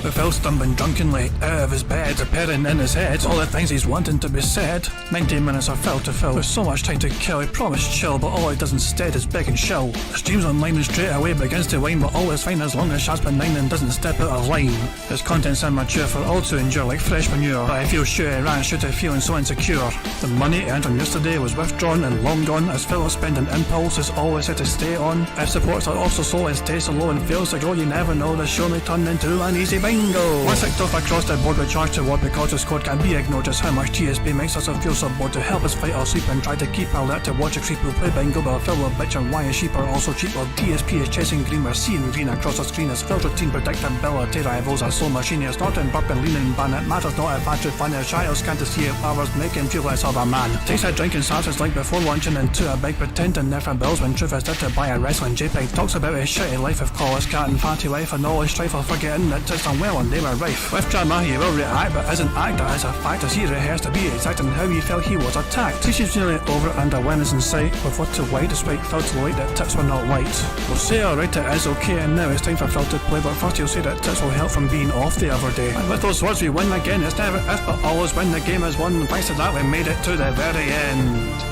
With Phil stumbling drunkenly out of his bed, preparing in his head all the things he's wanting to be said. 90 minutes of Phil to Phil, with so much time to kill. He promised chill, but all he does instead is beg and shill. The stream's online and straight away begins to whine, but all is fine as long as Shaz benign and doesn't step out of line. His content's immature for all to endure like fresh manure, but I feel sure he ran shoot feeling so insecure. The money he earned on yesterday was withdrawn and long gone, as Phil's spending impulse is always had to stay on. If supports are also slow and stays so low and fails to grow, you never know, the show may turn into an easy bingo. Once ticked off across the board with charge toward because the squad can't be ignored. Just how much DSP makes us feel so bored to help us fight or sleep and try to keep alert to watch a creep who play bingo, but Phil will bitch and why his sheep are also cheap. While DSP is chasing green, we're seeing green across the screen as Phil's routine predictability rivals are slow machine. He's snorting, burping, leaning, ban. It matters not if battery fun. His Shoutouts can't see it powers make him feel less of a man. Takes a drink and starts his like before lunching into a big pretending there for bills when truth is there to buy a wrestling JPEG. Talks about his shitty life of college cat and fatty wife and all his strife while forgetting that it's unwell and they were rife. With drama he will react but isn't act as a fact as he rehearsed to be exact in how he felt he was attacked. Teaches nearly over and awareness in sight with what to white despite Phil to light that tips were not white. We'll say alright it is okay and now it's time for Phil to play, but first he'll say that tips will help from being off the other day. And with those words we win again. It's never if but always when the game is won. Thanks to that we made it to the very end.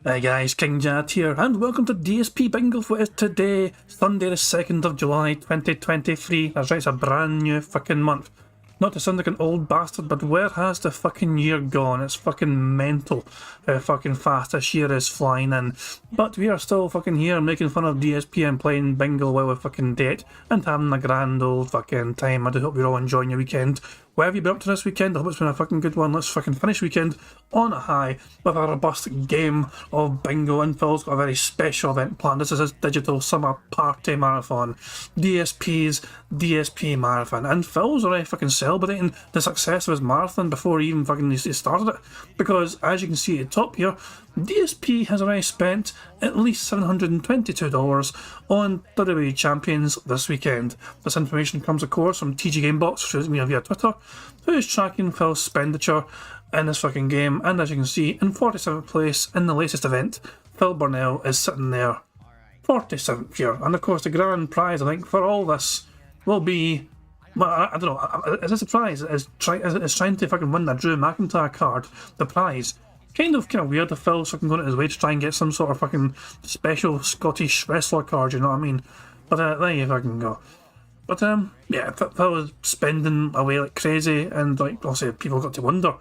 Hey guys, King Jad here, and welcome to DSP Bingo for today, Sunday the 2nd of July 2023. That's right, it's a brand new fucking month. Not to sound like an old bastard, but where has the fucking year gone? It's fucking mental how fucking fast this year is flying in. But we are still fucking here making fun of DSP and playing bingo while we fucking date and having a grand old fucking time. I do hope you're all enjoying your weekend. Where have you been up to this weekend? I hope it's been a fucking good one. Let's fucking finish weekend on a high with a robust game of bingo, and Phil's got a very special event planned. This is his digital summer party marathon. DSP's DSP marathon. And Phil's already fucking celebrating the success of his marathon before he even fucking started it. Because as you can see at the top here, DSP has already spent at least $722 on WWE Champions this weekend. This information comes of course from TG Gamebox, which is me via Twitter, who is tracking Phil's expenditure in this fucking game, and as you can see, in 47th place in the latest event, Phil Burnell is sitting there 47th here. And of course the grand prize I think for all this will be, well, I don't know, is this a prize? Is trying to fucking win the Drew McIntyre card the prize? Kind of weird if Phil's fucking going out his way to try and get some sort of fucking special Scottish wrestler card, you know what I mean? But there you fucking go. But yeah, Phil was spending away like crazy, and like obviously people got to wonder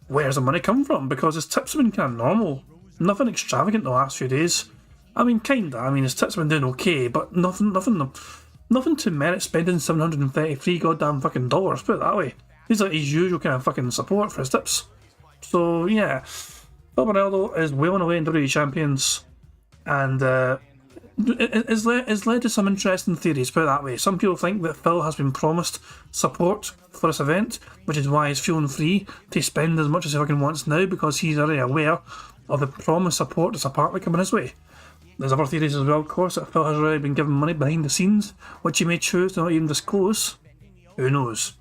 where's the money come from, because his tips have been kind of normal, nothing extravagant the last few days. I mean, kinda. I mean, his tips have been doing okay, but nothing to merit spending 733 goddamn fucking dollars. Put it that way. He's like his usual kind of fucking support for his tips. So yeah, Phil Ronaldo is wailing away in WWE Champions, and it's led to some interesting theories, put it that way. Some people think that Phil has been promised support for this event, which is why he's feeling free to spend as much as he fucking wants now, because he's already aware of the promised support that's apparently coming his way. There's other theories as well, of course, that Phil has already been given money behind the scenes, which he may choose to not even disclose. Who knows?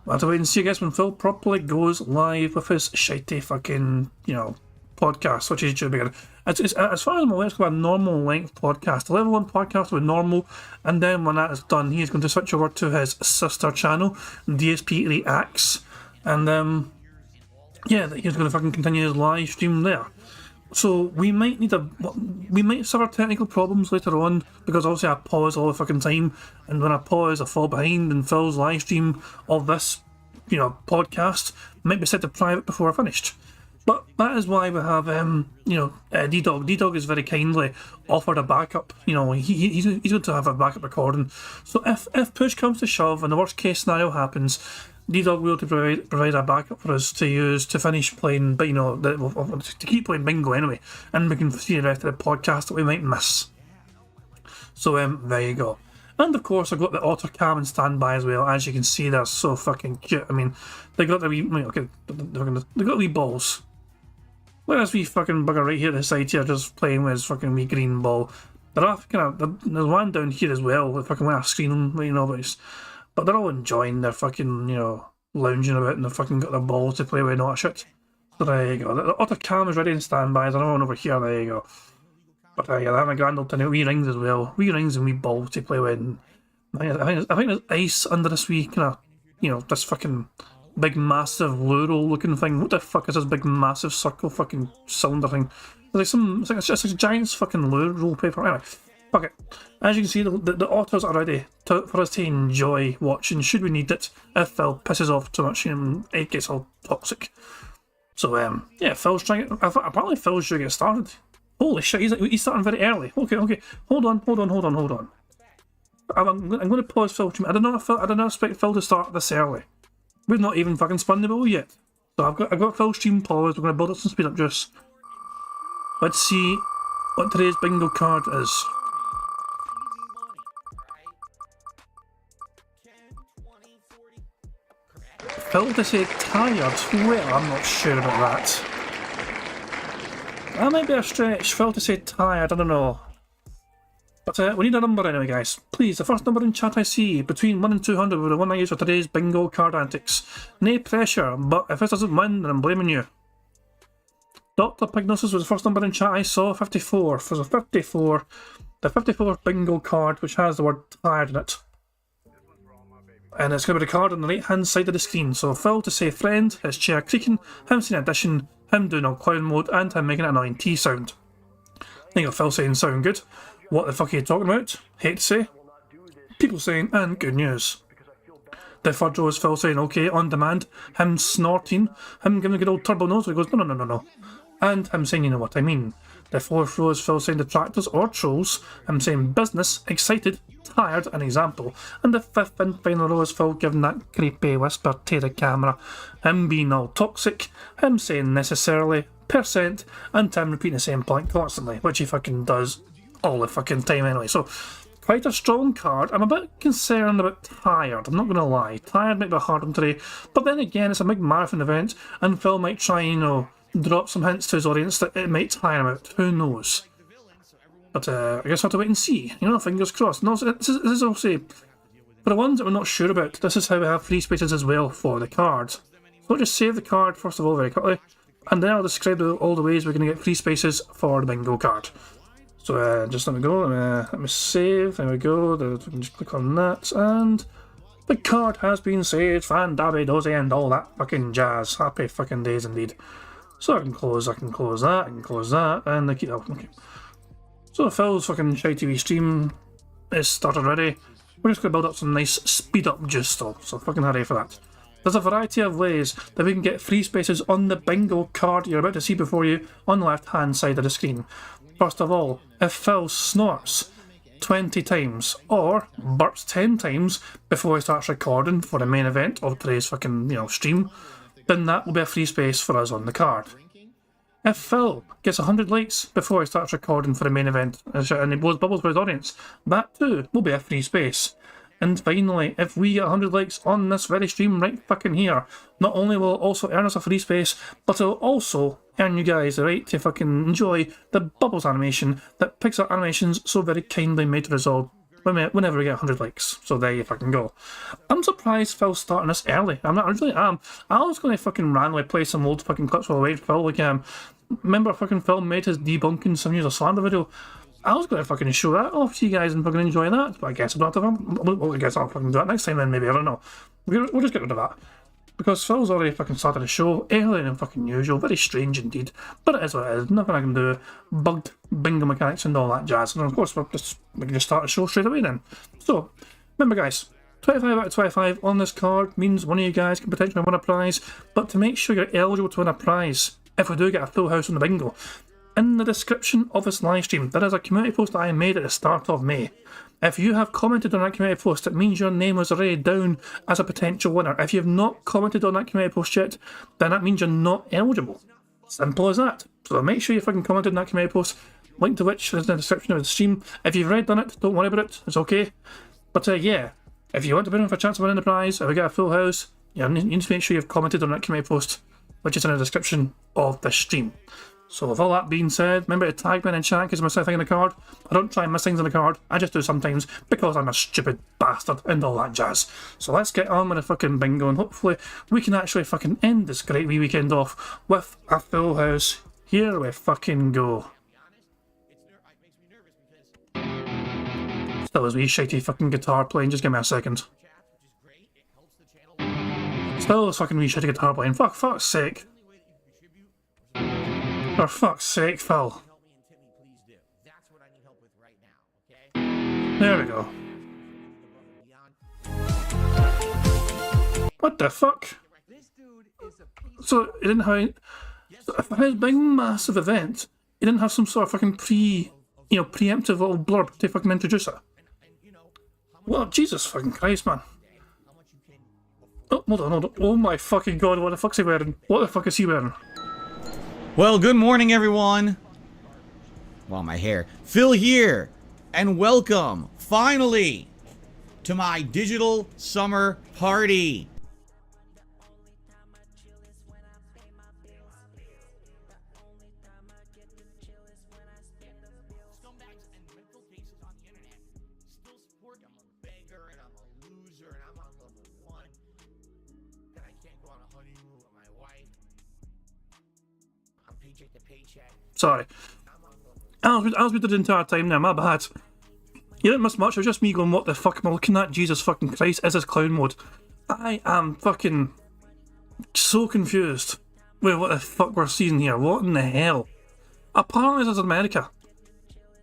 We'll have to wait and see, I guess, when Phil properly goes live with his shitey fucking, podcast, which is due to begin. As far as I'm aware, it's got a normal length podcast. A level 1 podcast with normal, and then when that is done, he's going to switch over to his sister channel, DSP Reacts, and yeah, he's going to fucking continue his live stream there. So we might suffer technical problems later on, because obviously I pause all the fucking time, and when I pause I fall behind, and Phil's live stream of this, podcast might be set to private before I finished. But that is why we have, D-Dog. D-Dog is very kindly offered a backup. He's going to have a backup recording. So if push comes to shove and the worst case scenario happens, D-Dog will to provide a backup for us to use to finish playing, but to keep playing bingo anyway, and we can see the rest of the podcast that we might miss. So there you go. And of course I've got the otter cam and standby as well. As you can see, they're so fucking cute. I mean, they got the wee, they got wee balls. Whereas we fucking bugger right here at the side here just playing with his fucking wee green ball. There's one down here as well, with fucking with a screen, but they're all enjoying their fucking, lounging about and they've fucking got their balls to play with and all that shit. So there you go. The auto cam is ready and standby. There's another one over here. There you go. But yeah, they have my grand old tin wee rings as well. Wee rings and wee balls to play with. And I think there's ice under this wee kind of, you know, this fucking big massive lural looking thing. What the fuck is this big massive circle fucking cylinder thing? It's just a giant fucking lural paper. Anyway, fuck it. As you can see, the autos are ready for us to enjoy watching should we need it. If Phil pisses off too much and it gets all toxic. So yeah, Phil's trying. Apparently Phil's trying to get started. Holy shit, he's starting very early. Okay. Hold on. I'm going to pause Phil. I did not expect Phil to start this early. We've not even fucking spun the wheel yet. So I've got Phil's stream paused. We're going to build up some speed up juice. Let's see what today's bingo card is. Phil to say tired. Well, I'm not sure about that. That might be a stretch. Phil to say tired, I don't know. But we need a number anyway, guys. Please, the first number in chat I see, between 1 and 200, will be the one I use for today's bingo card antics. No pressure, but if this doesn't win, then I'm blaming you. Dr. Pignosis was the first number in chat I saw, 54. For the 54, the 54th bingo card, which has the word tired in it. And it's going to be the card on the right hand side of the screen. So Phil to say friend, his chair creaking, him saying addition, him doing all clown mode, and him making an annoying T sound. There you go, Phil saying sound good. What the fuck are you talking about? Hate to say. People saying, and good news. The third row is Phil saying, okay, on demand, him snorting, him giving a good old turbo nose, where he goes, no. And him saying, you know what I mean. The fourth row is Phil saying detractors or trolls, him saying business, excited, tired, an example. And the fifth and final row is Phil giving that creepy whisper to the camera, him being all toxic, him saying necessarily, percent, and Tim repeating the same point constantly, which he fucking does all the fucking time anyway. So, quite a strong card. I'm a bit concerned about tired, I'm not going to lie. Tired might be a hard one today, but then again, it's a big marathon event, and Phil might try, you know, drop some hints to his audience that it might tire him out. Who knows? But I guess we'll have to wait and see. You know, fingers crossed. No, this is also, for the ones that we're not sure about, this is how we have free spaces as well for the cards. So I'll just save the card first of all very quickly, and then I'll describe all the ways we're going to get free spaces for the bingo card. So just let me go, let me save, there we go, just click on that, and the card has been saved, fan dabby dozy and all that fucking jazz. Happy fucking days indeed. So I can close that, and I keep that. Okay. So Phil's fucking shitey wee stream is started already. We're just going to build up some nice speed up juice still, so fucking hurry for that. There's a variety of ways that we can get free spaces on the bingo card you're about to see before you on the left hand side of the screen. First of all, if Phil snorts 20 times or burps 10 times before he starts recording for the main event of today's fucking, you know, stream, then that will be a free space for us on the card. If Phil gets 100 likes before he starts recording for the main event and he blows bubbles for his audience, that too will be a free space. And finally, if we get 100 likes on this very stream right fucking here, not only will it also earn us a free space, but it'll also earn you guys the right to fucking enjoy the Bubbles animation that Pixar Animations so very kindly made to us all whenever we get 100 likes. So there you fucking go. I'm surprised Phil's starting this early. I really am. I was going to fucking randomly play some old fucking clips while I wait for Phil. Like, remember fucking Phil made his debunking some news of slander video? I was going to fucking show that off to you guys and fucking enjoy that, but I guess I don't have to. Well, I guess I'll fucking do that next time then, maybe, I don't know. We'll just get rid of that. Because Phil's already fucking started the show earlier than fucking usual, very strange indeed. But it is what it is, nothing I can do. Bugged bingo mechanics and all that jazz. And of course, we can just start the show straight away then. So, remember guys, 25 out of 25 on this card means one of you guys can potentially win a prize, but to make sure you're eligible to win a prize, if we do get a full house on the bingo, in the description of this live stream, there is a community post that I made at the start of May. If you have commented on that community post, it means your name was already down as a potential winner. If you have not commented on that community post yet, then that means you're not eligible. Simple as that. So make sure you fucking commented on that community post, link to which is in the description of the stream. If you've already done it, don't worry about it, it's okay. But yeah, if you want to be in for a chance of winning the prize, if we get a full house, you need to make sure you've commented on that community post, which is in the description of the stream. So with all that being said, remember to tag me in chat because I miss anything in the card. I don't try and miss things in the card, I just do sometimes because I'm a stupid bastard and all that jazz. So let's get on with the fucking bingo and hopefully we can actually fucking end this great wee weekend off with a full house. Here we fucking go. Still his wee shitey fucking guitar playing, just give me a second. Still his fucking wee shitty guitar playing, fuck's sake. For fuck's sake, Phil. There we go. What the fuck? So, it didn't have... For his big massive event, he didn't have some sort of fucking preemptive little blurb to fucking introduce it. Well, Jesus fucking Christ, man. Oh, hold on. Oh my fucking god, what the fuck's he wearing? What the fuck is he wearing? Well, good morning, everyone. Wow, my hair. Phil here, and welcome, finally, to my digital summer party. Sorry. I was with it the entire time now, my bad. You didn't miss much, it was just me going, what the fuck am I looking at? Jesus fucking Christ, is this clown mode? I am fucking so confused with what the fuck we're seeing here. What in the hell? Apparently this is America.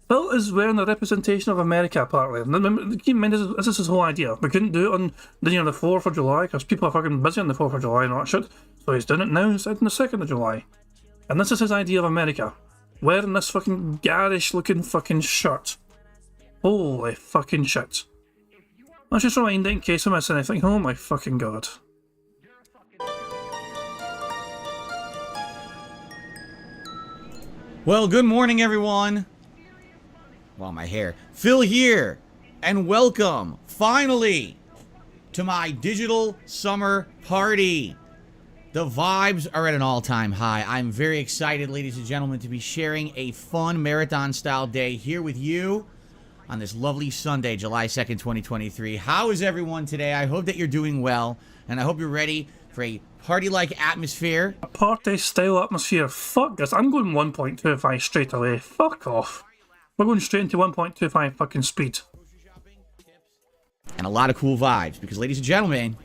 Phil is wearing a representation of America, apparently. Keep in mind, this is his whole idea. We couldn't do it on the 4th of July, because people are fucking busy on the 4th of July and all that shit. So he's doing it now instead on the 2nd of July. And this is his idea of America. Wearing this fucking garish looking fucking shirt. Holy fucking shit. Let's just rewind it in case I miss anything. Oh my fucking god. Well, good morning, everyone. Wow, my hair. Phil here, and welcome, finally, to my digital summer party. The vibes are at an all-time high. I'm very excited, ladies and gentlemen, to be sharing a fun marathon-style day here with you on this lovely Sunday, July 2nd, 2023. How is everyone today? I hope that you're doing well, and I hope you're ready for a party-like atmosphere. A party-style atmosphere. Fuck this. I'm going 1.25 straight away. Fuck off. We're going straight into 1.25 fucking speed. And a lot of cool vibes, because, ladies and gentlemen,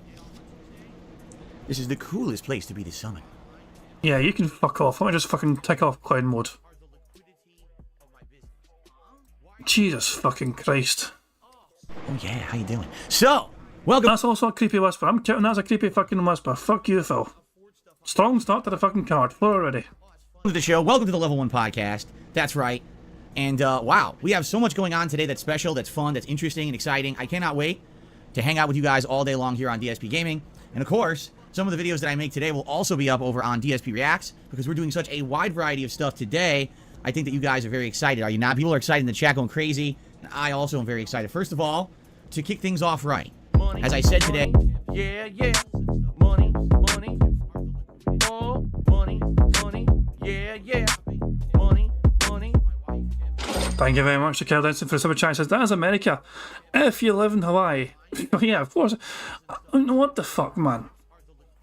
this is the coolest place to be this summer. Yeah, you can fuck off. Let me just fucking tick off clown mode. Jesus fucking Christ. Oh yeah, how you doing? So, welcome. That's also a creepy whisper. I'm counting that's a creepy fucking whisper. Fuck you, Phil. Strong start to the fucking card. Floor already. Welcome to the show. Welcome to the Level 1 podcast. That's right. And wow, we have so much going on today that's special, that's fun, that's interesting and exciting. I cannot wait to hang out with you guys all day long here on DSP Gaming. And of course, some of the videos that I make today will also be up over on DSP Reacts, because we're doing such a wide variety of stuff today. I think that you guys are very excited. Are you not? People are excited in the chat, going crazy. And I also am very excited. First of all, to kick things off right, as I said today. Yeah. Money. Oh, money. Yeah. Money. Thank you very much to Kel Denson for the super chat. Says that is America. If you live in Hawaii. Yeah, of course. What the fuck, man?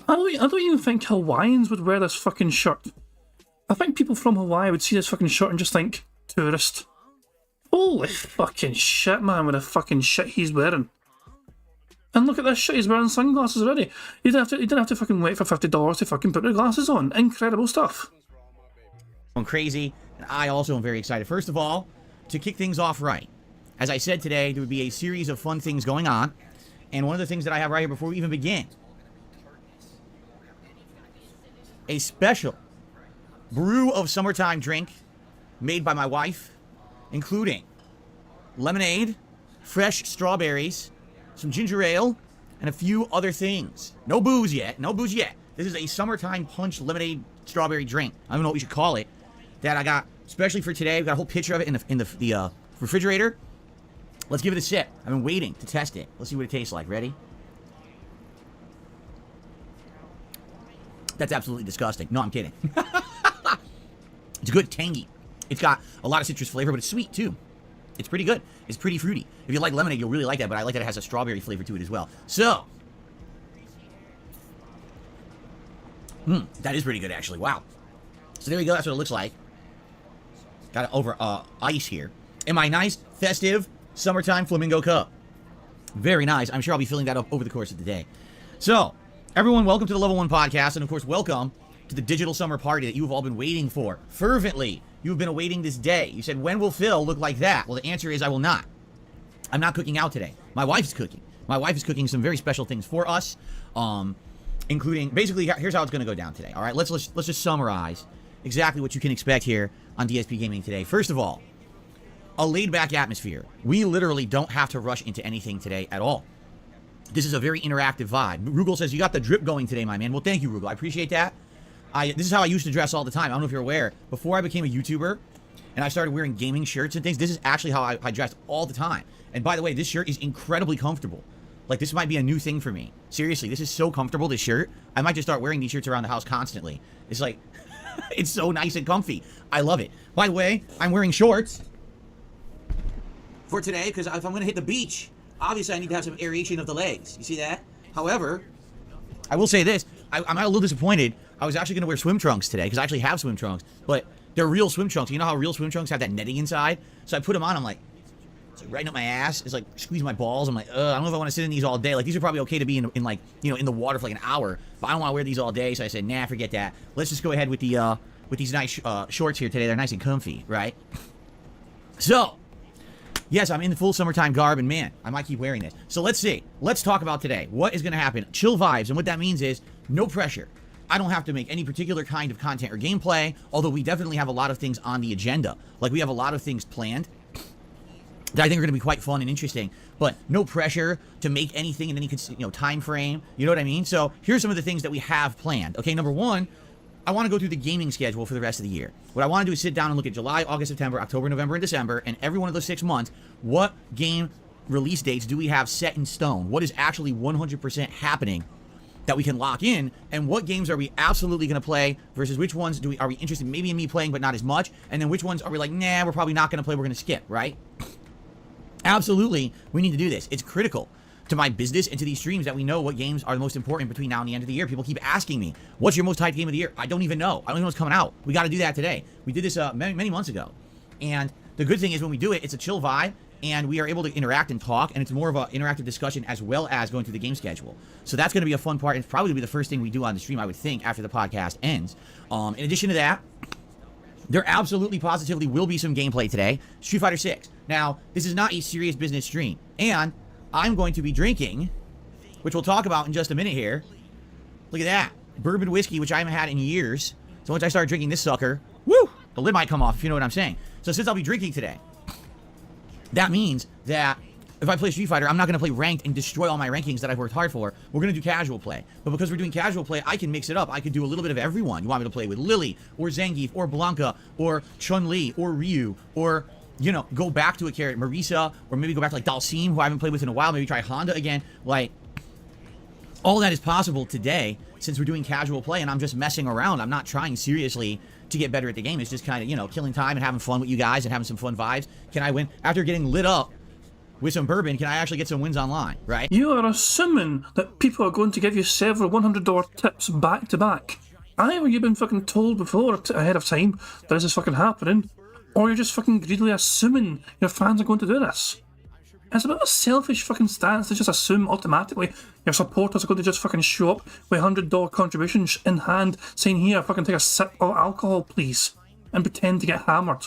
I don't even think Hawaiians would wear this fucking shirt. I think people from Hawaii would see this fucking shirt and just think, tourist. Holy fucking shit, man, with the fucking shit he's wearing. And look at this shit, he's wearing sunglasses already. He didn't have to fucking wait for $50 to fucking put the glasses on. Incredible stuff. Going crazy, and I also am very excited. First of all, to kick things off right, as I said today, there would be a series of fun things going on. And one of the things that I have right here before we even begin, a special brew of summertime drink made by my wife, including lemonade, fresh strawberries, some ginger ale, and a few other things. No booze yet. This is a summertime punch lemonade strawberry drink. I don't know what we should call it. That I got especially for today. I've got a whole picture of it in the refrigerator. Let's give it a sip. I've been waiting to test it. Let's see what it tastes like. Ready? That's absolutely disgusting. No, I'm kidding. It's good, tangy. It's got a lot of citrus flavor, but it's sweet too. It's pretty good. It's pretty fruity. If you like lemonade, you'll really like that, but I like that it has a strawberry flavor to it as well. So, that is pretty good, actually. Wow. So there we go. That's what it looks like. Got it over ice here. And my nice, festive, summertime flamingo cup. Very nice. I'm sure I'll be filling that up over the course of the day. So, everyone, welcome to the Level 1 Podcast, and of course, welcome to the digital summer party that you've all been waiting for. Fervently, you've been awaiting this day. You said, when will Phil look like that? Well, the answer is I will not. I'm not cooking out today. My wife's cooking. My wife is cooking some very special things for us, including, basically, here's how it's going to go down today. All right, let's just summarize exactly what you can expect here on DSP Gaming today. First of all, a laid-back atmosphere. We literally don't have to rush into anything today at all. This is a very interactive vibe. Rugal says, you got the drip going today, my man. Well, thank you, Rugal. I appreciate that. This is how I used to dress all the time. I don't know if you're aware. Before I became a YouTuber and I started wearing gaming shirts and things, this is actually how I dressed all the time. And by the way, this shirt is incredibly comfortable. Like, this might be a new thing for me. Seriously, this is so comfortable, this shirt. I might just start wearing these shirts around the house constantly. It's like, it's so nice and comfy. I love it. By the way, I'm wearing shorts for today because if I'm going to hit the beach, obviously I need to have some aeration of the legs. You see that? However, I will say this. I'm a little disappointed. I was actually going to wear swim trunks today because I actually have swim trunks, but they're real swim trunks. You know how real swim trunks have that netting inside? So I put them on. I'm like, it's like right up my ass. It's like squeezing my balls. I'm like, I don't know if I want to sit in these all day. Like, these are probably okay to be in like, you know, in the water for like an hour, but I don't want to wear these all day. So I said, nah, forget that. Let's just go ahead with these nice shorts here today. They're nice and comfy, right? So, yes, I'm in the full summertime garb, and man, I might keep wearing this. So let's see. Let's talk about today. What is going to happen? Chill vibes, and what that means is no pressure. I don't have to make any particular kind of content or gameplay, although we definitely have a lot of things on the agenda. Like, we have a lot of things planned that I think are going to be quite fun and interesting, but no pressure to make anything in any time frame. You know what I mean? So here's some of the things that we have planned. Okay, number one, I want to go through the gaming schedule for the rest of the year. What I want to do is sit down and look at July, August, September, October, November, and December, and every one of those 6 months, what game release dates do we have set in stone? What is actually 100% happening that we can lock in, and what games are we absolutely going to play versus which ones are we interested maybe in me playing but not as much, and then which ones are we like, nah, we're probably not going to play, we're going to skip, right? Absolutely, we need to do this. It's critical to my business and to these streams that we know what games are the most important between now and the end of the year. People keep asking me, what's your most hyped game of the year? I don't even know. I don't even know what's coming out. We got to do that today. We did this many months ago. And the good thing is when we do it, it's a chill vibe, and we are able to interact and talk, and it's more of an interactive discussion as well as going through the game schedule. So that's going to be a fun part. It's probably going to be the first thing we do on the stream, I would think, after the podcast ends. In addition to that, there absolutely positively will be some gameplay today. Street Fighter 6. Now, this is not a serious business stream, and I'm going to be drinking, which we'll talk about in just a minute here. Look at that. Bourbon whiskey, which I haven't had in years. So once I start drinking this sucker, woo, the lid might come off, if you know what I'm saying. So since I'll be drinking today, that means that if I play Street Fighter, I'm not going to play ranked and destroy all my rankings that I've worked hard for. We're going to do casual play. But because we're doing casual play, I can mix it up. I could do a little bit of everyone. You want me to play with Lily, or Zangief, or Blanca, or Chun-Li, or Ryu, or, you know, go back to a character, Marisa, or maybe go back to like Dalsim, who I haven't played with in a while. Maybe try Honda again. Like, all that is possible today since we're doing casual play and I'm just messing around. I'm not trying seriously to get better at the game. It's just kind of, you know, killing time and having fun with you guys and having some fun vibes. Can I win? After getting lit up with some bourbon, can I actually get some wins online, right? You are assuming that people are going to give you several $100 tips back to back. Either you've been fucking told before ahead of time that this is fucking happening, or you're just fucking greedily assuming your fans are going to do this. It's a bit of a selfish fucking stance to just assume automatically your supporters are going to just fucking show up with $100 contributions in hand saying, here, fucking take a sip of alcohol, please, and pretend to get hammered.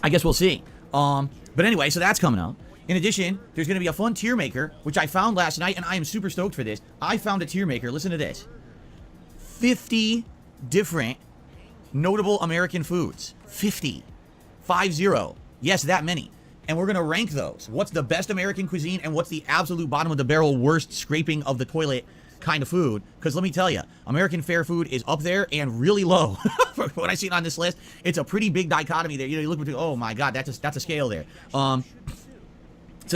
I guess we'll see. But anyway, so that's coming up. In addition, there's going to be a fun tier maker, which I found last night, and I am super stoked for this. I found a tier maker. Listen to this. 50 different notable American foods. 50. 50. Yes, that many. And we're going to rank those. What's the best American cuisine and what's the absolute bottom of the barrel worst scraping of the toilet kind of food? Because let me tell you, American fare food is up there and really low. From what I seen on this list, it's a pretty big dichotomy there. You know, you look between, oh my God, that's a scale there. So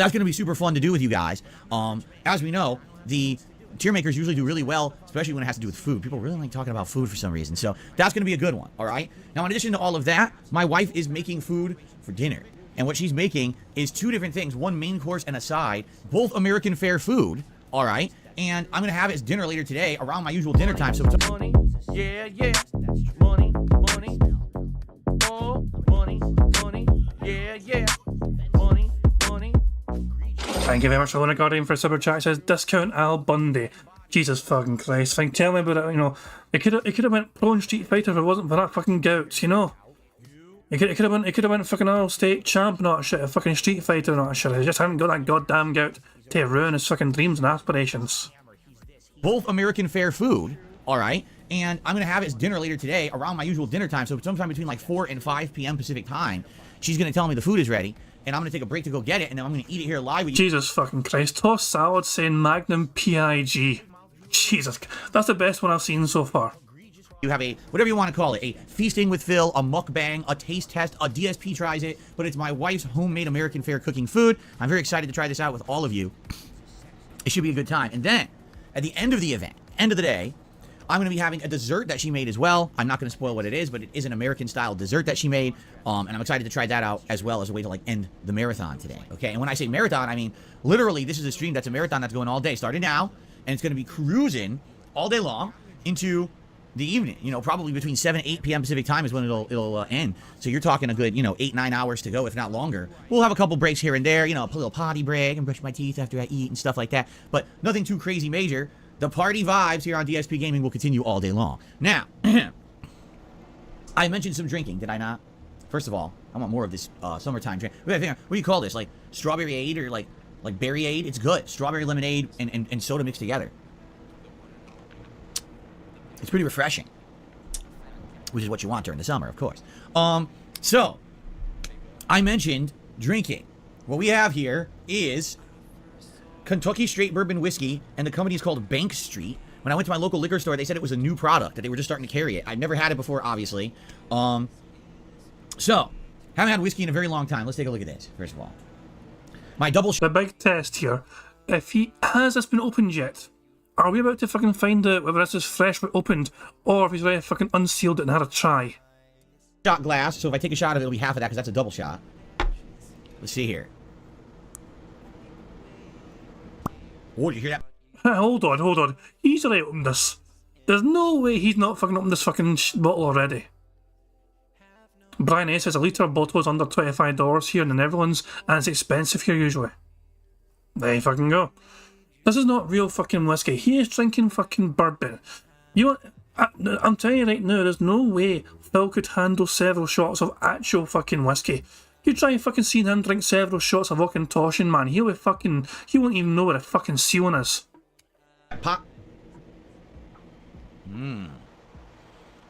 that's going to be super fun to do with you guys. As we know, the tier makers usually do really well, especially when it has to do with food. People really like talking about food for some reason. So that's going to be a good one, all right? Now, in addition to all of that, my wife is making food for dinner. And what she's making is 2 different things, one main course and a side, both American fare food, all right? And I'm going to have it as dinner later today around my usual dinner time. So it's Money, yeah, yeah. Money, money. Oh, money, money. Yeah, yeah. Money, money. Thank you very much for Luna Guardian for a super chat. It says discount Al Bundy. Jesus fucking Christ. Think, tell me about it, you know. It could have went pro in Street Fighter if it wasn't for that fucking gout, you know. It could have went fucking all state champ, not shit, a fucking Street Fighter, not shit. He just hadn't got that goddamn gout to ruin his fucking dreams and aspirations. both American fare food, all right? And I'm going to have it as dinner later today around my usual dinner time. So sometime between like 4 and 5 p.m. Pacific time, she's going to tell me the food is ready. And I'm going to take a break to go get it. And then I'm going to eat it here live with you. Jesus fucking Christ. Tossed salad saying Magnum PIG. Jesus. That's the best one I've seen so far. You have a, whatever you want to call it, a feasting with Phil, a mukbang, a taste test, a DSP tries it, but it's my wife's homemade American fare cooking food. I'm very excited to try this out with all of you. It should be a good time. And then, at the end of the event, end of the day, I'm going to be having a dessert that she made as well. I'm not going to spoil what it is, but it is an American-style dessert that she made, and I'm excited to try that out as well as a way to, like, end the marathon today, okay? And when I say marathon, I mean, literally, this is a stream that's a marathon that's going all day, starting now, and it's going to be cruising all day long into the evening, you know, probably between 7 and 8 p.m. Pacific time is when it'll end. So you're talking a good, 8-9 hours to go, if not longer. We'll have a couple breaks here and there, a little potty break and brush my teeth after I eat and stuff like that. But nothing too crazy major. The party vibes here on DSP Gaming will continue all day long. Now, I mentioned some drinking, did I not? First of all, I want more of this summertime drink. What do you call this? Like strawberry aid or like berry aid? It's good. Strawberry lemonade and soda mixed together. It's pretty refreshing, which is what you want during the summer, of course. So, I mentioned drinking. What we have here is Kentucky Straight Bourbon Whiskey, and the company is called Bank Street. When I went to my local liquor store, they said it was a new product, that they were just starting to carry it. I've never had it before, obviously. So, haven't had whiskey in a very long time. Let's take a look at this, first of all. My double... The big test here. Has this been opened yet? Are we about to fucking find out whether this is freshly opened, or if he's already fucking unsealed it and had a try? Shot glass, so if I take a shot of it, it'll be half of that, because that's a double shot. Let's see here. Oh, did you hear that? Hold on. He's already opened this. There's no way he's not fucking opened this fucking bottle already. Brian A says a litre of bottle is under $25 here in the Netherlands, and it's expensive here usually. There you fucking go. This is not real fucking whiskey. He is drinking fucking bourbon. I'm telling you right now, there's no way Phil could handle several shots of actual fucking whiskey. You try fucking seeing him drink several shots of fucking Toshin, man. He won't even know where the fucking ceiling is. Pop.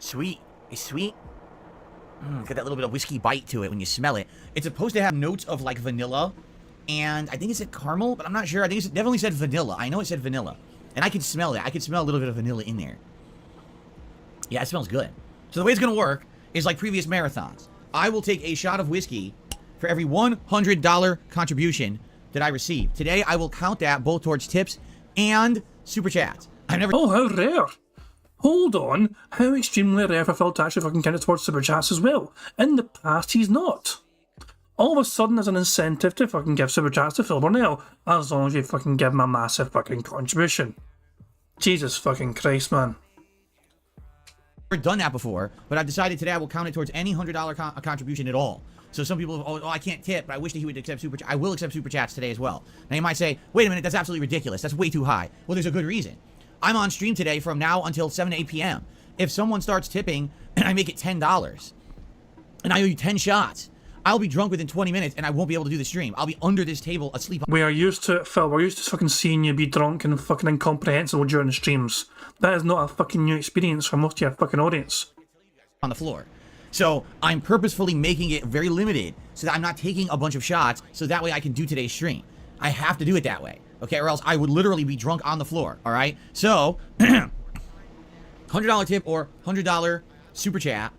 Sweet. It's sweet. It's got that little bit of whiskey bite to it when you smell it. It's supposed to have notes of like vanilla. And I think it said caramel, but I'm not sure. I think it definitely said vanilla. I know it said vanilla. And I can smell it. I can smell a little bit of vanilla in there. Yeah, it smells good. So the way it's going to work is like previous marathons. I will take a shot of whiskey for every $100 contribution that I receive. Today, I will count that both towards tips and super chats. Oh, how rare. Hold on. How extremely rare for Phil to actually fucking count it towards super chats as well. In the past, he's not. All of a sudden, there's an incentive to fucking give super chats to Phil Burnell, as long as you fucking give him a massive fucking contribution. Jesus fucking Christ, man. I've never done that before, but I've decided today I will count it towards any $100 contribution at all. So some people, oh, I can't tip, but I wish that he would accept super chats. I will accept super chats today as well. Now you might say, wait a minute, that's absolutely ridiculous. That's way too high. Well, there's a good reason. I'm on stream today from now until 7 to 8 p.m. If someone starts tipping and I make it $10, and I owe you 10 shots, I'll be drunk within 20 minutes and I won't be able to do the stream. I'll be under this table asleep. We are used to it, Phil. We're used to fucking seeing you be drunk and fucking incomprehensible during the streams. That is not a fucking new experience for most of your fucking audience. On the floor. So I'm purposefully making it very limited so that I'm not taking a bunch of shots so that way I can do today's stream. I have to do it that way. Okay, or else I would literally be drunk on the floor. All right? So, $100 tip or $100 super chat.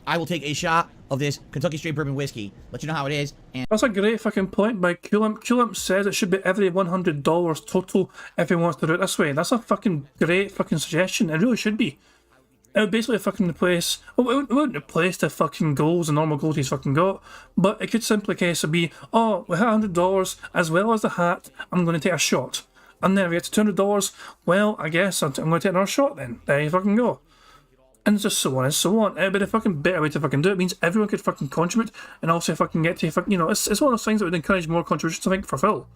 I will take a shot of this Kentucky Straight Bourbon Whiskey, let you know how it is, and That's a great fucking point by Coolump. Coolump says it should be every $100 total if he wants to do it this way. That's a fucking great fucking suggestion. It really should be. It would basically fucking replace... Well, it wouldn't replace the fucking goals, the normal goals he's fucking got, but it could simply case of be, oh, we hit $100, as well as the hat, I'm going to take a shot. And then if we get to $200, well, I guess I'm going to take another shot then. There you fucking go. And just so on and so on. It would be a fucking better way to fucking do it. It means everyone could fucking contribute and also fucking get to fucking, you know, it's one of those things that would encourage more contributions, I think, for Phil.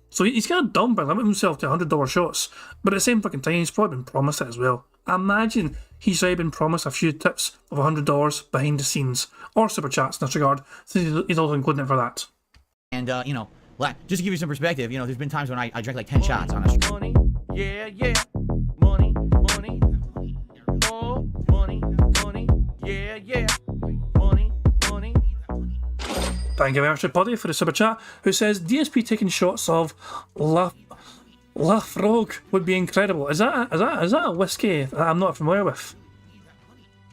So he's kind of dumb by limiting himself to $100 shots, but at the same fucking time, he's probably been promised it as well. I imagine he's already been promised a few tips of $100 behind the scenes, or super chats in this regard, since he's also including it for that. And, you know, just to give you some perspective, you know, there's been times when I drank like 10 shots on a stream. Money, yeah, yeah. Money, money. Oh, money, money. Yeah, yeah. Money, money. Thank you very much to Poddy for the super chat, who says DSP taking shots of La Frog would be incredible. Is that a whiskey that I'm not familiar with?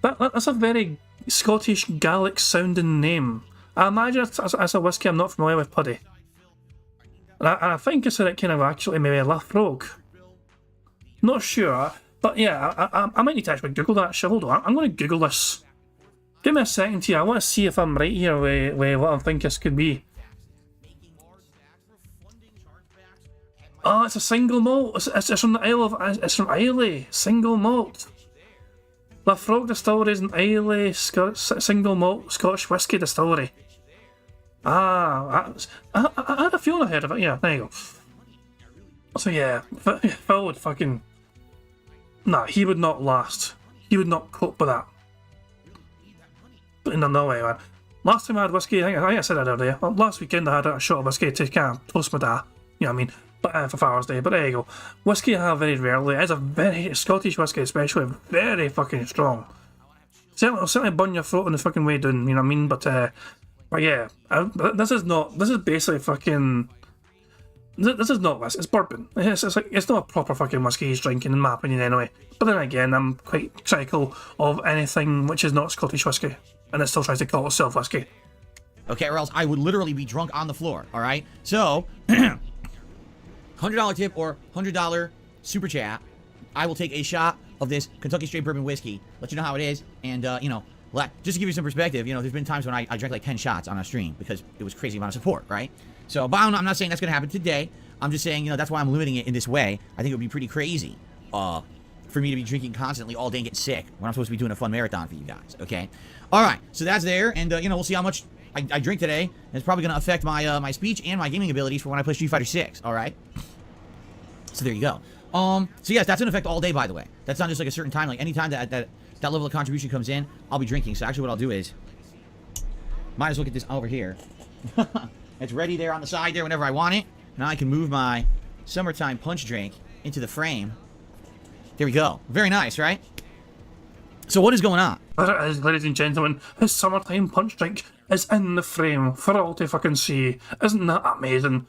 That's a very Scottish Gaelic sounding name. I imagine that's a whiskey I'm not familiar with, Poddy. And I think it's it kind of actually maybe La Frog. Not sure, but yeah, I might need to actually Google that. Hold on, I'm going to Google this. Give me a second here. I want to see if I'm right here with what I think this could be. Oh, it's a single malt. It's from the Isle of... It's from Islay. Single malt. La Frog Distillery is an Islay single malt Scottish whisky distillery. I had a feeling I heard of it. Yeah, there you go. So yeah, Phil would fucking... Nah, he would not last. He would not cope with that. But no way, man. Last time I had whiskey, I think I said that earlier. Last weekend I had a shot of whiskey to kind of toast my dad. You know what I mean? But for Father's Day. But there you go. Whiskey I have very rarely. It's a very Scottish whiskey, especially very fucking strong. Certainly burn your throat on the fucking way down. You know what I mean? But yeah, this is basically fucking. This is not whiskey. It's bourbon. It's not a proper fucking whiskey he's drinking, in my opinion, anyway. But then again, I'm quite critical of anything which is not Scottish whiskey, and it still tries to call itself whiskey. Okay, or else I would literally be drunk on the floor, alright? So, $100 tip or $100 super chat, I will take a shot of this Kentucky Straight Bourbon Whiskey, let you know how it is, and, you know, just to give you some perspective, you know, there's been times when I drank like 10 shots on a stream, because it was crazy amount of support, right? So, but I'm not saying that's going to happen today. I'm just saying, you know, that's why I'm limiting it in this way. I think it would be pretty crazy for me to be drinking constantly all day and get sick when I'm supposed to be doing a fun marathon for you guys, okay? All right, so that's there, and, you know, we'll see how much I drink today. And it's probably going to affect my my speech and my gaming abilities for when I play Street Fighter 6, all right? So there you go. So yes, that's in effect all day, by the way. That's not just like a certain time. Like any time that level of contribution comes in, I'll be drinking. So actually what I'll do is, might as well get this over here. It's ready there on the side there whenever I want it. Now I can move my summertime punch drink into the frame. There we go. Very nice, right? So what is going on? There it is, ladies and gentlemen. His summertime punch drink is in the frame for all to fucking see. Isn't that amazing?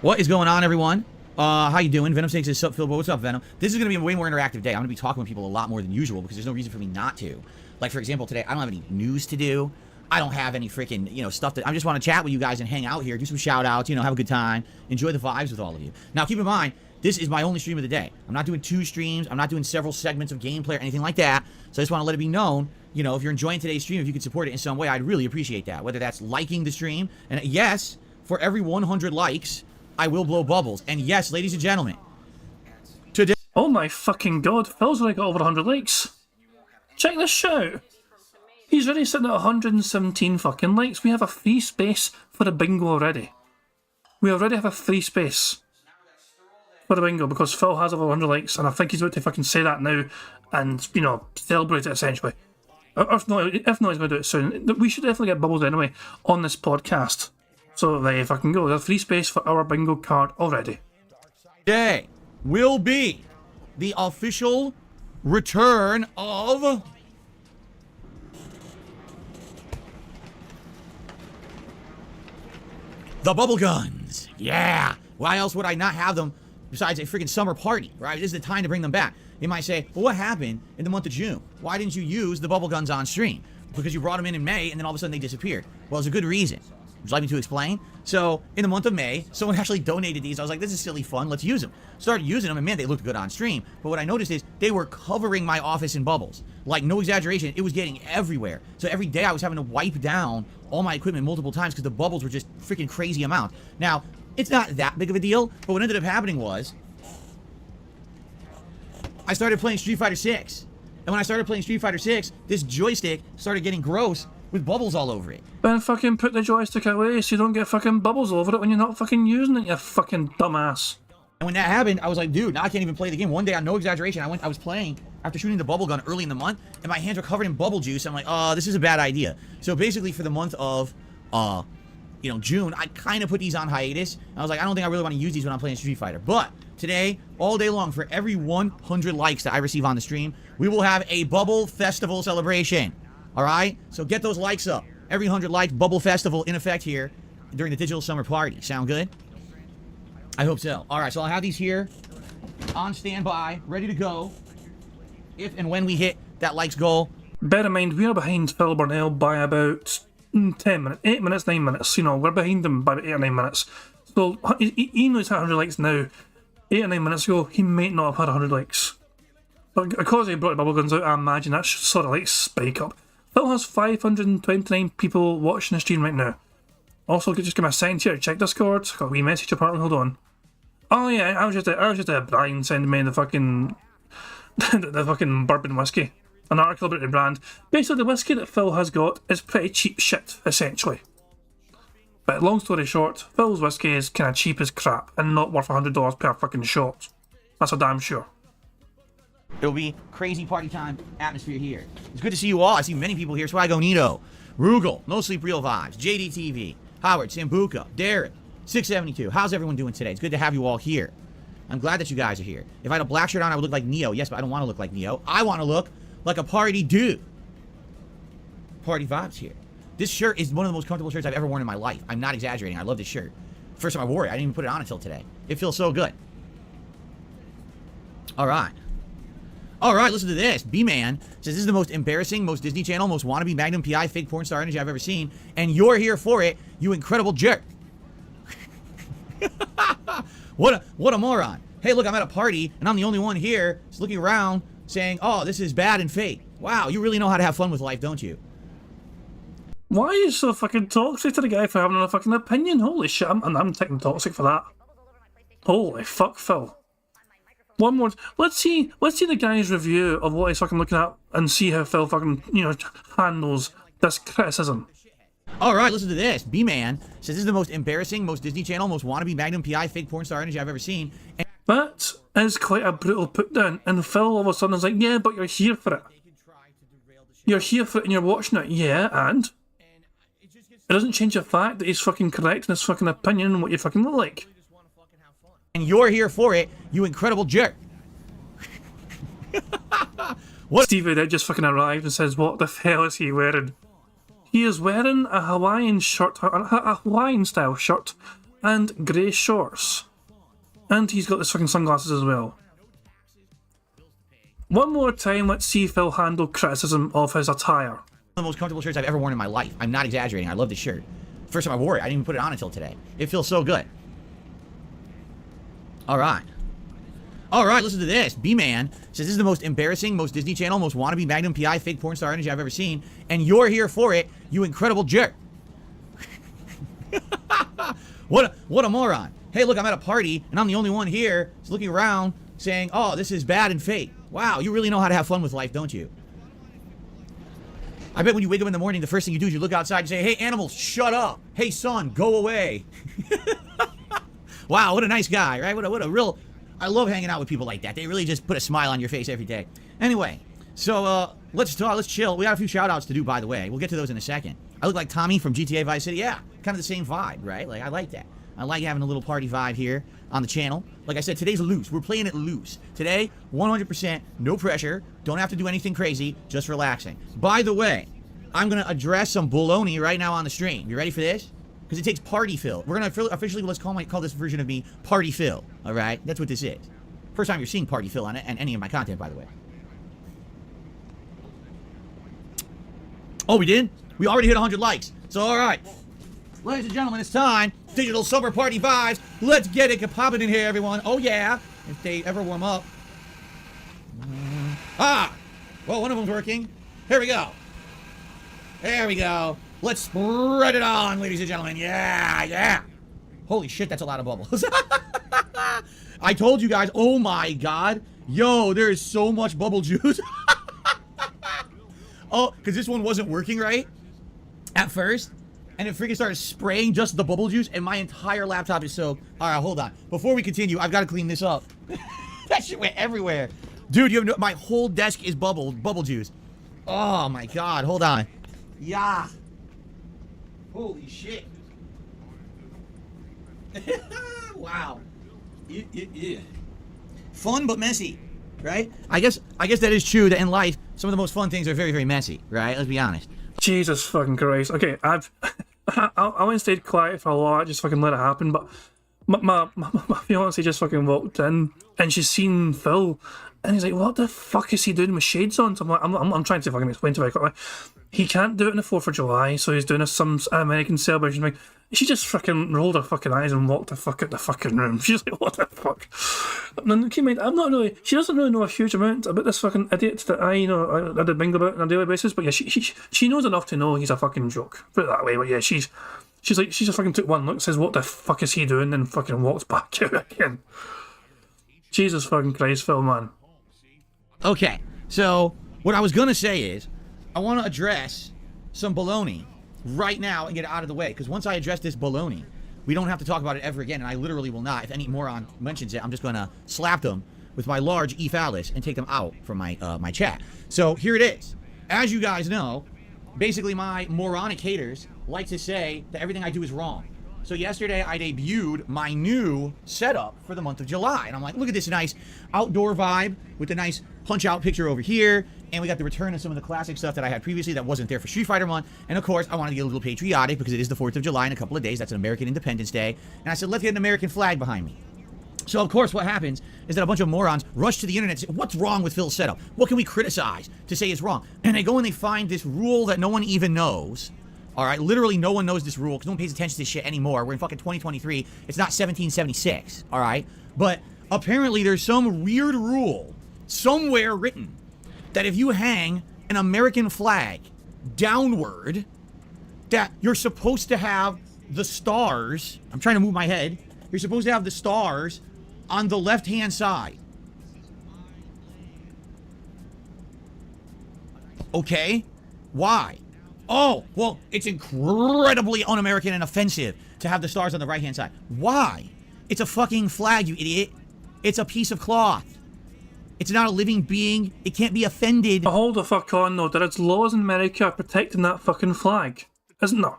What is going on, everyone? How you doing? Venom Snakes is Phil. What's up, Venom? This is going to be a way more interactive day. I'm going to be talking with people a lot more than usual because there's no reason for me not to. Like, for example, today, I don't have any news to do. I don't have any freaking, you know, stuff that... I just want to chat with you guys and hang out here, do some shout-outs, you know, have a good time, enjoy the vibes with all of you. Now, keep in mind, this is my only stream of the day. I'm not doing 2 streams. I'm not doing several segments of gameplay or anything like that. So I just want to let it be known, you know, if you're enjoying today's stream, if you could support it in some way, I'd really appreciate that. Whether that's liking the stream, and yes, for every 100 likes, I will blow bubbles. And yes, ladies and gentlemen, today... Oh my fucking god, Phil's already got over 100 likes. Check this shit out. He's already sitting at 117 fucking likes. We have a free space for the bingo already. We already have a free space for the bingo because Phil has over 100 likes, and I think he's about to fucking say that now and, you know, celebrate it essentially. If not, he's going to do it soon. We should definitely get bubbles anyway on this podcast. So there you fucking go. There's a free space for our bingo card already. Today will be the official return of... the bubble guns. Yeah. Why else would I not have them besides a freaking summer party, right? This is the time to bring them back. They might say, well, what happened in the month of June? Why didn't you use the bubble guns on stream? Because you brought them in May, and then all of a sudden they disappeared. Well, there's a good reason. Would you like me to explain? So, in the month of May, someone actually donated these. I was like, this is silly fun. Let's use them. Started using them, and man, they looked good on stream. But what I noticed is they were covering my office in bubbles. Like, no exaggeration, it was getting everywhere. So every day I was having to wipe down all my equipment multiple times because the bubbles were just freaking crazy amount. Now, it's not that big of a deal, but what ended up happening was I started playing Street Fighter 6. And when I started playing Street Fighter 6, this joystick started getting gross with bubbles all over it. Then fucking put the joystick away so you don't get fucking bubbles over it when you're not fucking using it, you fucking dumbass. And when that happened, I was like, dude, now I can't even play the game. One day, on no exaggeration, I was playing after shooting the bubble gun early in the month, and my hands were covered in bubble juice. I'm like, oh, this is a bad idea. So basically, for the month of, June, I kind of put these on hiatus. I was like, I don't think I really want to use these when I'm playing Street Fighter. But today, all day long, for every 100 likes that I receive on the stream, we will have a Bubble Festival celebration. All right? So get those likes up. Every 100 likes, Bubble Festival in effect here during the Digital Summer Party. Sound good? I hope so. All right, so I'll have these here on standby, ready to go if and when we hit that likes goal. Bear in mind, we are behind Phil Burnell by about 10 minutes, 8 minutes, 9 minutes. You know, we're behind him by about 8 or 9 minutes. So he knows how 100 likes now. 8 or 9 minutes ago, he might not have had 100 likes. But because he brought the bubble guns out, I imagine that should sort of like spike up. Phil has 529 people watching the stream right now. Also, just give me a second here to check Discord. Got a wee message apparently, hold on. Oh yeah, I was just Brian sending me the fucking the fucking bourbon whiskey. Another celebratory brand. Basically, the whiskey that Phil has got is pretty cheap shit, essentially. But long story short, Phil's whiskey is kind of cheap as crap and not worth $100 per fucking shot. That's a damn sure. It'll be crazy party time atmosphere here. It's good to see you all. I see many people here. Swagonito, Rugal, No Sleep Real Vibes, JDTV, Howard, Sambuca, Derek, 672. How's everyone doing today? It's good to have you all here. I'm glad that you guys are here. If I had a black shirt on, I would look like Neo. Yes, but I don't want to look like Neo. I want to look like a party dude. Party vibes here. This shirt is one of the most comfortable shirts I've ever worn in my life. I'm not exaggerating. I love this shirt. First time I wore it, I didn't even put it on until today. It feels so good. All right. All right, listen to this. B-Man says, this is the most embarrassing, most Disney Channel, most wannabe Magnum PI fake porn star energy I've ever seen. And you're here for it, you incredible jerk. What a moron. Hey, look, I'm at a party, and I'm the only one here just looking around saying, oh, this is bad and fake. Wow, you really know how to have fun with life, don't you? Why are you so fucking toxic to the guy for having a fucking opinion? Holy shit, I'm taking toxic for that. Holy fuck, Phil. One more. Let's see the guy's review of what he's fucking looking at and see how Phil fucking, handles this criticism. All right, listen to this. B-Man says, this is the most embarrassing, most Disney Channel, most wannabe Magnum PI fake porn star energy I've ever seen. And that is quite a brutal put down. And Phil all of a sudden is like, yeah, but you're here for it. You're here for it and you're watching it. Yeah, and? It doesn't change the fact that he's fucking correct in his fucking opinion and what you fucking look like. And you're here for it, you incredible jerk. What? Steve Odette just fucking arrived and says, what the hell is he wearing? He is wearing a Hawaiian shirt, a Hawaiian style shirt, and grey shorts. And he's got his fucking sunglasses as well. One more time, let's see Phil handle criticism of his attire. One of the most comfortable shirts I've ever worn in my life. I'm not exaggerating. I love this shirt. First time I wore it, I didn't even put it on until today. It feels so good. All right. All right, listen to this. B-Man says, this is the most embarrassing, most Disney Channel, most wannabe Magnum PI fake porn star energy I've ever seen. And you're here for it, you incredible jerk. What a moron. Hey, look, I'm at a party, and I'm the only one here just looking around saying, oh, this is bad and fake. Wow, you really know how to have fun with life, don't you? I bet when you wake up in the morning, the first thing you do is you look outside and say, hey, animals, shut up. Hey, sun, go away. Wow, what a nice guy, right? What a real... I love hanging out with people like that. They really just put a smile on your face every day. Anyway, so let's talk, let's chill. We got a few shout-outs to do, by the way. We'll get to those in a second. I look like Tommy from GTA Vice City. Yeah, kind of the same vibe, right? Like, I like that. I like having a little party vibe here on the channel. Like I said, today's loose. We're playing it loose. Today, 100%, no pressure. Don't have to do anything crazy, just relaxing. By the way, I'm going to address some baloney right now on the stream. You ready for this? because it takes Party Phil. We're gonna officially let's call this version of me Party Phil. All right, that's what this is. First time you're seeing Party Phil on it and any of my content, by the way. Oh, we did? We already hit 100 likes. So all right, ladies and gentlemen, it's time. Digital summer party vibes. Let's get it popping in here, everyone. Oh yeah, if they ever warm up. Well, one of them's working. Here we go. There we go. Let's spread it on, ladies and gentlemen. Yeah, yeah. Holy shit, that's a lot of bubbles. I told you guys, oh my god. Yo, there is so much bubble juice. Oh, because this one wasn't working right at first. And it freaking started spraying just the bubble juice, and my entire laptop is soaked. All right, hold on. Before we continue, I've got to clean this up. That shit went everywhere. Dude, you have no, my whole desk is bubble juice. Oh my god, hold on. Yeah. Holy shit. Wow. Yeah. Fun but messy, right? I guess that is true that in life, some of the most fun things are very, very messy, right? Let's be honest. Jesus fucking Christ. Okay, I went and stayed quiet for a while. I just fucking let it happen, but my fiance just fucking walked in and she's seen Phil. And he's like, what the fuck is he doing with shades on? So I'm like, I'm trying to fucking explain to her very quickly. He can't do it on the 4th of July, so he's doing some American celebration. Like, she just fucking rolled her fucking eyes and walked the fuck out the fucking room. She's like, what the fuck? And keep in mind, I'm not really, she doesn't really know a huge amount about this fucking idiot that I do bingo about on a daily basis, but yeah, she knows enough to know he's a fucking joke. Put it that way, but yeah, she's like, she just fucking took one look, says, what the fuck is he doing, then fucking walks back out again. Jesus fucking Christ, Phil, man. Okay, so what I was gonna say is, I want to address some baloney right now and get it out of the way, because once I address this baloney, we don't have to talk about it ever again, and I literally will not. If any moron mentions it, I'm just gonna slap them with my large e-phallus and take them out from my my chat. So here it is. As you guys know, basically my moronic haters like to say that everything I do is wrong. So yesterday I debuted my new setup for the month of July. And I'm like, look at this nice outdoor vibe with the nice punch out picture over here. And we got the return of some of the classic stuff that I had previously that wasn't there for Street Fighter Month. And of course, I wanted to get a little patriotic because it is the 4th of July in a couple of days. That's an American Independence Day. And I said, let's get an American flag behind me. So of course what happens is that a bunch of morons rush to the internet and say, what's wrong with Phil's setup? What can we criticize to say is wrong? And they go and they find this rule that no one even knows. All right, literally no one knows this rule because no one pays attention to this shit anymore. We're in fucking 2023. It's not 1776, all right? But apparently there's some weird rule somewhere written that if you hang an American flag downward, that you're supposed to have the stars. I'm trying to move my head. You're supposed to have the stars on the left-hand side. Okay, why? Oh, well, it's incredibly un-American and offensive to have the stars on the right-hand side. Why? It's a fucking flag, you idiot. It's a piece of cloth. It's not a living being. It can't be offended. But hold the fuck on, though. There is laws in America protecting that fucking flag. Isn't there?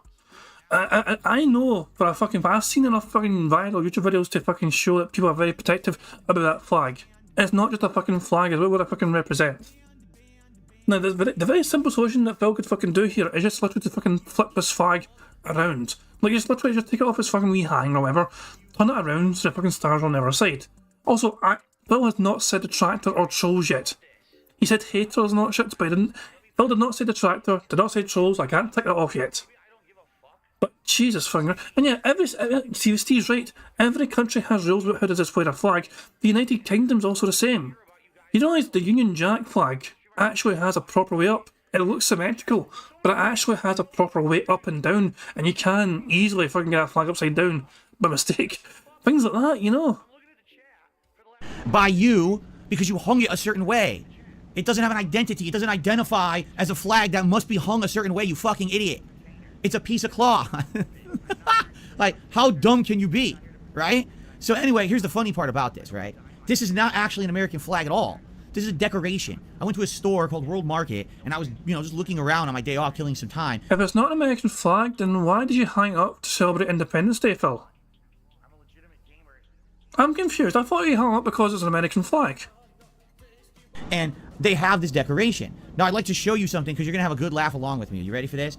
I know for a fucking fact. I've seen enough fucking viral YouTube videos to fucking show that people are very protective about that flag. It's not just a fucking flag, it's what it fucking represents. Now, the very simple solution that Phil could fucking do here is just literally to fucking flip this flag around. Like, just literally just take it off his fucking wee hang or whatever, turn it around so the fucking stars on the other side. Also, Phil has not said detractor or trolls yet. He said haters, not shits, but he didn't. Phil did not say detractor, did not say trolls, I can't take that off yet. But Jesus fucking... And yeah, Steve's right. Every country has rules about how to display their flag. The United Kingdom's also the same. You realise the Union Jack flag actually has a proper way up. It looks symmetrical, but it actually has a proper way up and down, and you can easily fucking get a flag upside down by mistake. Things like that, you know. By you, because you hung it a certain way. It doesn't have an identity. It doesn't identify as a flag that must be hung a certain way, you fucking idiot. It's a piece of cloth. Like, how dumb can you be, right? So anyway, here's the funny part about this, right? This is not actually an American flag at all. This is a decoration. I went to a store called World Market, and I was, just looking around on my day off, killing some time. If it's not an American flag, then why did you hang up to celebrate Independence Day, Phil? I'm confused. I thought you hung up because it's an American flag. And they have this decoration. Now, I'd like to show you something because you're going to have a good laugh along with me. Are you ready for this?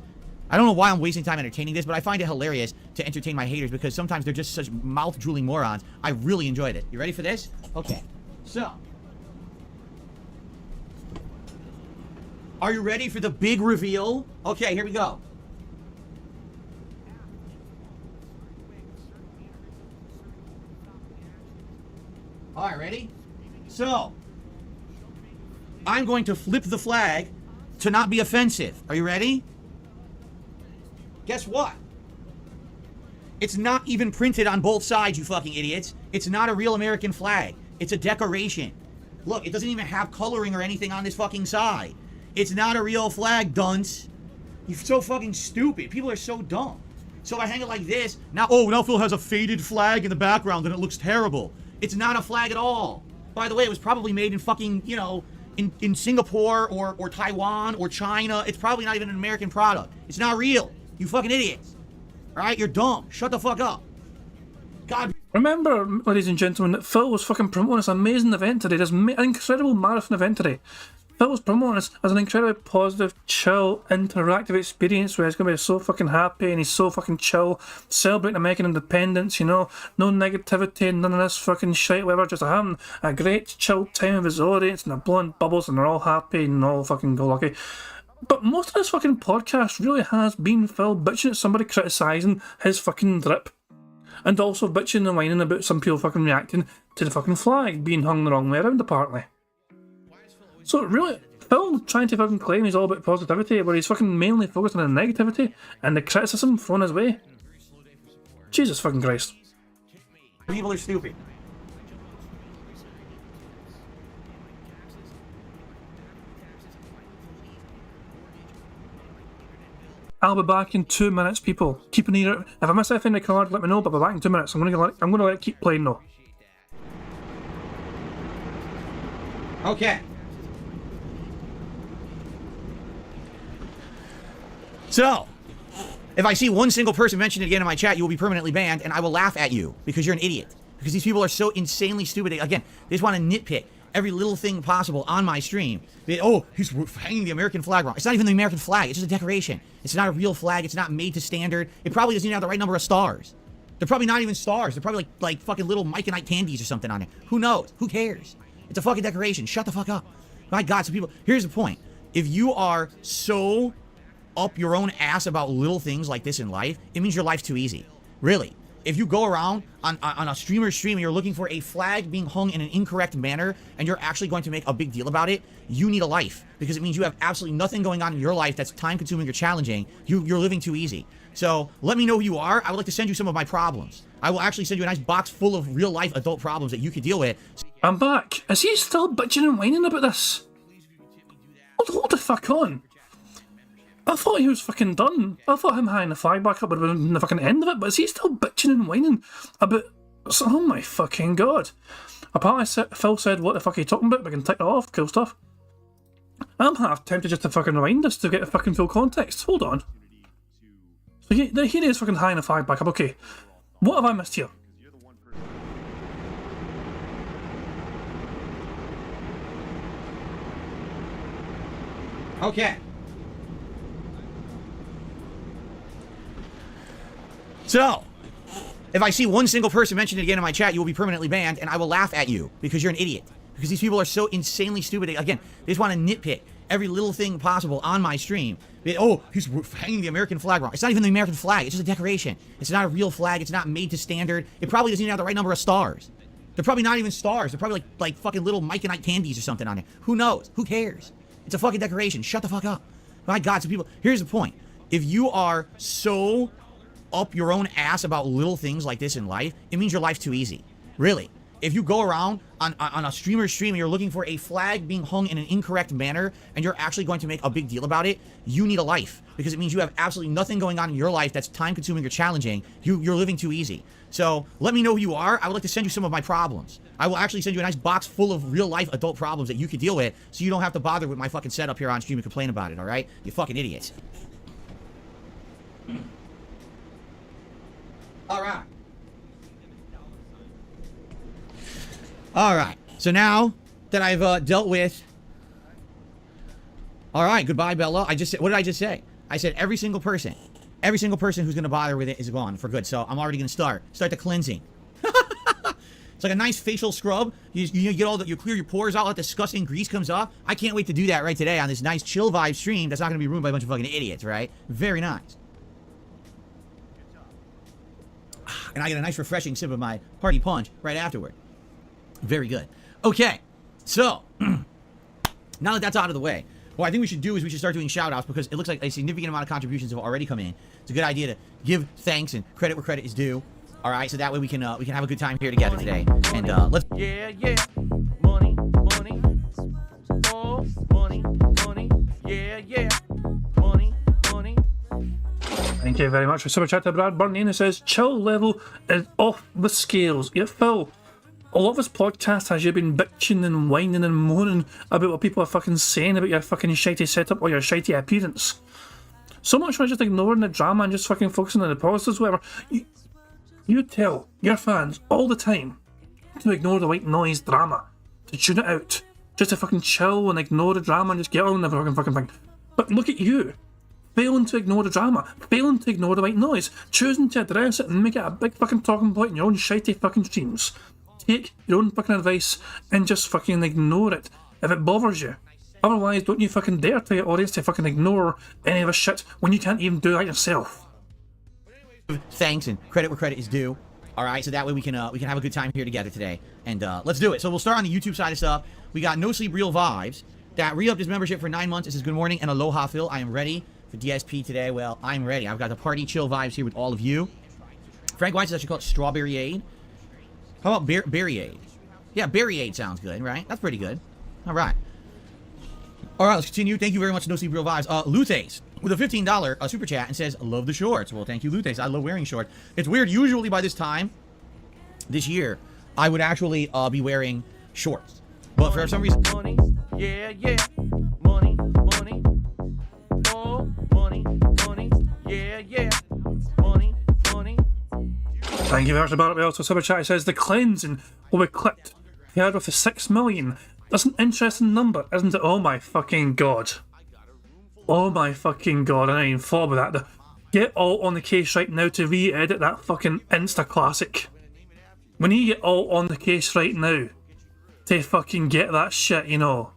I don't know why I'm wasting time entertaining this, but I find it hilarious to entertain my haters because sometimes they're just such mouth-drooling morons. I really enjoyed it. You ready for this? Okay. So, are you ready for the big reveal? Okay, here we go. All right, ready? So, I'm going to flip the flag to not be offensive. Are you ready? Guess what? It's not even printed on both sides, you fucking idiots. It's not a real American flag. It's a decoration. Look, it doesn't even have coloring or anything on this fucking side. It's not a real flag, dunce. You're so fucking stupid. People are so dumb. So if I hang it like this, now Phil has a faded flag in the background and it looks terrible. It's not a flag at all. By the way, it was probably made in fucking, you know, in Singapore or Taiwan or China. It's probably not even an American product. It's not real. You fucking idiots. Alright, you're dumb. Shut the fuck up. God. Remember, ladies and gentlemen, that Phil was fucking promoting this amazing event today, this incredible marathon event today. Phil was promoting this as an incredibly positive, chill, interactive experience where he's going to be so fucking happy and he's so fucking chill, celebrating American independence, you know, no negativity, none of this fucking shit, whatever, just having a great chill time with his audience and they're blowing bubbles and they're all happy and all fucking go lucky. But most of this fucking podcast really has been Phil bitching at somebody criticising his fucking drip. And also bitching and whining about some people fucking reacting to the fucking flag being hung the wrong way around apparently. So really, Phil trying to fucking claim he's all about positivity where he's fucking mainly focused on the negativity and the criticism thrown his way. Jesus fucking Christ. People are stupid. I'll be back in 2 minutes, people. Keep an ear out. If I miss anything in the card, let me know, but I'll be back in 2 minutes. I'm gonna let it keep playing though. Okay. So, if I see one single person mention it again in my chat, you will be permanently banned, and I will laugh at you because you're an idiot. Because these people are so insanely stupid. Again, they just want to nitpick every little thing possible on my stream. He's hanging the American flag wrong. It's not even the American flag. It's just a decoration. It's not a real flag. It's not made to standard. It probably doesn't even have the right number of stars. They're probably not even stars. They're probably like fucking little Mike and Ike candies or something on it. Who knows? Who cares? It's a fucking decoration. Shut the fuck up. My God, so people... Here's the point. If you are so up your own ass about little things like this in life, it means your life's too easy. Really. If you go around on a streamer's stream and you're looking for a flag being hung in an incorrect manner and you're actually going to make a big deal about it, you need a life. Because it means you have absolutely nothing going on in your life that's time-consuming or challenging. You're living too easy. So let me know who you are. I would like to send you some of my problems. I will actually send you a nice box full of real-life adult problems that you could deal with. I'm back. Is he still bitching and whining about this? Hold the fuck on. I thought he was fucking done. I thought him hanging the flag back up would have been the fucking end of it, but is he still bitching and whining about... Oh my fucking God. Apparently Phil said what the fuck are you talking about, we can take that off, cool stuff. I'm half tempted just to fucking rewind this to get a fucking full context. Hold on. So here he is fucking hanging the flag back up, okay. What have I missed here? Okay. So, if I see one single person mention it again in my chat, you will be permanently banned, and I will laugh at you because you're an idiot. Because these people are so insanely stupid. Again, they just want to nitpick every little thing possible on my stream. He's hanging the American flag wrong. It's not even the American flag. It's just a decoration. It's not a real flag. It's not made to standard. It probably doesn't even have the right number of stars. They're probably not even stars. They're probably like fucking little Mike and Ike candies or something on it. Who knows? Who cares? It's a fucking decoration. Shut the fuck up. My God, so people... Here's the point. If you are so up your own ass about little things like this in life, it means your life's too easy. Really. If you go around on a streamer's stream and you're looking for a flag being hung in an incorrect manner and you're actually going to make a big deal about it, you need a life. Because it means you have absolutely nothing going on in your life that's time-consuming or challenging. You're living too easy. So let me know who you are. I would like to send you some of my problems. I will actually send you a nice box full of real-life adult problems that you could deal with so you don't have to bother with my fucking setup here on stream and complain about it, alright? You fucking idiots. Alright. Alright. So now that I've dealt with... Alright, goodbye, Bella. What did I just say? I said every single person every single person who's going to bother with it is gone for good. So I'm already going to start the cleansing. It's like a nice facial scrub. You get all you clear your pores out, let the disgusting grease comes off. I can't wait to do that right today on this nice chill vibe stream that's not going to be ruined by a bunch of fucking idiots, right? Very nice. And I get a nice refreshing sip of my party punch right afterward. Very good. Okay, so now that that's out of the way, what I think we should do is we should start doing shout-outs, because it looks like a significant amount of contributions have already come in. It's a good idea to give thanks and credit where credit is due. All right, so that way we can have a good time here together today. And let's. Yeah, yeah. Money, money. Oh, money, money. Yeah, yeah. Money, money. Thank you very much for super chat to Brad Burney. It says, chill level is off the scales. Yeah, Phil, a lot of this podcast has you been bitching and whining and moaning about what people are fucking saying about your fucking shitey setup or your shitey appearance. So much for just ignoring the drama and just fucking focusing on the positives, whatever. You tell your fans all the time to ignore the white noise drama, to tune it out, just to fucking chill and ignore the drama and just get on with the fucking thing. But look at you, failing to ignore the drama, failing to ignore the white noise, choosing to address it and make it a big fucking talking point in your own shitey fucking streams. Take your own fucking advice and just fucking ignore it if it bothers you. Otherwise, don't you fucking dare tell your audience to fucking ignore any of this shit when you can't even do that yourself. Thanks and credit where credit is due. All right, so that way we can have a good time here together today. And let's do it. So we'll start on the YouTube side of stuff. We got No Sleep Real Vibes that re-upped his membership for 9 months. It says, good morning and aloha, Phil. I am ready for DSP today. Well, I'm ready. I've got the party chill vibes here with all of you. Frank White says I should call it Strawberry Aid. How about Berry Aid? Yeah, Berry Aid sounds good, right? That's pretty good. All right. All right, let's continue. Thank you very much, No Sleep Real Vibes. Luthes with a $15 super chat and says, love the shorts. Well, thank you, Luthes. I love wearing shorts. It's weird. Usually by this time this year, I would actually be wearing shorts. But for some reason... Money, yeah, yeah. Money, money. Oh, money, money. Yeah, yeah. Money, money. Thank you very much about it. Also, super chat, it says, the cleansing will be clipped. Paired with the 6 million. That's an interesting number, isn't it? Oh my fucking god. Oh my fucking god, I ain't even thought about that. Get all on the case right now to re-edit that fucking Insta classic. We need to get all on the case right now to fucking get that shit, reworked,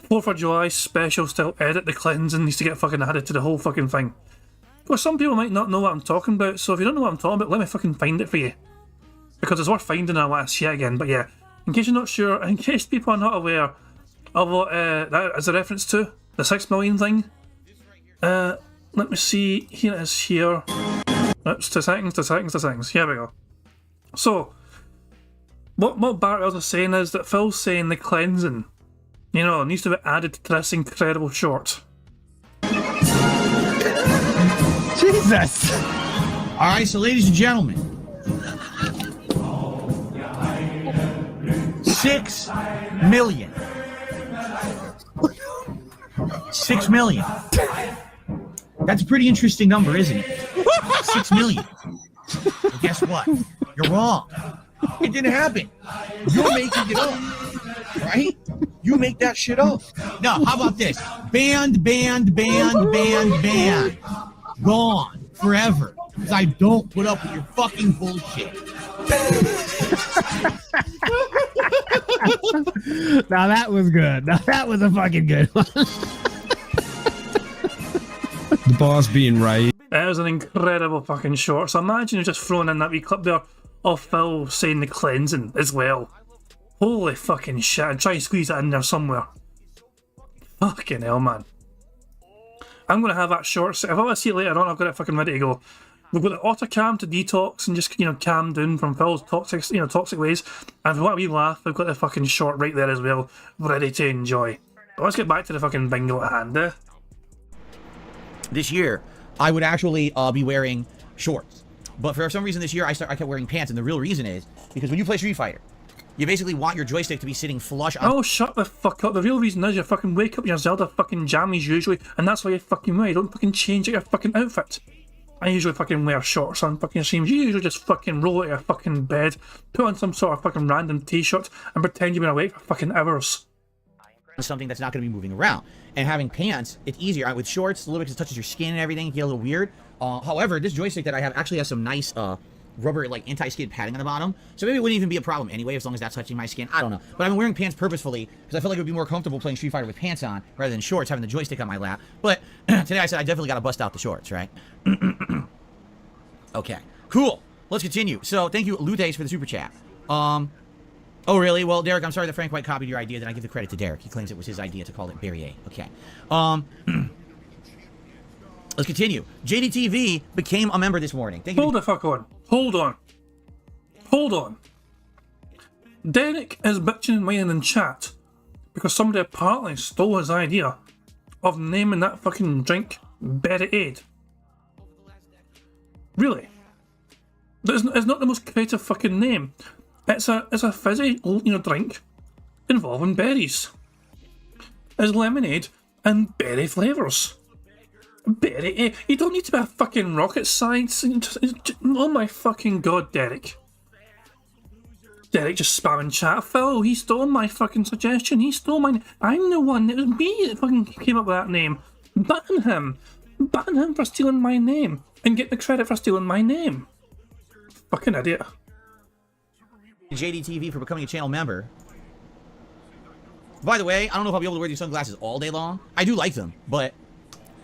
4th of July special style edit, the cleansing needs to get fucking added to the whole fucking thing. Well, some people might not know what I'm talking about, so if you don't know what I'm talking about, let me fucking find it for you. Because it's worth finding all that shit again, but yeah. In case you're not sure, in case people are not aware of what that is a reference to, the 6 million thing. Let me see, here it is here. Oops, 2 seconds, here we go. So, what Barrett is saying is that Phil's saying the cleansing, needs to be added to this incredible short. Jesus! Alright, so ladies and gentlemen, 6 million. 6 million. That's a pretty interesting number, isn't it? 6 million. Well, guess what? You're wrong. It didn't happen. You're making it up. Right? You make that shit up. No, how about this? Banned. Gone. Forever. Because I don't put up with your fucking bullshit. Now that was good. Now that was a fucking good one. The boss being right. That was an incredible fucking short. So imagine you just throwing in that wee clip there of Phil saying the cleansing as well. Holy fucking shit. I'd try to squeeze that in there somewhere. Fucking hell, man. I'm going to have that short set. If I want to see it later on, I've got it fucking ready to go. We've got the auto cam to detox and just, calm down from Phil's toxic ways. And if we want a wee laugh, we've got the fucking short right there as well, ready to enjoy. But let's get back to the fucking bingo at hand, eh? This year, I would actually be wearing shorts. But for some reason this year, I kept wearing pants. And the real reason is because when you play Street Fighter, you basically want your joystick to be sitting flush on... Oh, shut the fuck up. The real reason is you fucking wake up in your Zelda fucking jammies usually, and that's why you fucking wear. You don't fucking change your fucking outfit. I usually fucking wear shorts on fucking streams. You usually just fucking roll out of your fucking bed, put on some sort of fucking random t-shirt, and pretend you've been awake for fucking hours. something that's not going to be moving around. And having pants, it's easier. With shorts, a little bit because it touches your skin and everything, it can get a little weird. However, this joystick that I have actually has some nice rubber, like, anti-skid padding on the bottom. So maybe it wouldn't even be a problem anyway, as long as that's touching my skin. I don't know. But I've been wearing pants purposefully because I felt like it would be more comfortable playing Street Fighter with pants on rather than shorts, having the joystick on my lap. But today I said I definitely got to bust out the shorts, right? Okay, cool. Let's continue. So thank you, Lutes, for the super chat. Oh, really? Well, Derek, I'm sorry that Frank White copied your idea. Then I give the credit to Derek. He claims it was his idea to call it Barrier. Okay. Let's continue. JDTV became a member this morning. Thank you. Hold the fuck on. Hold on. Hold on. Derek is bitching and whining in chat because somebody apparently stole his idea of naming that fucking drink Berry Aid. Really? It's not the most creative fucking name. It's a fizzy, drink involving berries. It's lemonade and berry flavours. Berry. You don't need to be a fucking rocket science. Oh my fucking god, Derek. Derek just spamming chat. Phil, he stole my fucking suggestion. He stole mine. I'm the one. It was me that fucking came up with that name. Ban him. Ban him for stealing my name. And get the credit for stealing my name. Fucking idiot. JDTV for becoming a channel member. By the way, I don't know if I'll be able to wear these sunglasses all day long. I do like them, but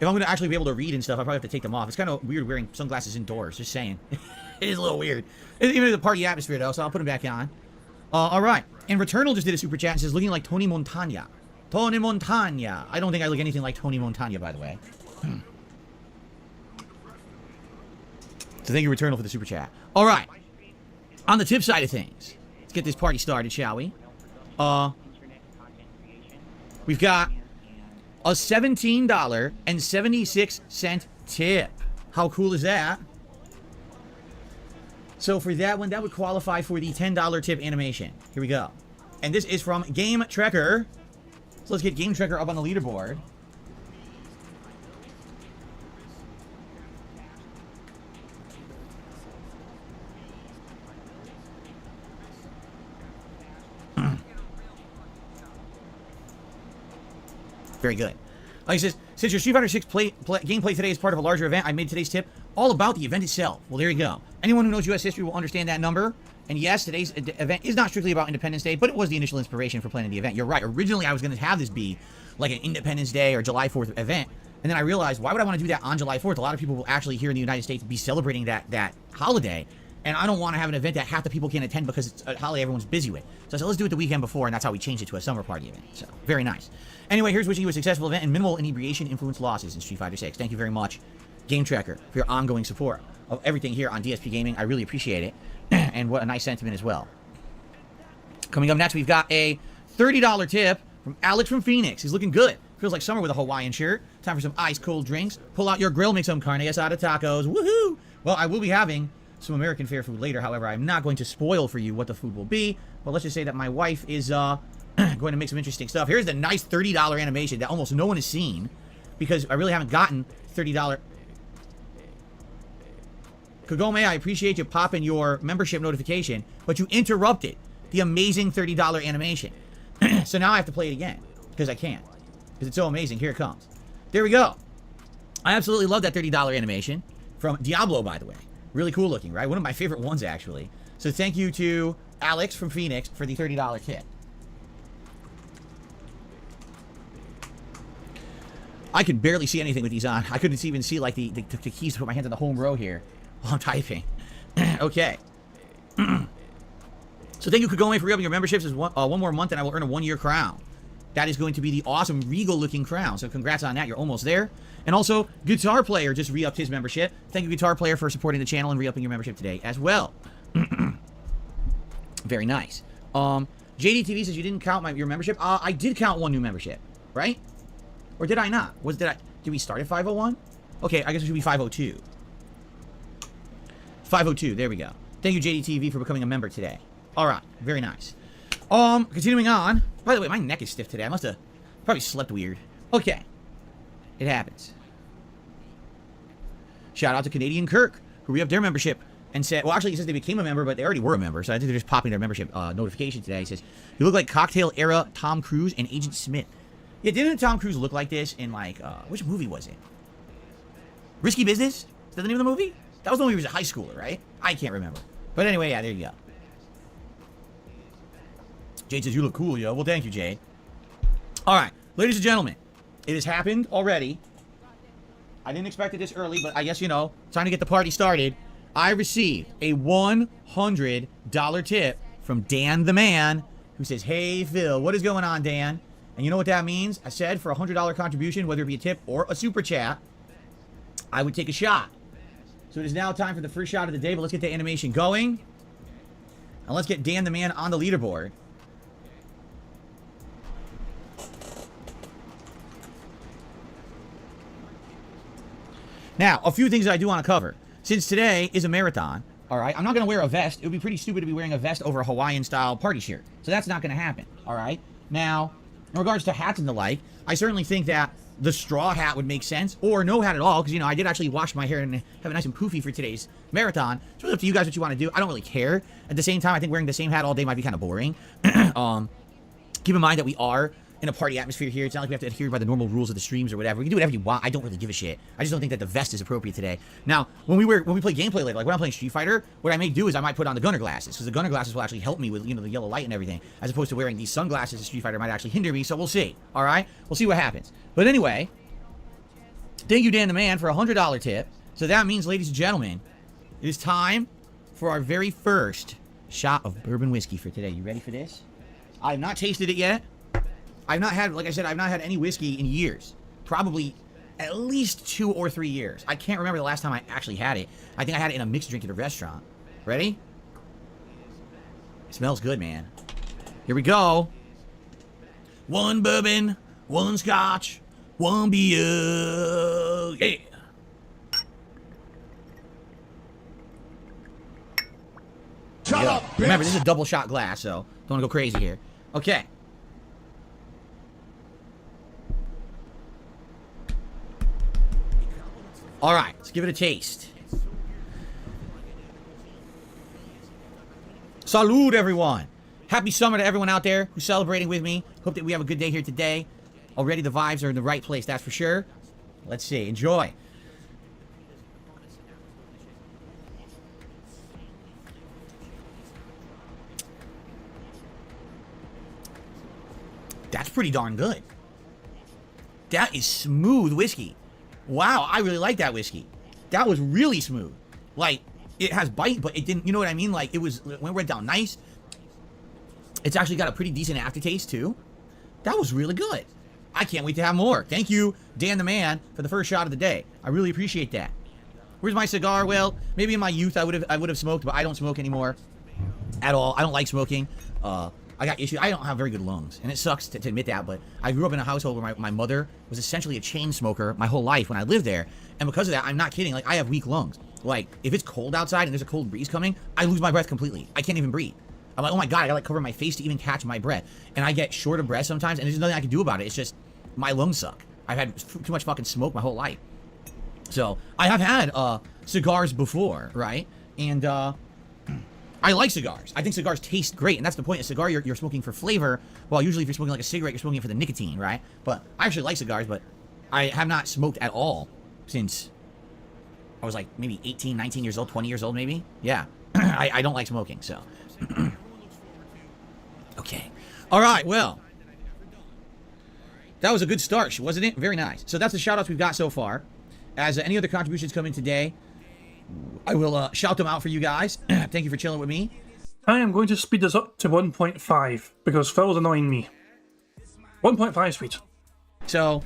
if I'm going to actually be able to read and stuff, I probably have to take them off. It's kind of weird wearing sunglasses indoors, just saying. It is a little weird. Even in the party atmosphere, though, so I'll put them back on. All right. And Returnal just did a super chat and says, looking like Tony Montana. Tony Montana. I don't think I look anything like Tony Montana, by the way. So thank you, Returnal, for the super chat. All right. On the tip side of things, let's get this party started, shall we? We've got a $17.76 tip. How cool is that? So for that one, that would qualify for the $10 tip animation. Here we go. And this is from Game Trekker. So let's get Game Trekker up on the leaderboard. Very good. He says, since your Street Fighter 6 gameplay today is part of a larger event, I made today's tip all about the event itself. Well, there you go. Anyone who knows U.S. history will understand that number. And yes, today's event is not strictly about Independence Day, but it was the initial inspiration for planning the event. You're right. Originally, I was going to have this be like an Independence Day or July 4th event. And then I realized, why would I want to do that on July 4th? A lot of people will actually here in the United States be celebrating that holiday. And I don't want to have an event that half the people can't attend because it's a holiday everyone's busy with. So I said, let's do it the weekend before, and that's how we changed it to a summer party event. So, very nice. Anyway, here's wishing you a successful event and minimal inebriation influence losses in Street Fighter 6. Thank you very much, Game Trekker, for your ongoing support of everything here on DSP Gaming. I really appreciate it. And what a nice sentiment as well. Coming up next, we've got a $30 tip from Alex from Phoenix. He's looking good. Feels like summer with a Hawaiian shirt. Time for some ice-cold drinks. Pull out your grill, make some carne asada tacos. Woohoo! Well, I will be having some American fare food later. However, I'm not going to spoil for you what the food will be. But let's just say that my wife is going to make some interesting stuff. Here's the nice $30 animation that almost no one has seen because I really haven't gotten $30. Kagome, I appreciate you popping your membership notification, but you interrupted the amazing $30 animation. So now I have to play it again because I can't. Because it's so amazing. Here it comes. There we go. I absolutely love that $30 animation from Diablo, by the way. Really cool looking, right? One of my favorite ones, actually. So thank you to Alex from Phoenix for the $30 tip. I can barely see anything with these on. I couldn't even see, like, the keys to put my hands on the home row here while I'm typing. Okay. So thank you, Kagome, for re-upping your memberships. Is one more month, and I will earn a 1-year crown. That is going to be the awesome regal-looking crown. So congrats on that. You're almost there. And also, Guitar Player just re-upped his membership. Thank you, Guitar Player, for supporting the channel and re-upping your membership today as well. Very nice. JDTV says you didn't count your membership. I did count one new membership, right? Or did I not? Did we start at 501? Okay, I guess it should be 502. 502, there we go. Thank you, JDTV, for becoming a member today. All right, very nice. Continuing on. By the way, my neck is stiff today. I must have probably slept weird. Okay. It happens. Shout out to Canadian Kirk, who re-upped their membership and said, well, actually, he says they became a member, but they already were a member, so I think they're just popping their membership notification today. He says, you look like cocktail-era Tom Cruise and Agent Smith. Yeah, didn't Tom Cruise look like this in, like, which movie was it? Risky Business? Is that the name of the movie? That was the one where he was a high schooler, right? I can't remember. But anyway, yeah, there you go. Jade says, you look cool, yo. Well, thank you, Jade. All right, ladies and gentlemen, it has happened already. I didn't expect it this early, but I guess, you know, time to get the party started. I received a $100 tip from Dan the Man, who says, hey, Phil, what is going on, Dan? And you know what that means? I said for a $100 contribution, whether it be a tip or a super chat, I would take a shot. So it is now time for the first shot of the day, but let's get the animation going. And let's get Dan the Man on the leaderboard. Now, a few things that I do want to cover. Since today is a marathon, all right, I'm not going to wear a vest. It would be pretty stupid to be wearing a vest over a Hawaiian-style party shirt. So that's not going to happen, all right? Now, in regards to hats and the like, I certainly think that the straw hat would make sense, or no hat at all, because, you know, I did actually wash my hair and have it nice and poofy for today's marathon. It's really up to you guys what you want to do. I don't really care. At the same time, I think wearing the same hat all day might be kind of boring. Keep in mind that we are in a party atmosphere here. It's not like we have to adhere by the normal rules of the streams or whatever. We can do whatever you want. I don't really give a shit. I just don't think that the vest is appropriate today. Now, when we play gameplay later, like when I'm playing Street Fighter, what I may do is I might put on the gunner glasses, because the gunner glasses will actually help me with, you know, the yellow light and everything, as opposed to wearing these sunglasses in Street Fighter might actually hinder me. So we'll see. All right, we'll see what happens. But anyway, thank you, Dan the Man, for a $100 tip. So that means, ladies and gentlemen, it is time for our very first shot of bourbon whiskey for today. You ready for this? I have not tasted it yet. I've not had, like I said, I've not had any whiskey in years. Probably at least 2 or 3 years. I can't remember the last time I actually had it. I think I had it in a mixed drink at a restaurant. Ready? It smells good, man. Here we go. 1 bourbon, 1 scotch, 1 beer. Yeah. Shut up, bitch. Remember, this is a double shot glass, so don't want to go crazy here. Okay. All right, let's give it a taste. Salud, everyone. Happy summer to everyone out there who's celebrating with me. Hope that we have a good day here today. Already the vibes are in the right place, that's for sure. Let's see. Enjoy. That's pretty darn good. That is smooth whiskey. Wow, I really like that whiskey. That was really smooth. Like, it has bite, but it didn't, you know what I mean? Like, it went down nice. It's actually got a pretty decent aftertaste, too. That was really good. I can't wait to have more. Thank you, Dan the Man, for the first shot of the day. I really appreciate that. Where's my cigar? Well, maybe in my youth I would have smoked, but I don't smoke anymore at all. I don't like smoking. I got issues. I don't have very good lungs, and it sucks to admit that, but I grew up in a household where my mother was essentially a chain smoker my whole life when I lived there, and because of that, I'm not kidding, like, I have weak lungs. Like, if it's cold outside and there's a cold breeze coming, I lose my breath completely. I can't even breathe. I'm like, oh my god, I gotta like cover my face to even catch my breath, and I get short of breath sometimes, and there's nothing I can do about it. It's just, my lungs suck. I've had too much fucking smoke my whole life. So, I have had cigars before, right? And I like cigars. I think cigars taste great, and that's the point. A cigar, you're smoking for flavor, while usually if you're smoking like a cigarette, you're smoking it for the nicotine, right? But I actually like cigars, but I have not smoked at all since I was like maybe 18, 19 years old, 20 years old maybe. Yeah, I don't like smoking, so. Okay. All right, well. That was a good start, wasn't it? Very nice. So that's the shout-outs we've got so far. As any other contributions come in today, I will shout them out for you guys. Thank you for chilling with me. I am going to speed this up to 1.5 because Phil's annoying me. 1.5 speed. So,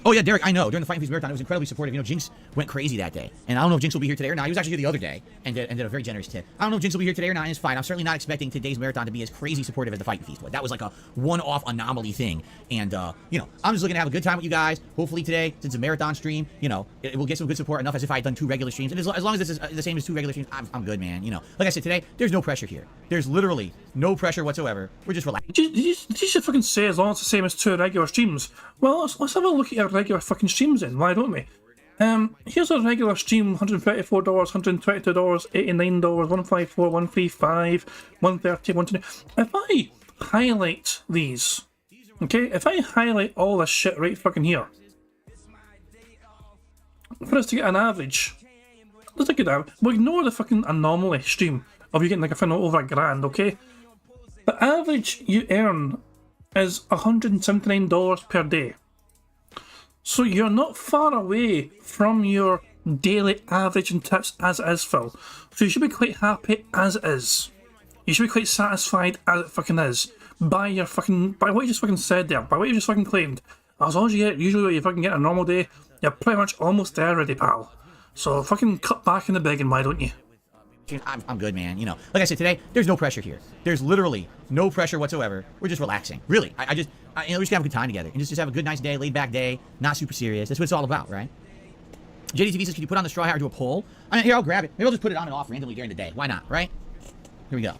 oh yeah, Derek, I know. During the Fighting Feast Marathon, it was incredibly supportive. You know, Jinx went crazy that day. And I don't know if Jinx will be here today or not. He was actually here the other day and did a very generous tip. I don't know if Jinx will be here today or not, and it's fine. I'm certainly not expecting today's marathon to be as crazy supportive as the Fighting Feast was. That was like a one-off anomaly thing. And, you know, I'm just looking to have a good time with you guys. Hopefully today, since it's a marathon stream, you know, it will get some good support, enough as if I had done 2 regular streams. And as long as this is the same as 2 regular streams, I'm good, man. You know, like I said, today, there's no pressure here. There's literally no pressure whatsoever. We're just relaxed. Did you just fucking say as long as it's the same as 2 regular streams? Well, let's have a look at your regular fucking streams then, why don't we? Here's a regular stream, $134, $122, $89, $154, $135, $130, $120. If I highlight these Okay, if I highlight all this shit right fucking here, for us to get an average, let's take it out. We'll ignore the fucking anomaly stream of you getting like a fucking over $1,000, okay? The average you earn is $179 per day. So you're not far away from your daily average in tips as it is, Phil. So you should be quite happy as it is. You should be quite satisfied as it fucking is. By what you just fucking said there, by what you just fucking claimed. As long as you get usually what you fucking get a normal day, you're pretty much almost there already, pal. So fucking cut back in the big and why don't you? I'm good, man. You know, like I said today, there's no pressure here. There's literally no pressure whatsoever. We're just relaxing. Really, we just have a good time together and just have a good, nice day, laid back day, not super serious. That's what it's all about, right? JDTV says, can you put on the straw hat or do a poll? I mean, here, I'll grab it. Maybe I'll just put it on and off randomly during the day. Why not, right? Here we go.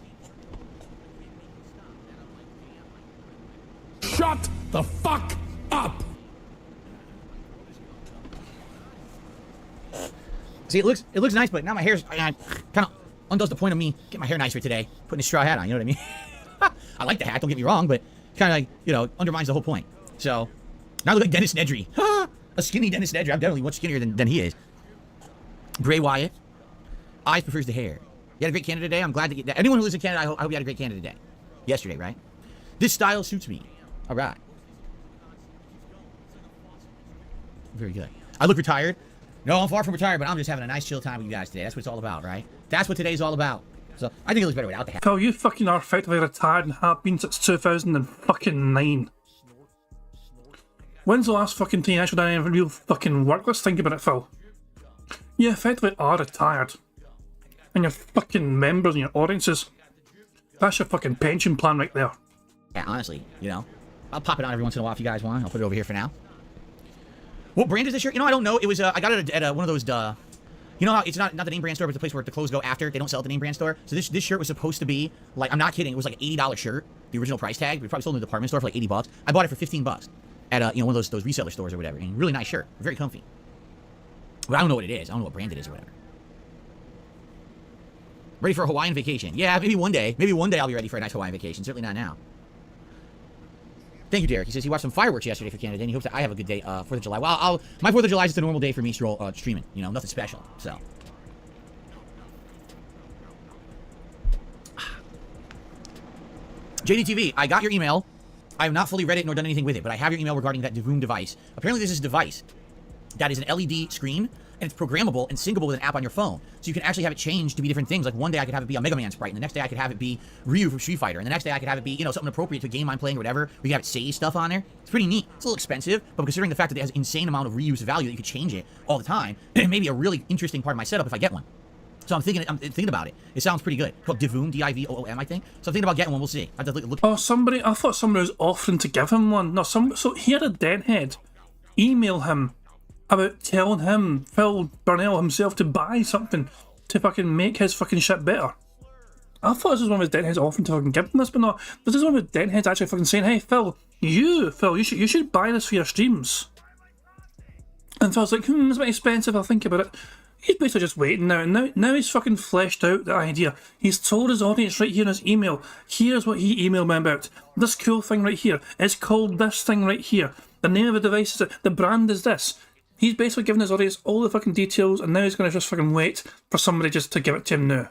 Shut the fuck up! See, it looks nice, but now my hair's kind of undoes the point of me getting my hair nicer today, putting a straw hat on, you know what I mean? I like the hat, don't get me wrong, but kind of like, you know, undermines the whole point. So, now I look like Dennis Nedry. A skinny Dennis Nedry. I'm definitely much skinnier than he is. Bray Wyatt. Eyes prefers the hair. You had a great Canada day. I'm glad to get that. Anyone who lives in Canada, I hope you had a great Canada day. Yesterday, right? This style suits me. All right. Very good. I look retired. No, I'm far from retired, but I'm just having a nice chill time with you guys today. That's what it's all about, right? That's what today's all about. So, I think it looks better without the hat. Phil, you fucking are effectively retired and have been since 2009. When's the last fucking time you actually done any real fucking work? Let's think about it, Phil. You effectively are retired. And your fucking members and your audiences, that's your fucking pension plan right there. Yeah, honestly, you know, I'll pop it on every once in a while if you guys want. I'll put it over here for now. What brand is this shirt? You know, I don't know. It was, I got it at one of those, you know how it's not the name brand store, but it's the place where the clothes go after. They don't sell at the name brand store. So this shirt was supposed to be, like, I'm not kidding, it was like an $80 shirt, the original price tag. We probably sold it in the department store for like 80 bucks. I bought it for 15 bucks at, you know, one of those reseller stores or whatever. And really nice shirt. Very comfy. But I don't know what it is. I don't know what brand it is or whatever. Ready for a Hawaiian vacation. Yeah, maybe one day. Maybe one day I'll be ready for a nice Hawaiian vacation. Certainly not now. Thank you, Derek. He says he watched some fireworks yesterday for Canada, and he hopes that I have a good day, 4th of July. Well, my 4th of July is just a normal day for me streaming. You know, nothing special, so. JDTV, I got your email. I have not fully read it nor done anything with it, but I have your email regarding that Divoom device. Apparently, this is a device that is an LED screen, and it's programmable and syncable with an app on your phone. So you can actually have it change to be different things. Like one day I could have it be a Mega Man sprite, and the next day I could have it be Ryu from Street Fighter, and the next day I could have it be, you know, something appropriate to a game I'm playing or whatever. We can have it say stuff on there. It's pretty neat. It's a little expensive, but considering the fact that it has insane amount of reuse value that you could change it all the time, it may be a really interesting part of my setup if I get one. So I'm thinking about it. It sounds pretty good. It's called Divoom, D-I-V-O-O-M, I think. So I'm thinking about getting one. We'll see. I have to look. Oh, I thought somebody was offering to give him one. No, so he had a deadhead email him about telling him, Phil Burnell himself, to buy something to fucking make his fucking shit better. I thought this was one of his deadheads offering to fucking give him this, but no, this is one of his deadheads actually fucking saying, hey Phil, you should buy this for your streams. And Phil's like, it's a bit expensive, I'll think about it. He's basically just waiting now, and now he's fucking fleshed out the idea. He's told his audience right here in his email, here's what he emailed me about. This cool thing right here, it's called this thing right here. The name of the device is, the brand is this. He's basically given his audience all the fucking details, and now he's going to just fucking wait for somebody just to give it to him now.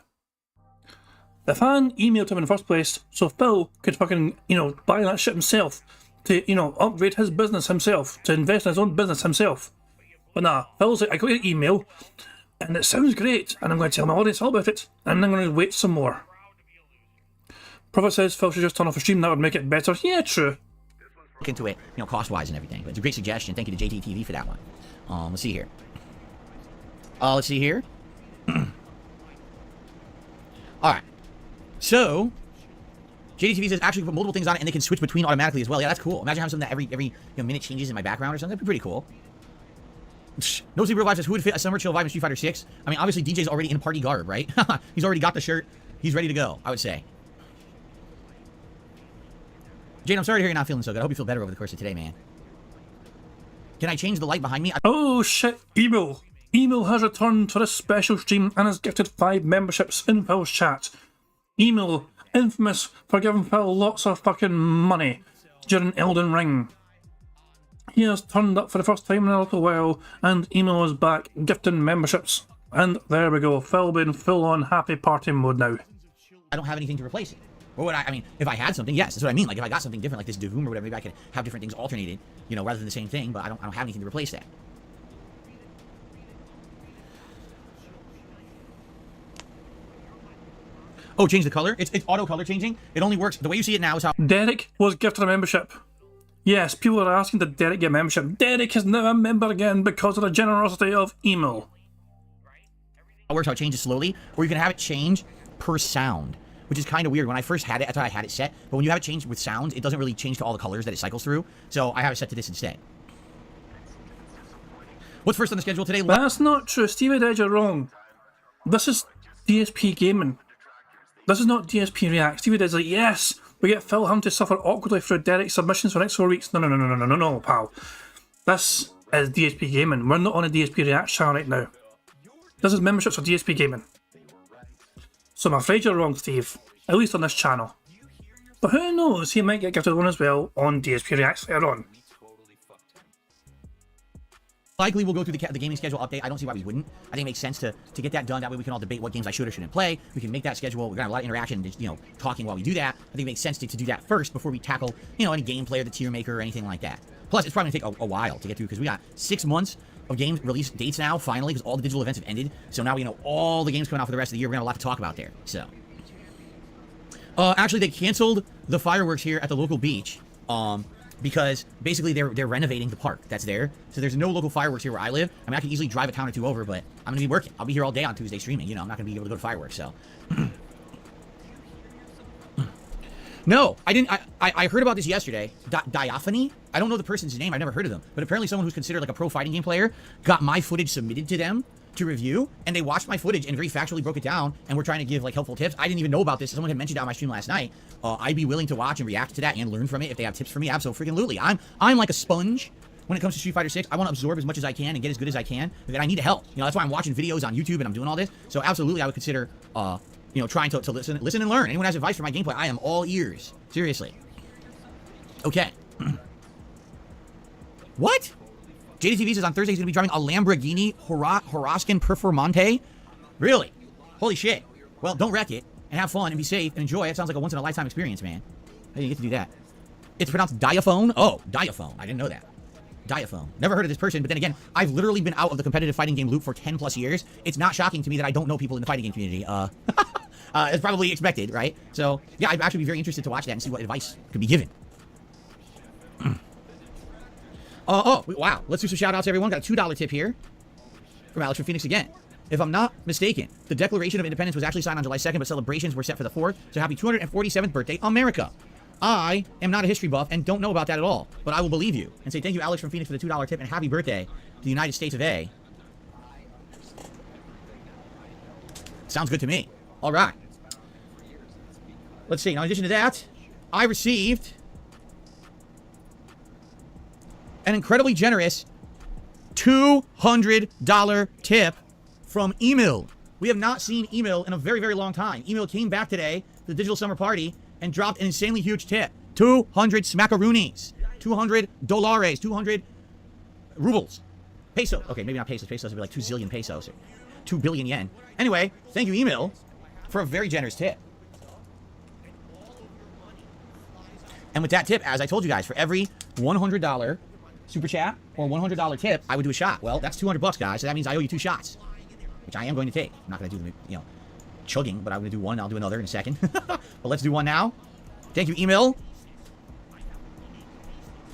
The fan emailed him in the first place, so Phil could fucking, you know, buy that shit himself, to, you know, upgrade his business himself, to invest in his own business himself. But nah, Phil's like, I got your email, and it sounds great, and I'm going to tell my audience all about it, and I'm going to wait some more. Prophet says Phil should just turn off a stream, that would make it better. Yeah, true. Look into it, you know, cost-wise and everything. But it's a great suggestion. Thank you to JTTV for that one. Let's see here. Let's see here. Alright. So, JDTV says actually put multiple things on it and they can switch between automatically as well. Yeah, that's cool. Imagine having something that every you know, minute changes in my background or something. That'd be pretty cool. No Sleep Real Life says, who would fit a Summer Chill vibe in Street Fighter 6? I mean, obviously DJ's already in party garb, right? He's already got the shirt. He's ready to go, I would say. Jane, I'm sorry to hear you're not feeling so good. I hope you feel better over the course of today, man. Can I change the light behind me? Oh shit, Emo. Emo has returned for a special stream and has gifted 5 memberships in Phil's chat. Emo, infamous for giving Phil lots of fucking money. during Elden Ring. He has turned up for the first time in a little while, and Emo is back gifting memberships. And there we go, Phil being full on happy party mode now. I don't have anything to replace it. What would I mean, if I had something, yes, that's what I mean. Like, if I got something different, like this Doom or whatever, maybe I could have different things alternated, you know, rather than the same thing, but I don't have anything to replace that. Oh, change the color? It's auto color changing. It only works, the way you see it now is how... Derek was gifted a membership. Yes, people are asking did Derek get a membership. Derek is now a member again because of the generosity of Emo. It works how it changes slowly, or you can have it change per sound, which is kind of weird. When I first had it, I thought I had it set, but when you have it changed with sounds, it doesn't really change to all the colors that it cycles through, so I have it set to this instead. What's first on the schedule today? That's not true. Stevie Edge, you're wrong. This is DSP Gaming. This is not DSP React. Stevie Edge's like, yes, we get Phil having to suffer awkwardly through Derek's submissions for the next 4 weeks. No, pal. This is DSP Gaming. We're not on a DSP React channel right now. This is memberships for DSP Gaming. So I'm afraid you're wrong, Steve. At least on this channel. But who knows, he might get gifted one as well on DSP React later on. Likely we'll go through the gaming schedule update. I don't see why we wouldn't. I think it makes sense to get that done. That way we can all debate what games I should or shouldn't play. We can make that schedule. We're going to have a lot of interaction, you know, talking while we do that. I think it makes sense to do that first before we tackle, you know, any gameplay or the tier maker or anything like that. Plus, it's probably going to take a while to get through because we got 6 months of game release dates now, finally, because all the digital events have ended. So now we know all the games coming out for the rest of the year. We're going to have a lot to talk about there. So, actually, they canceled the fireworks here at the local beach. Because basically they're renovating the park that's there. So there's no local fireworks here where I live. I mean, I could easily drive a town or two over, but I'm going to be working. I'll be here all day on Tuesday streaming. You know, I'm not going to be able to go to fireworks, so. No, I didn't. I heard about this yesterday. Diaphony? I don't know the person's name. I've never heard of them. But apparently someone who's considered like a pro fighting game player got my footage submitted to them to review, and they watched my footage and very factually broke it down, and we're trying to give like helpful tips. I didn't even know about this. Someone had mentioned it on my stream last night. I'd be willing to watch and react to that and learn from it if they have tips for me. Absolutely. I'm like a sponge when it comes to Street Fighter 6. I want to absorb as much as I can and get as good as I can, but then I need help. You know, that's why I'm watching videos on YouTube and I'm doing all this. So absolutely, I would consider, you know, trying to listen and learn. Anyone has advice for my gameplay, I am all ears. Seriously. Okay. What? JDTV says on Thursday he's going to be driving a Lamborghini Huracan Performante? Really? Holy shit. Well, don't wreck it, and have fun, and be safe, and enjoy. It sounds like a once-in-a-lifetime experience, man. How do you get to do that? It's pronounced Diaphone? Oh, Diaphone. I didn't know that. Diaphone. Never heard of this person, but then again, I've literally been out of the competitive fighting game loop for 10 plus years. It's not shocking to me that I don't know people in the fighting game community. It's probably expected, right? So, yeah, I'd actually be very interested to watch that and see what advice could be given. Oh, wow. Let's do some shout-outs, everyone. Got a $2 tip here from Alex from Phoenix again. If I'm not mistaken, the Declaration of Independence was actually signed on July 2nd, but celebrations were set for the 4th. So happy 247th birthday, America. I am not a history buff and don't know about that at all, but I will believe you and say thank you, Alex from Phoenix, for the $2 tip, and happy birthday to the United States of A. Sounds good to me. All right. Let's see. Now, in addition to that, I received an incredibly generous $200 tip from Emil. We have not seen Emil in a very, very long time. Emil came back today to the Digital Summer Party and dropped an insanely huge tip. 200 smackaroonies. $200. 200 rubles. Peso. Okay, maybe not pesos. Pesos would be like 2 zillion pesos. Or 2 billion yen. Anyway, thank you, Emil, for a very generous tip. And with that tip, as I told you guys, for every $100 super chat or $100 tip, I would do a shot. Well, that's $200, guys. So that means I owe you 2 shots, which I am going to take. I'm not going to do the, you know, chugging, but I'm going to do one. I'll do another in a second. But let's do one now. Thank you, Emil.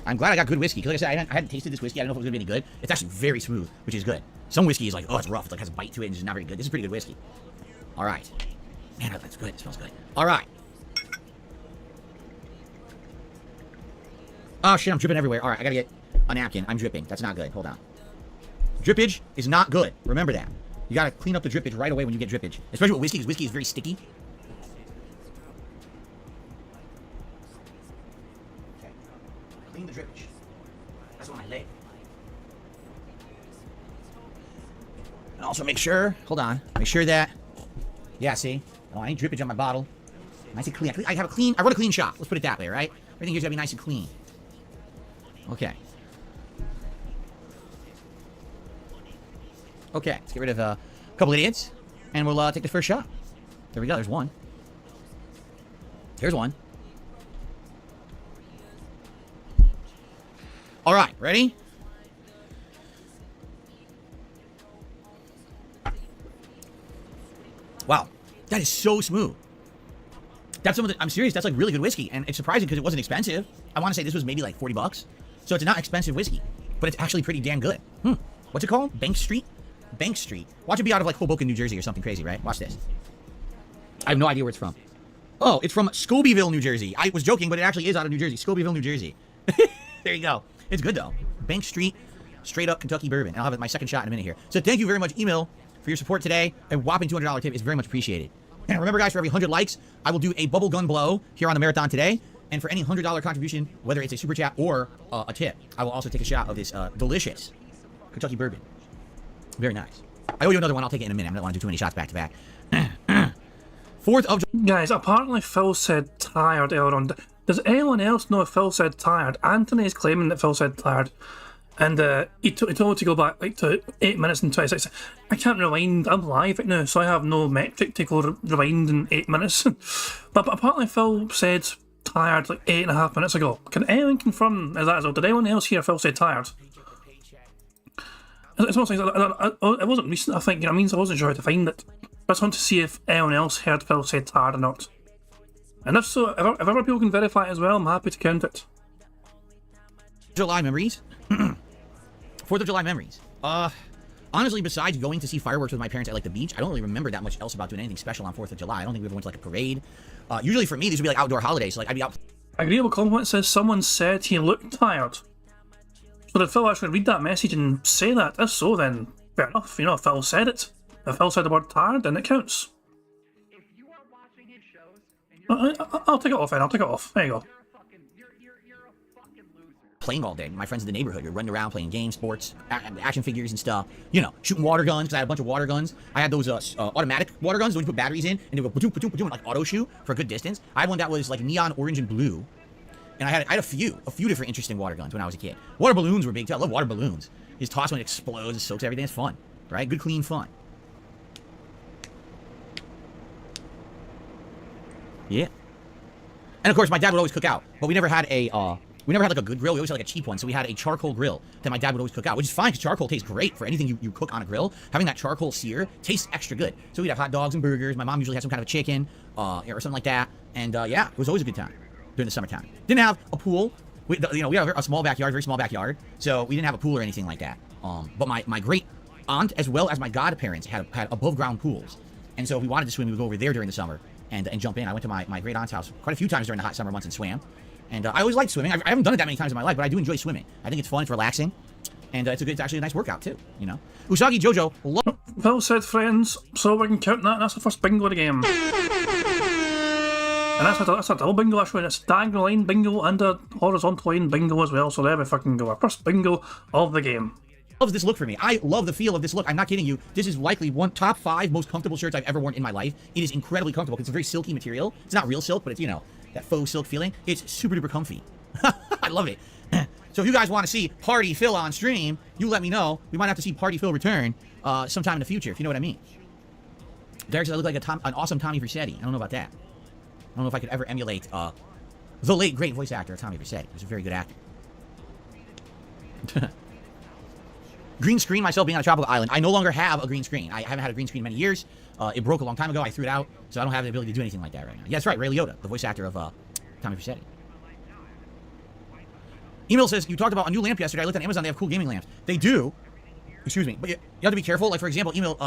I'm glad I got good whiskey. Like I said, I hadn't tasted this whiskey. I don't know if it was going to be any good. It's actually very smooth, which is good. Some whiskey is like, oh, it's rough. It like has a bite to it and it's not very good. This is pretty good whiskey. All right. Man, that's good. It smells good. All right. Oh, shit, I'm dripping everywhere. All right, I got to get a napkin. I'm dripping. That's not good. Hold on. Drippage is not good. Remember that. You got to clean up the drippage right away when you get drippage. Especially with whiskey, because whiskey is very sticky. Okay. Clean the drippage. That's on my leg. And also make sure, hold on, make sure that, yeah, see? Oh, I need drippage on my bottle. Nice and clean. I run a clean shop. Let's put it that way, right? Everything here's got to be nice and clean. Okay. Okay, let's get rid of a couple idiots, and we'll take the first shot. There we go, there's one. There's one. All right, ready? Wow, that is so smooth. That's some of the, I'm serious, that's like really good whiskey, and it's surprising because it wasn't expensive. I want to say this was maybe like 40 bucks. So it's not expensive whiskey, but it's actually pretty damn good. What's it called? Bank Street? Bank Street. Watch it be out of like Hoboken, New Jersey or something crazy, right? Watch this. I have no idea where it's from. Oh, it's from Scobeyville, New Jersey. I was joking, but it actually is out of New Jersey. Scobeyville, New Jersey. There you go. It's good though. Bank Street, straight up Kentucky bourbon. And I'll have my second shot in a minute here. So thank you very much, Email, for your support today. A whopping $200 tip is very much appreciated. And remember, guys, for every 100 likes, I will do a bubble gun blow here on the marathon today. And for any $100 contribution, whether it's a super chat or a tip, I will also take a shot of this delicious Kentucky bourbon. Very nice. I owe you another one. I'll take it in a minute. I don't want to do too many shots back to back. 4th of July. Guys, apparently Phil said tired earlier on. Does anyone else know if Phil said tired? Anthony is claiming that Phil said tired. And he told me to go back like to 8 minutes and 26. I can't rewind. I'm live right now, so I have no metric to go rewind in 8 minutes. but apparently Phil said tired like 8.5 minutes ago. Can anyone confirm is that as well? Did anyone else hear Phil say tired? It's almost like it wasn't recent, I think, you know what I mean? So I wasn't sure how to find it. I just want to see if anyone else heard Phil say tired or not. And if so, if other people can verify it as well, I'm happy to count it. July memories. 4th of July memories. Honestly, besides going to see fireworks with my parents at like the beach, I don't really remember that much else about doing anything special on 4th of July. I don't think we ever went to like a parade. Usually for me, these would be like outdoor holidays, so like I'd be out. Agreeable compliment says someone said he looked tired. So did Phil actually read that message and say that? If so, then fair enough. You know, if Phil said it. If Phil said the word tired, then it counts. I'll take it off then. I'll take it off. There you go. Playing all day. My friends in the neighborhood are running around playing games, sports, action figures and stuff. You know, shooting water guns, because I had a bunch of water guns. I had those automatic water guns when you put batteries in, and they go pa-doom, pa-doom, pa-doom, like auto shoot for a good distance. I had one that was like neon orange and blue. And I had a few different interesting water guns when I was a kid. Water balloons were big too. I love water balloons. You just toss one, it explodes, it soaks everything. It's fun, right? Good, clean fun. Yeah. And of course, my dad would always cook out, but we never had like a good grill. We always had like a cheap one. So we had a charcoal grill that my dad would always cook out, which is fine because charcoal tastes great for anything you cook on a grill. Having that charcoal sear tastes extra good. So we'd have hot dogs and burgers. My mom usually had some kind of a chicken or something like that. And yeah, it was always a good time during the summertime. Didn't have a pool. We have a small backyard, very small backyard. So we didn't have a pool or anything like that. But my great aunt, as well as my godparents, had above ground pools. And so if we wanted to swim, we would go over there during the summer and jump in. I went to my great aunt's house quite a few times during the hot summer months and swam. And I always liked swimming. I haven't done it that many times in my life, but I do enjoy swimming. I think it's fun, it's relaxing, and it's actually a nice workout too, you know. Usagi Jojo, Phil said friends, so we can count that. That's the first bingo of the game. And that's a double bingo actually. It's a diagonal line bingo and a horizontal line bingo as well, so there we fucking go. Our first bingo of the game. Loves this look for me. I love the feel of this look. I'm not kidding you. This is likely top 5 most comfortable shirts I've ever worn in my life. It is incredibly comfortable because it's a very silky material. It's not real silk, but it's, you know, that faux silk feeling. It's super duper comfy. I love it. So if you guys want to see Party Phil on stream, you let me know. We might have to see Party Phil return sometime in the future, if you know what I mean. Derek says I look like an awesome Tommy Vercetti. I don't know about that. I don't know if I could ever emulate the late great voice actor Tommy Vercetti. He was a very good actor. Green screen, myself being on a tropical island. I no longer have a green screen. I haven't had a green screen in many years. It broke a long time ago. I threw it out, so I don't have the ability to do anything like that right now. Yeah, that's right. Ray Liotta, the voice actor of Tommy Vercetti. Email says, you talked about a new lamp yesterday. I looked on Amazon. They have cool gaming lamps. They do. Excuse me. But you have to be careful. Like, for example, Email,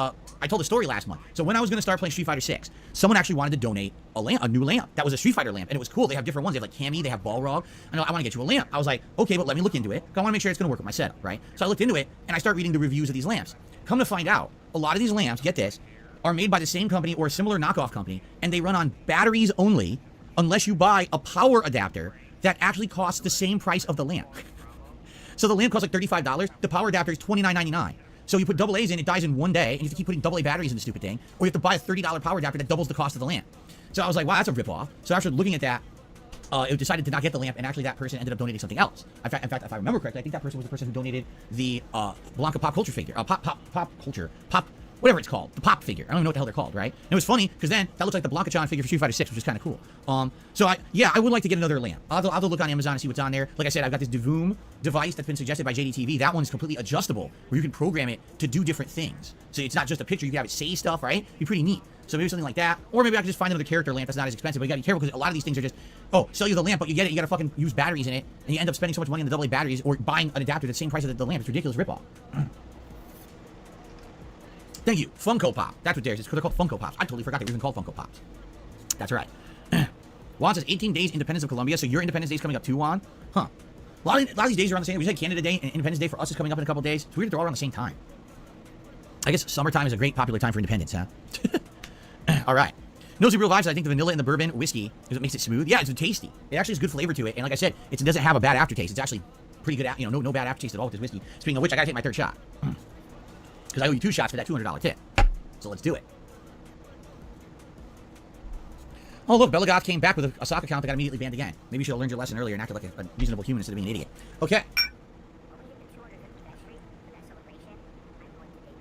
I told a story last month. So when I was going to start playing Street Fighter 6, someone actually wanted to donate a new lamp. That was a Street Fighter lamp, and it was cool. They have different ones. They have, like, Cammy. They have Balrog. I know, I want to get you a lamp. I was like, okay, but let me look into it. I want to make sure it's going to work with my setup, right? So I looked into it, and I start reading the reviews of these lamps. Come to find out, a lot of these lamps, get this, are made by the same company or a similar knockoff company, and they run on batteries only unless you buy a power adapter that actually costs the same price of the lamp. So the lamp costs like $35. The power adapter is $29.99. So you put double A's in, it dies in one day, and you have to keep putting double A batteries in the stupid thing, or you have to buy a $30 power adapter that doubles the cost of the lamp. So I was like, wow, that's a ripoff. So after looking at that, it decided to not get the lamp, and actually that person ended up donating something else. In fact, if I remember correctly, I think that person was the person who donated the Blanca pop culture figure, whatever it's called, the pop figure. I don't even know what the hell they're called, right? And it was funny because then that looks like the Blanca-chan figure for Street Fighter 6, which is kind of cool. So I would like to get another lamp. I'll have to look on Amazon and see what's on there. Like I said, I've got this Divoom device that's been suggested by JDTV. That one's completely adjustable, where you can program it to do different things. So it's not just a picture; you can have it say stuff, right? Be pretty neat. So maybe something like that, or maybe I can just find another character lamp that's not as expensive. But you gotta be careful because a lot of these things are just, oh, sell you the lamp, but you get it, you gotta fucking use batteries in it, and you end up spending so much money on the AA batteries or buying an adapter at the same price as the lamp. It's ridiculous ripoff. Thank you, Funko Pop. That's what theirs is. They're called Funko Pops. I totally forgot they were even called Funko Pops. That's right. Juan says 18 days Independence of Colombia, so your Independence Day is coming up too, Juan? Huh. A lot of these days are around the same. We said Canada Day and Independence Day for us is coming up in a couple days. It's weird that they're all around the same time. I guess summertime is a great popular time for independence, huh? All right. Nosy Real Vibes, I think the vanilla in the bourbon whiskey is what makes it smooth. Yeah, it's tasty. It actually has good flavor to it. And like I said, it doesn't have a bad aftertaste. It's actually pretty good, no bad aftertaste at all with this whiskey. Speaking of which, I gotta take my third shot. Because I owe you 2 shots for that $200 tip. So let's do it. Oh, look, Bella Goth came back with a sock account that got immediately banned again. Maybe you should have learned your lesson earlier and acted like a reasonable human instead of being an idiot. Okay.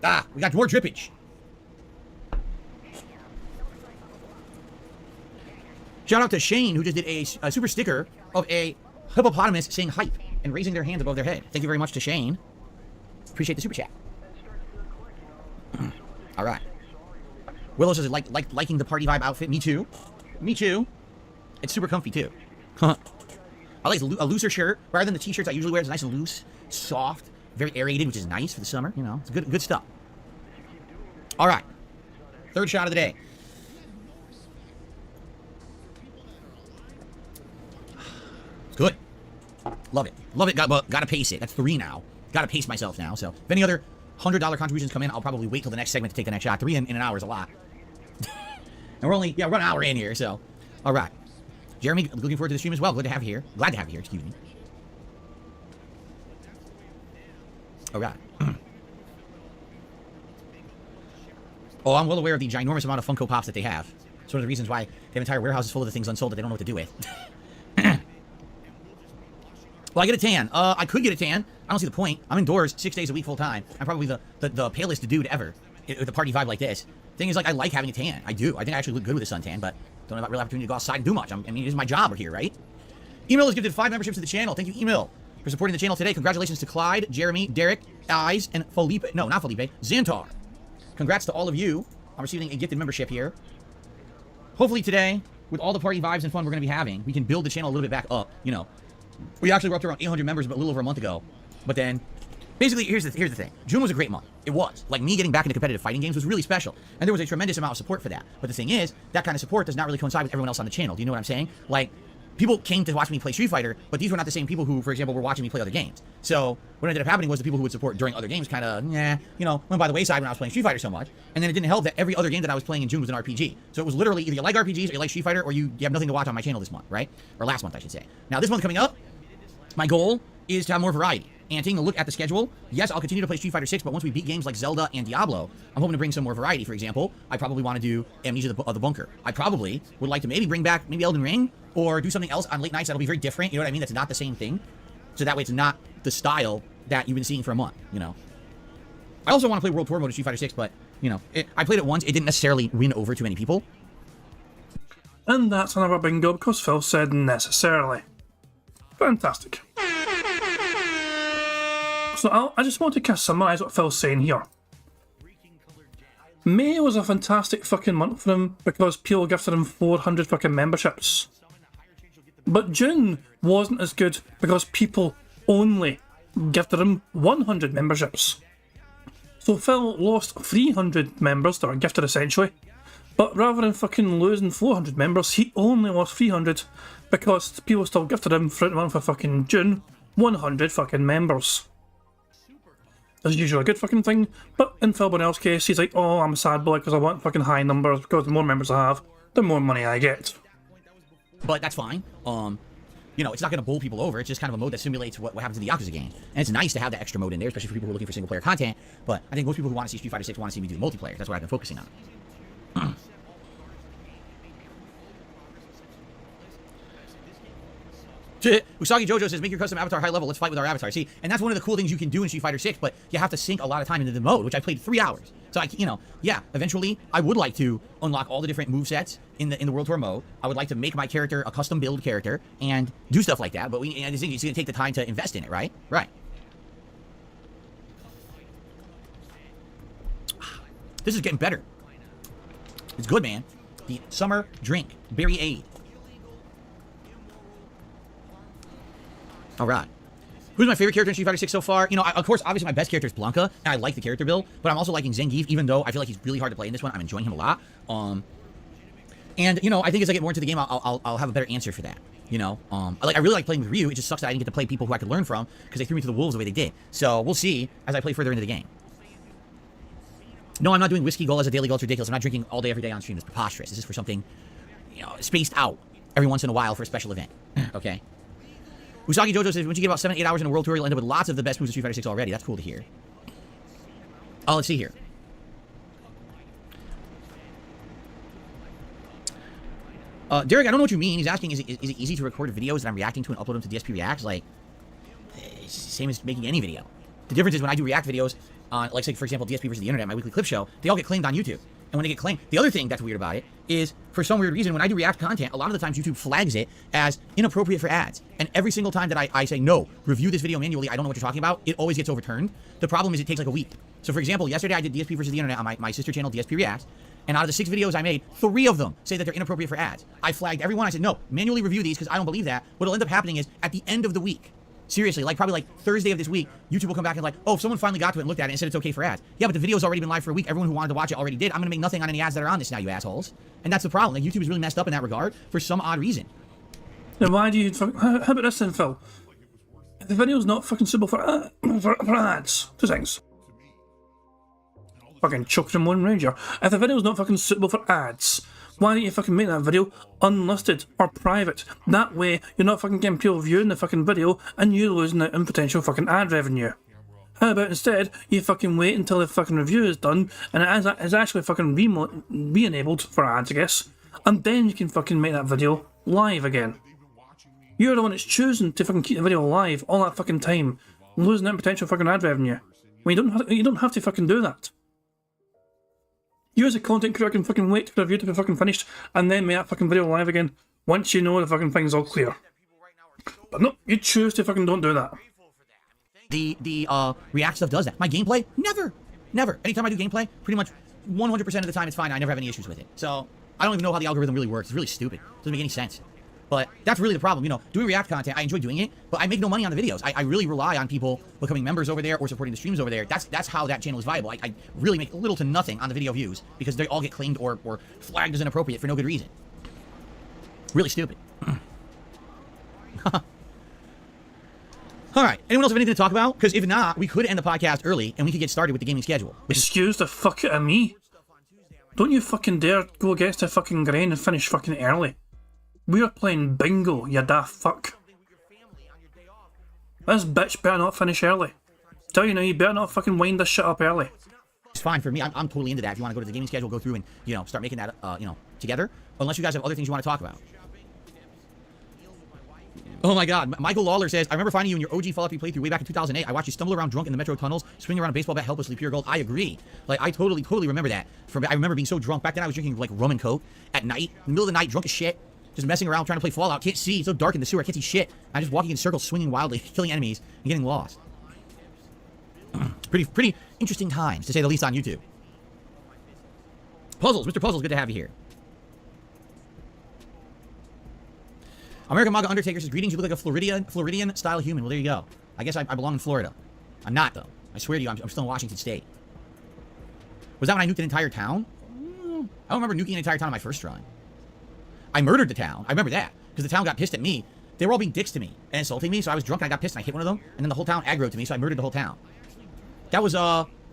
Ah, we got more drippage. Shout out to Shane, who just did a super sticker of a hippopotamus saying hype and raising their hands above their head. Thank you very much to Shane. Appreciate the super chat. All right. Willow says, liking the party vibe outfit. Me too. Me too. It's super comfy too. I like a looser shirt rather than the t-shirts I usually wear. It's nice and loose, soft, very aerated, which is nice for the summer. You know, it's good stuff. All right. Third shot of the day. It's good. Love it. Love it. Gotta pace it. That's 3 now. Gotta pace myself now. So if any other $100 contributions come in, I'll probably wait till the next segment to take the next shot. 3 in an hour is a lot. And we're an hour in here, so. All right. Jeremy, looking forward to the stream as well. Glad to have you here. Excuse me. All right. Oh, I'm well aware of the ginormous amount of Funko Pops that they have. It's one of the reasons why they have entire warehouses full of the things unsold that they don't know what to do with. Well, I get a tan. I could get a tan. I don't see the point. I'm indoors 6 days a week full time. I'm probably the palest dude ever with a party vibe like this. Thing is, like, I like having a tan. I do. I think I actually look good with a suntan, but don't have a real opportunity to go outside and do much. I mean, it is my job here, right? Email has gifted 5 memberships to the channel. Thank you, Email, for supporting the channel today. Congratulations to Clyde, Jeremy, Derek, Eyes, and Felipe. No, not Felipe. Xantar. Congrats to all of you on receiving a gifted membership here. Hopefully today, with all the party vibes and fun we're going to be having, we can build the channel a little bit back up. You know, we actually were up to around 800 members but a little over a month ago. But then, basically, here's the thing. June was a great month. It was. Like, me getting back into competitive fighting games was really special. And there was a tremendous amount of support for that. But the thing is, that kind of support does not really coincide with everyone else on the channel. Do you know what I'm saying? Like, people came to watch me play Street Fighter, but these were not the same people who, for example, were watching me play other games. So what ended up happening was the people who would support during other games kind of, went by the wayside when I was playing Street Fighter so much. And then it didn't help that every other game that I was playing in June was an RPG. So it was literally either you like RPGs or you like Street Fighter or you have nothing to watch on my channel this month, right? Or last month, I should say. Now, this month coming up, my goal is to have more variety. And taking a look at the schedule, yes, I'll continue to play Street Fighter 6, but once we beat games like Zelda and Diablo, I'm hoping to bring some more variety. For example, I probably want to do Amnesia of the Bunker. I probably would like to maybe bring back Elden Ring, or do something else on late nights that'll be very different, you know what I mean? That's not the same thing. So that way it's not the style that you've been seeing for a month, you know? I also want to play World Tour mode in Street Fighter 6, but, I played it once. It didn't necessarily win over too many people. And that's another bingo because Phil said necessarily. Fantastic. So I just want to kind of summarise what Phil's saying here. May was a fantastic fucking month for him because people gifted him 400 fucking memberships. But June wasn't as good because people only gifted him 100 memberships. So Phil lost 300 members that were gifted essentially. But rather than fucking losing 400 members, he only lost 300 because people still gifted him throughout the month of fucking June 100 fucking members. This is usually a good fucking thing, but in Phil Bonnell's case, he's like, oh, I'm a sad boy because I want fucking high numbers because the more members I have, the more money I get. But that's fine. It's not going to bowl people over. It's just kind of a mode that simulates what happens in the Yakuza game. And it's nice to have that extra mode in there, especially for people who are looking for single-player content. But I think most people who want to see Street Fighter 6 want to see me do the multiplayer. That's what I've been focusing on. Usagi Jojo says, make your custom avatar high level. Let's fight with our avatar. See, and that's one of the cool things you can do in Street Fighter 6, but you have to sink a lot of time into the mode, which I played 3 hours. So, yeah, eventually, I would like to unlock all the different movesets in the World Tour mode. I would like to make my character a custom build character and do stuff like that, but it's going to take the time to invest in it, right? Right. This is getting better. It's good, man. The summer drink. Berry Aid. All right. Who's my favorite character in Street Fighter 6 so far? Of course, obviously my best character is Blanca, and I like the character build, but I'm also liking Zangief, even though I feel like he's really hard to play in this one. I'm enjoying him a lot. And I think as I get more into the game, I'll have a better answer for that. I really like playing with Ryu. It just sucks that I didn't get to play people who I could learn from because they threw me to the wolves the way they did. So we'll see as I play further into the game. No, I'm not doing whiskey goal as a daily goal. It's ridiculous. I'm not drinking all day, every day on stream. It's preposterous. This is for something, spaced out every once in a while for a special event. Okay. Usagi Jojo says, once you get about 7-8 hours in a World Tour, you'll end up with lots of the best moves in Street Fighter 6 already. That's cool to hear. Oh, let's see here. Derek, I don't know what you mean. He's asking, is it easy to record videos that I'm reacting to and upload them to DSP Reacts? Like, it's the same as making any video. The difference is when I do react videos on, like, say, for example, DSP versus the Internet, my weekly clip show, they all get claimed on YouTube. And when they get claimed, the other thing that's weird about it is, for some weird reason, when I do react content, a lot of the times YouTube flags it as inappropriate for ads. And every single time that I say, no, review this video manually, I don't know what you're talking about, it always gets overturned. The problem is it takes like a week. So for example, yesterday I did DSP versus the Internet on my sister channel, DSP Reacts, and out of the 6 videos I made, 3 of them say that they're inappropriate for ads. I flagged everyone, I said, no, manually review these because I don't believe that. What'll end up happening is, at the end of the week, seriously, probably Thursday of this week, YouTube will come back and oh, someone finally got to it and looked at it and said it's okay for ads. Yeah, but the video's already been live for a week. Everyone who wanted to watch it already did. I'm gonna make nothing on any ads that are on this now, you assholes. And that's the problem. YouTube is really messed up in that regard for some odd reason. Then why do you... How about this then, Phil? If the video's not fucking suitable for ads, 2 things. Fucking chucked in one ranger. If the video's not fucking suitable for ads, why don't you fucking make that video unlisted or private? That way, you're not fucking getting people viewing the fucking video and you're losing out on potential fucking ad revenue. How about instead, you fucking wait until the fucking review is done and it is actually fucking re-enabled for ads, I guess, and then you can fucking make that video live again. You're the one that's choosing to fucking keep the video live all that fucking time, losing out on potential fucking ad revenue. Well, you don't have to fucking do that. You as a content creator can fucking wait for the review to be fucking finished and then make that fucking video live again once you know the fucking thing's all clear. But no, you choose to fucking don't do that. The React stuff does that. My gameplay, never. Anytime I do gameplay, pretty much 100% of the time it's fine. I never have any issues with it. So I don't even know how the algorithm really works. It's really stupid. Doesn't make any sense. But that's really the problem. Doing React content, I enjoy doing it, but I make no money on the videos. I really rely on people becoming members over there or supporting the streams over there. That's how that channel is viable. I really make little to nothing on the video views because they all get claimed or flagged as inappropriate for no good reason. Really stupid. All right. Anyone else have anything to talk about? Because if not, we could end the podcast early and we could get started with the gaming schedule. Excuse the fuck out of me. Don't you fucking dare go against the fucking grain and finish fucking early. We are playing bingo, you daft fuck. This bitch better not finish early. Tell you now, you better not fucking wind this shit up early. It's fine for me. I'm totally into that. If you want to go to the gaming schedule, go through and, start making that, together. Unless you guys have other things you want to talk about. Oh my god. Michael Lawler says, I remember finding you in your OG Fallout 3 playthrough way back in 2008. I watched you stumble around drunk in the metro tunnels, swing around a baseball bat helplessly pure gold. I agree. I totally remember that. I remember being so drunk. Back then I was drinking, rum and coke at night, in the middle of the night, drunk as shit. Just messing around trying to play Fallout. Can't see. It's so dark in the sewer. I can't see shit. I'm just walking in circles, swinging wildly, killing enemies, and getting lost. Pretty interesting times, to say the least, on YouTube. Puzzles. Mr. Puzzles, good to have you here. American Maga Undertaker says, greetings, you look like a Floridian-style human. Well, there you go. I guess I belong in Florida. I'm not, though. I swear to you, I'm still in Washington State. Was that when I nuked an entire town? I don't remember nuking an entire town on my first run. I murdered the town. I remember that. Because the town got pissed at me. They were all being dicks to me and insulting me, so I was drunk and I got pissed and I hit one of them, and then the whole town aggroed to me, so I murdered the whole town. That was,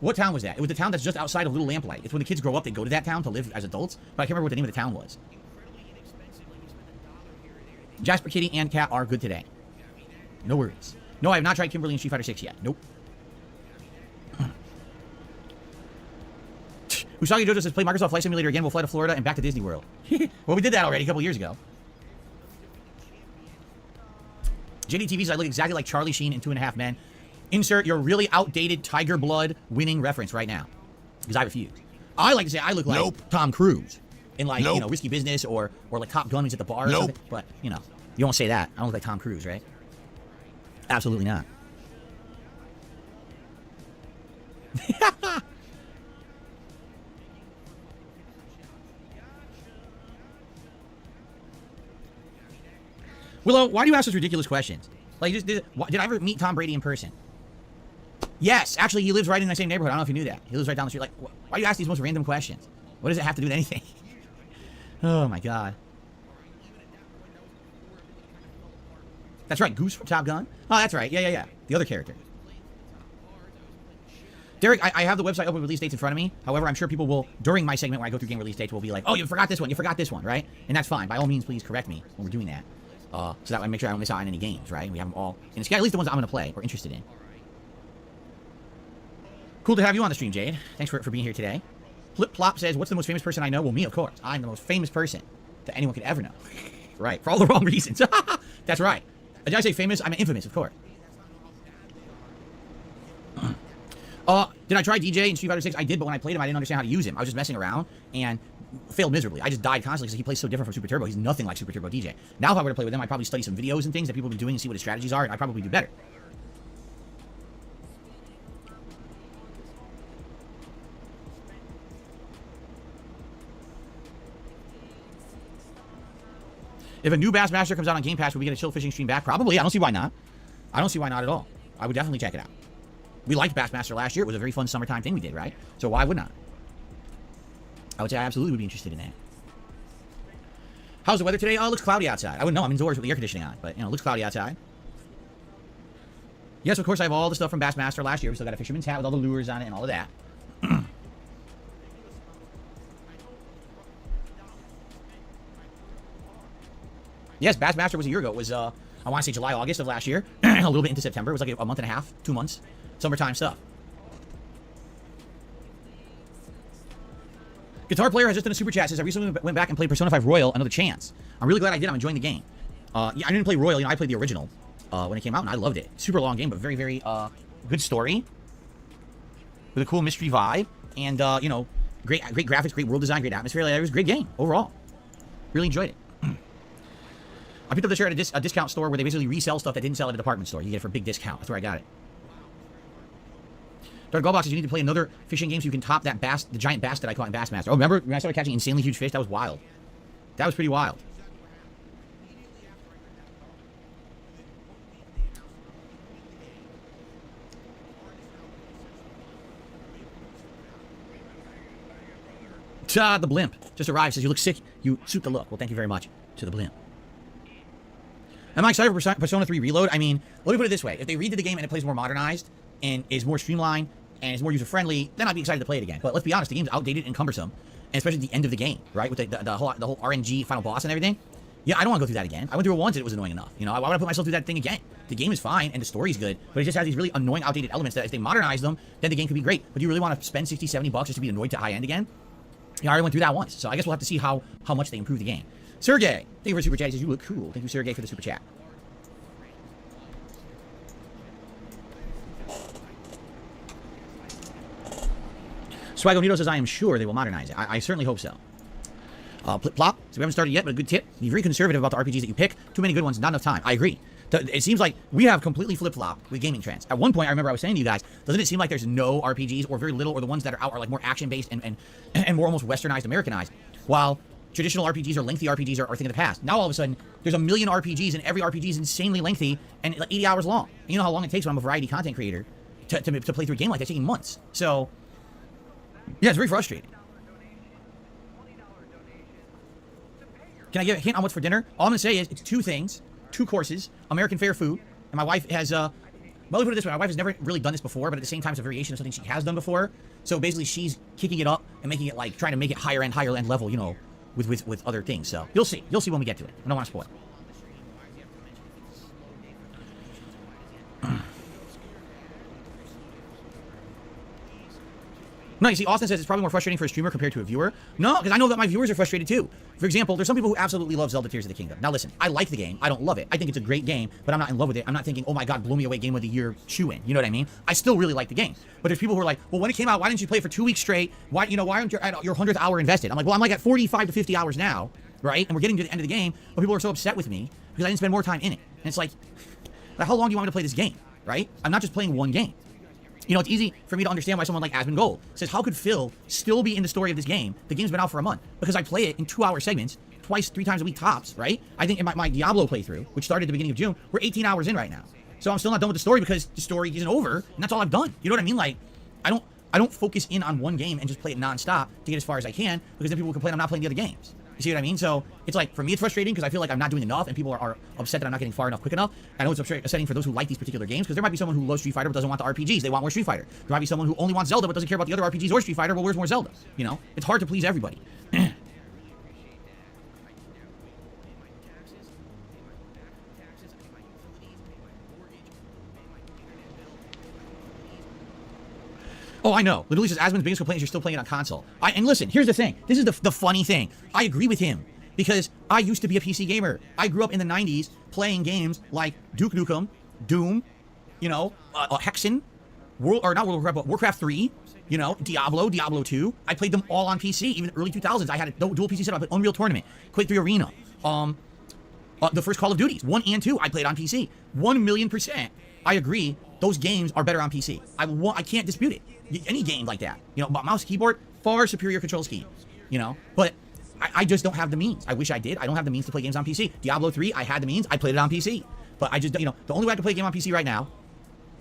what town was that? It was the town that's just outside of Little Lamplight. It's when the kids grow up, they go to that town to live as adults, but I can't remember what the name of the town was. Jasper, Kitty, and Cat are good today. No worries. No, I have not tried Kimberly in Street Fighter 6 yet. Nope. Usagi Jojo says, play Microsoft Flight Simulator again. We'll fly to Florida and back to Disney World. Well, we did that already a couple years ago. JDTV says I look exactly like Charlie Sheen in 2.5 Men. Insert your really outdated Tiger Blood winning reference right now. Because I refuse. I like to say I look like Tom Cruise in like, you know, Risky Business or like Top Gun when he's at the bar or something. But, you know, you won't say that. I don't look like Tom Cruise, right? Absolutely not. Willow, why do you ask such ridiculous questions? Like, did I ever meet Tom Brady in person? Yes, actually, he lives right in the same neighborhood. I don't know if you knew that. He lives right down the street. Like, why do you ask these most random questions? What does it have to do with anything? Oh, my God. That's right, Goose from Top Gun? Oh, that's right. Yeah. The other character. Derek, I have the website open with release dates in front of me. However, I'm sure people will, during my segment where I go through game release dates, will be like, oh, you forgot this one, right? And that's fine. By all means, please correct me when we're doing that. So that way I make sure I don't miss out on any games, right? We have them all in the sky, at least the ones I'm going to play or interested in. Cool to have you on the stream, Jade. Thanks for being here today. Flip Plop says, what's the most famous person I know? Well, me, of course. I'm the most famous person that anyone could ever know. Right, for all the wrong reasons. That's right. Did I say famous? I mean infamous, of course. Did I try DJ in Street Fighter 6? I did, but when I played him, I didn't understand how to use him. I was just messing around and failed miserably. I just died constantly because he plays so different from Super Turbo. He's nothing like Super Turbo DJ. Now, if I were to play with him, I'd probably study some videos and things that people have been doing and see what his strategies are, and I'd probably do better. If a new Bassmaster comes out on Game Pass, would we get a chill fishing stream back? Probably. I don't see why not. I don't see why not at all. I would definitely check it out. We liked Bassmaster last year. It was a very fun summertime thing we did, right? So why would not? I would say I absolutely would be interested in that. How's the weather today? Oh, it looks cloudy outside. I wouldn't know. I'm indoors with the air conditioning on, but, you know, it looks cloudy outside. Yes, of course, I have all the stuff from Bassmaster last year. We still got a fisherman's hat with all the lures on it and all of that. Yes, Bassmaster was a year ago. It was, I want to say July, August of last year. A little bit into September. It was like a month and a half, 2 months. Summertime stuff. Guitar Player has just done a super chat. Says, I recently went back and played Persona 5 Royal another chance. I'm really glad I did. I'm enjoying the game. Yeah, I didn't play Royal. You know, I played the original when it came out, and I loved it. Super long game, but very, very good story. With a cool mystery vibe. And, you know, great graphics, great world design, great atmosphere. Like, it was a great game overall. Really enjoyed it. I picked up this shirt at a discount store where they basically resell stuff that didn't sell at a department store. You get it for a big discount. That's where I got it. Dark Gullbox says you need to play another fishing game so you can top that bass, the giant bass that I caught in Bassmaster. Oh, remember when I started catching insanely huge fish? That was wild. That was pretty wild. The blimp just arrived. Says you look sick. You suit the look. Well, thank you very much to the blimp. Am I excited for Persona 3 Reload? I mean, let me put it this way. If they redid the game and it plays more modernized and is more streamlined and is more user-friendly, then I'd be excited to play it again. But let's be honest, the game's outdated and cumbersome, and especially at the end of the game, right? With the whole RNG final boss and everything. Yeah, I don't want to go through that again. I went through it once and it was annoying enough. You know, why would I put myself through that thing again? The game is fine and the story's good, but it just has these really annoying, outdated elements that if they modernize them, then the game could be great. But do you really want to spend 60, 70 bucks just to be annoyed to high end again? Yeah, I already went through that once, so I guess we'll have to see how much they improve the game. Sergey, thank you for the super chat. He says, you look cool. Thank you, Sergey, for the super chat. Swagonito says, I am sure they will modernize it. I certainly hope so. Plip Plop, so we haven't started yet, but a good tip. Be very conservative about the RPGs that you pick. Too many good ones, not enough time. I agree. It seems like we have completely flip-flopped with gaming trends. At one point, I remember I was saying to you guys, doesn't it seem like there's no RPGs or very little, or the ones that are out are like more action-based and more almost westernized, Americanized, while traditional RPGs or lengthy RPGs are a thing of the past. Now, all of a sudden, there's a million RPGs, and every RPG is insanely lengthy and like 80 hours long. And you know how long it takes when I'm a variety content creator to play through a game like that, taking months. So, yeah, it's very frustrating. Can I give a hint on what's for dinner? All I'm going to say is it's 2 things, 2 courses, American fare food, and my wife has, well, let me put it this way, my wife has never really done this before, but at the same time it's a variation of something she has done before. So basically she's kicking it up and making it like, trying to make it higher end level, you know, with other things. So you'll see when we get to it. I don't want to spoil. No, you see, Austin says it's probably more frustrating for a streamer compared to a viewer. No, because I know that my viewers are frustrated too. For example, there's some people who absolutely love Zelda Tears of the Kingdom. Now listen, I like the game. I don't love it. I think it's a great game, but I'm not in love with it. I'm not thinking, oh my god, blow me away, game of the year, chew-in. You know what I mean? I still really like the game. But there's people who are like, well, when it came out, why didn't you play it for 2 weeks straight? Why aren't you at your 100th hour invested? I'm like, well, I'm like at 45 to 50 hours now, right? And we're getting to the end of the game, but people are so upset with me because I didn't spend more time in it. And it's like how long do you want me to play this game, right? I'm not just playing one game. You know, it's easy for me to understand why someone like Asmongold says, how could Phil still be in the story of this game? The game's been out for a month. Because I play it in 2-hour segments, twice, 3 times a week tops, right? I think in my Diablo playthrough, which started at the beginning of June, we're 18 hours in right now. So I'm still not done with the story because the story isn't over, and that's all I've done. You know what I mean? Like, I don't focus in on one game and just play it nonstop to get as far as I can, because then people will complain I'm not playing the other games. You see what I mean? So it's like, for me, it's frustrating because I feel like I'm not doing enough and people are upset that I'm not getting far enough quick enough. I know it's upsetting for those who like these particular games, because there might be someone who loves Street Fighter but doesn't want the RPGs. They want more Street Fighter. There might be someone who only wants Zelda but doesn't care about the other RPGs or Street Fighter. Well, where's more Zelda? You know? It's hard to please everybody. Oh, I know. Literally says Asmon's biggest complaint is you're still playing it on console. And listen, here's the thing. This is the funny thing. I agree with him because I used to be a PC gamer. I grew up in the 90s playing games like Duke Nukem, Doom, you know, Hexen, Warcraft 3, you know, Diablo 2. I played them all on PC, even early 2000s. I had a dual PC setup. I played Unreal Tournament, Quake 3 Arena, the first Call of Duties, 1 and 2, I played on PC. 1,000,000%. I agree. Those games are better on PC. I can't dispute it. Any game like that, you know, mouse, keyboard, far superior control scheme, you know, but I just don't have the means. I wish I did. I don't have the means to play games on PC. Diablo 3, I had the means. I played it on PC, but I just, you know, the only way I could play a game on PC right now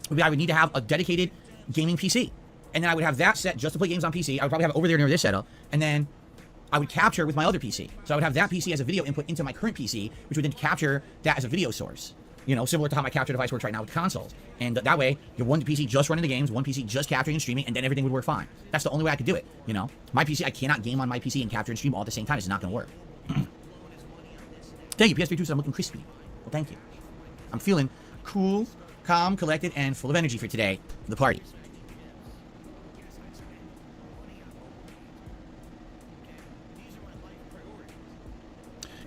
would be I would need to have a dedicated gaming PC, and then I would have that set just to play games on PC. I would probably have it over there near this setup, and then I would capture with my other PC. So I would have that PC as a video input into my current PC, which would then capture that as a video source. You know, similar to how my capture device works right now with consoles. And that way, your one PC just running the games, one PC just capturing and streaming, and then everything would work fine. That's the only way I could do it, you know? My PC, I cannot game on my PC and capture and stream all at the same time. It's not going to work. Thank you, PSP2 said I'm looking crispy. Well, thank you. I'm feeling cool, calm, collected, and full of energy for today, for the party.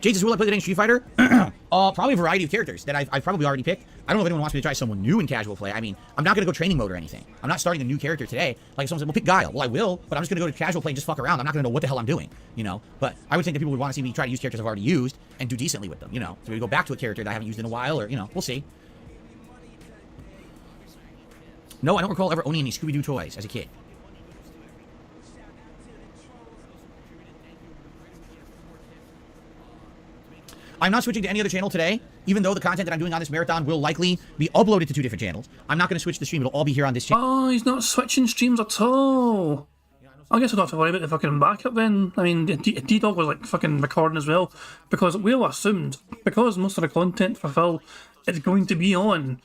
Jade says, will I play today in Street Fighter? Probably a variety of characters that I've probably already picked. I don't know if anyone wants me to try someone new in casual play. I mean, I'm not going to go training mode or anything. I'm not starting a new character today. Like if someone said, well, pick Guile. Well, I will, but I'm just going to go to casual play and just fuck around. I'm not going to know what the hell I'm doing, you know? But I would think that people would want to see me try to use characters I've already used and do decently with them, you know? So we go back to a character that I haven't used in a while, or, you know, we'll see. No, I don't recall ever owning any Scooby-Doo toys as a kid. I'm not switching to any other channel today, even though the content that I'm doing on this marathon will likely be uploaded to 2 different channels. I'm not going to switch the stream. It'll all be here on this channel. Oh, he's not switching streams at all. I guess I don't have to worry about the fucking backup then. I mean, D-Dog was like fucking recording as well, because we all assumed, because most of the content for Phil is going to be on,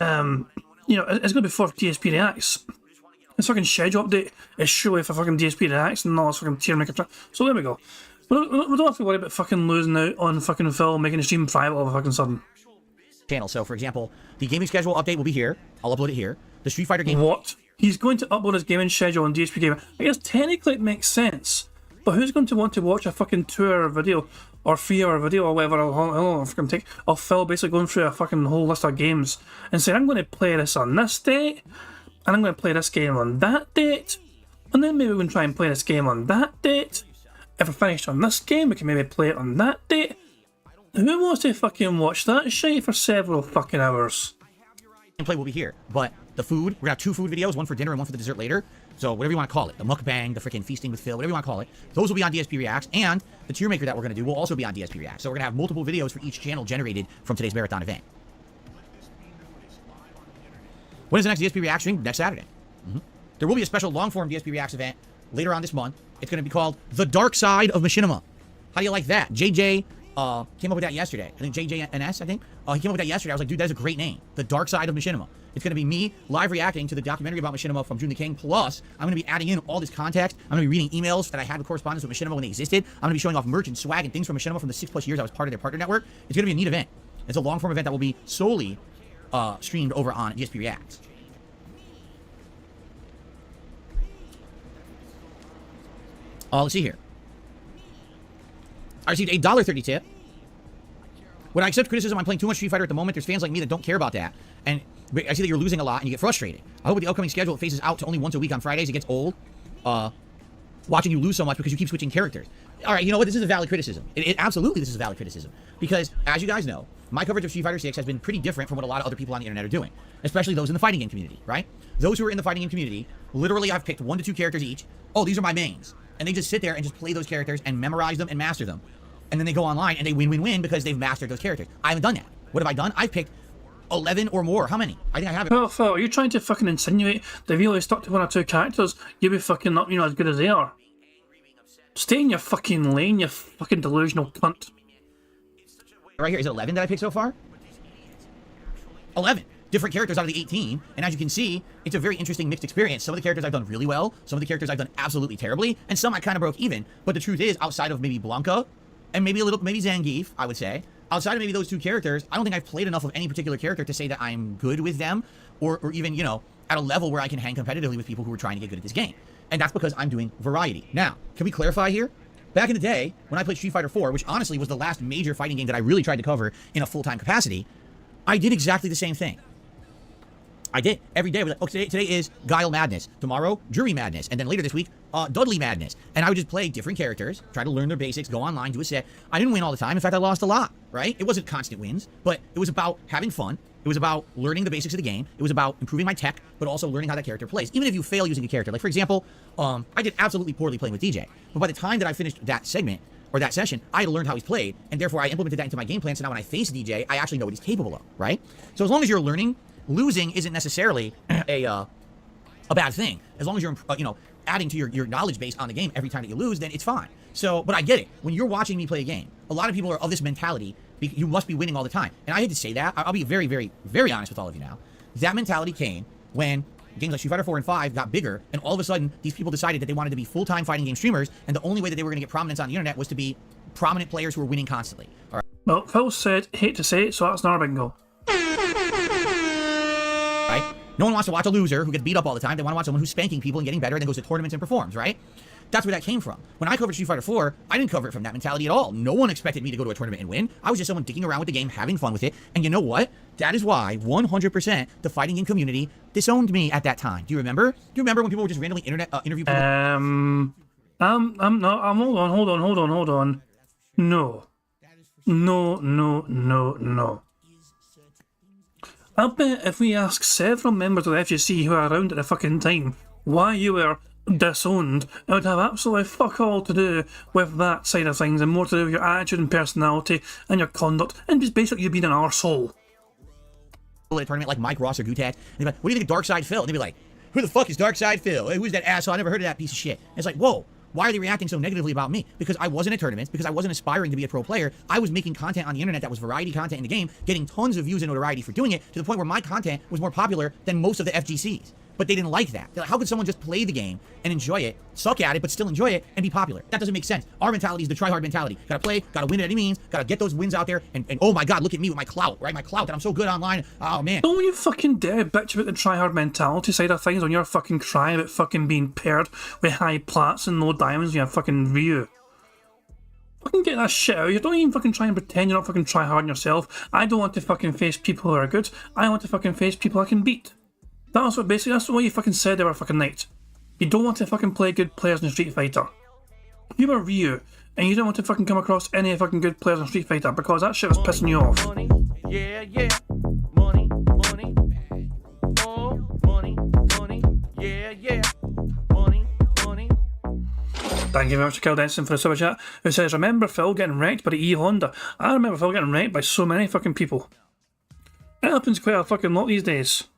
you know, it's going to be for DSP Reacts. This fucking schedule update is surely for fucking DSP Reacts and not this fucking tier maker. So there we go. We don't have to worry about fucking losing out on fucking Phil making a stream private all of a fucking sudden. Channel. So, for example, the gaming schedule update will be here. I'll upload it here. The Street Fighter game. What? He's going to upload his gaming schedule on DSP Gaming. I guess technically it makes sense, but who's going to want to watch a fucking 2-hour video or 3-hour video or whatever I'll fucking take of Phil basically going through a fucking whole list of games and saying, I'm going to play this on this date, and I'm going to play this game on that date, and then maybe we can try and play this game on that date. If we're finished on this game, we can maybe play it on that date. Who wants to fucking watch that shit for several fucking hours? Gameplay will be here, but the food, we're gonna have 2 food videos, one for dinner and one for the dessert later. So whatever you want to call it, the mukbang, the freaking feasting with Phil, whatever you want to call it, those will be on DSP Reacts, and the tier maker that we're gonna do will also be on DSP Reacts. So we're gonna have multiple videos for each channel generated from today's marathon event. When is the next DSP React stream? Next Saturday. There will be a special long-form DSP Reacts event later on this month. It's going to be called The Dark Side of Machinima. How do you like that? JJ came up with that yesterday. I think JJNS, I think. He came up with that yesterday. I was like, dude, that's a great name. The Dark Side of Machinima. It's going to be me live reacting to the documentary about Machinima from June the King. Plus, I'm going to be adding in all this context. I'm going to be reading emails that I had with correspondence with Machinima when they existed. I'm going to be showing off merch and swag and things from Machinima from the 6+ years I was part of their partner network. It's going to be a neat event. It's a long-form event that will be solely streamed over on DSP Reacts. Let's see here. I received a $1.30 tip. When I accept criticism, I'm playing too much Street Fighter at the moment. There's fans like me that don't care about that. And I see that you're losing a lot and you get frustrated. I hope with the upcoming schedule, it phases out to only once a week on Fridays. It gets old. Watching you lose so much because you keep switching characters. All right, you know what? This is a valid criticism. Absolutely, this is a valid criticism. Because, as you guys know, my coverage of Street Fighter 6 has been pretty different from what a lot of other people on the internet are doing. Especially those in the fighting game community, right? Those who are in the fighting game community, literally I've picked 1 to 2 characters each. Oh, these are my mains. And they just sit there and just play those characters and memorize them and master them. And then they go online and they win because they've mastered those characters. I haven't done that. What have I done? I've picked 11 or more. How many? I think I have it. Well, Phil, are you trying to fucking insinuate that if you only stuck to 1 or 2 characters, you'll be fucking not, as good as they are? Stay in your fucking lane, you fucking delusional cunt. Right here, is it 11 that I picked so far? 11 different characters out of the 18, and as you can see, it's a very interesting mixed experience. Some of the characters I've done really well, some of the characters I've done absolutely terribly, and some I kind of broke even. But the truth is, outside of maybe Blanca, and maybe Zangief, I would say, outside of maybe those 2 characters, I don't think I've played enough of any particular character to say that I'm good with them, or even, at a level where I can hang competitively with people who are trying to get good at this game. And that's because I'm doing variety. Now, can we clarify here? Back in the day, when I played Street Fighter 4, which honestly was the last major fighting game that I really tried to cover in a full-time capacity, I did exactly the same thing. I did. Every day, I was like, okay, today is Guile Madness. Tomorrow, Jury Madness. And then later this week, Dudley Madness. And I would just play different characters, try to learn their basics, go online, do a set. I didn't win all the time. In fact, I lost a lot, right? It wasn't constant wins, but it was about having fun. It was about learning the basics of the game. It was about improving my tech, but also learning how that character plays. Even if you fail using a character. Like, for example, I did absolutely poorly playing with DJ. But by the time that I finished that segment, or that session, I had learned how he's played, and therefore I implemented that into my game plan, so now when I face DJ, I actually know what he's capable of, right? So as long as you're learning, losing isn't necessarily a bad thing. As long as you're, adding to your knowledge base on the game every time that you lose, then it's fine. So, but I get it. When you're watching me play a game, a lot of people are of this mentality, you must be winning all the time. And I hate to say that. I'll be very, very, very honest with all of you now. That mentality came when games like Street Fighter 4 and 5 got bigger, and all of a sudden, these people decided that they wanted to be full-time fighting game streamers, and the only way that they were going to get prominence on the internet was to be prominent players who were winning constantly. All right. Well, Phil said, hate to say it, so that's not our bingo. Right? No one wants to watch a loser who gets beat up all the time. They want to watch someone who's spanking people and getting better and then goes to tournaments and performs, right? That's where that came from. When I covered Street Fighter 4, I didn't cover it from that mentality at all. No one expected me to go to a tournament and win. I was just someone dicking around with the game, having fun with it. And you know what? That is why 100% the fighting game community disowned me at that time. Do you remember? Do you remember when people would just randomly interview people? I'm not, hold on. No. I bet if we ask several members of the FGC who are around at the fucking time why you were disowned, it would have absolutely fuck all to do with that side of things and more to do with your attitude and personality and your conduct and just basically you being an arsehole. At a tournament like Mike Ross or Gutat, and they'd be like, what do you think of Darkside Phil? And they'd be like, who the fuck is Darkside Phil? Hey, who's that asshole? I never heard of that piece of shit. And it's like, whoa. Why are they reacting so negatively about me? Because I wasn't at tournaments, because I wasn't aspiring to be a pro player. I was making content on the internet that was variety content in the game, getting tons of views and notoriety for doing it, to the point where my content was more popular than most of the FGCs. But they didn't like that. They're like, how could someone just play the game and enjoy it, suck at it, but still enjoy it, and be popular? That doesn't make sense. Our mentality is the try-hard mentality. Gotta play, gotta win at any means, gotta get those wins out there, and oh my god, look at me with my clout, right? My clout, that I'm so good online. Oh man. Don't you fucking dare bitch about the try-hard mentality side of things when you're fucking crying about fucking being paired with high plats and low diamonds in your fucking Ryu. Fucking get that shit out. You don't even fucking try and pretend you're not fucking try-hard yourself. I don't want to fucking face people who are good. I want to fucking face people I can beat. That's what you fucking said the other fucking night. You don't want to fucking play good players in Street Fighter. You were Ryu, and you don't want to fucking come across any fucking good players in Street Fighter because that shit was pissing you off. Money, yeah, money, oh, money, yeah, money. Thank you very much to Kel Denson for the super chat, who says, remember Phil getting wrecked by the E Honda? I remember Phil getting wrecked by so many fucking people. It happens quite a fucking lot these days.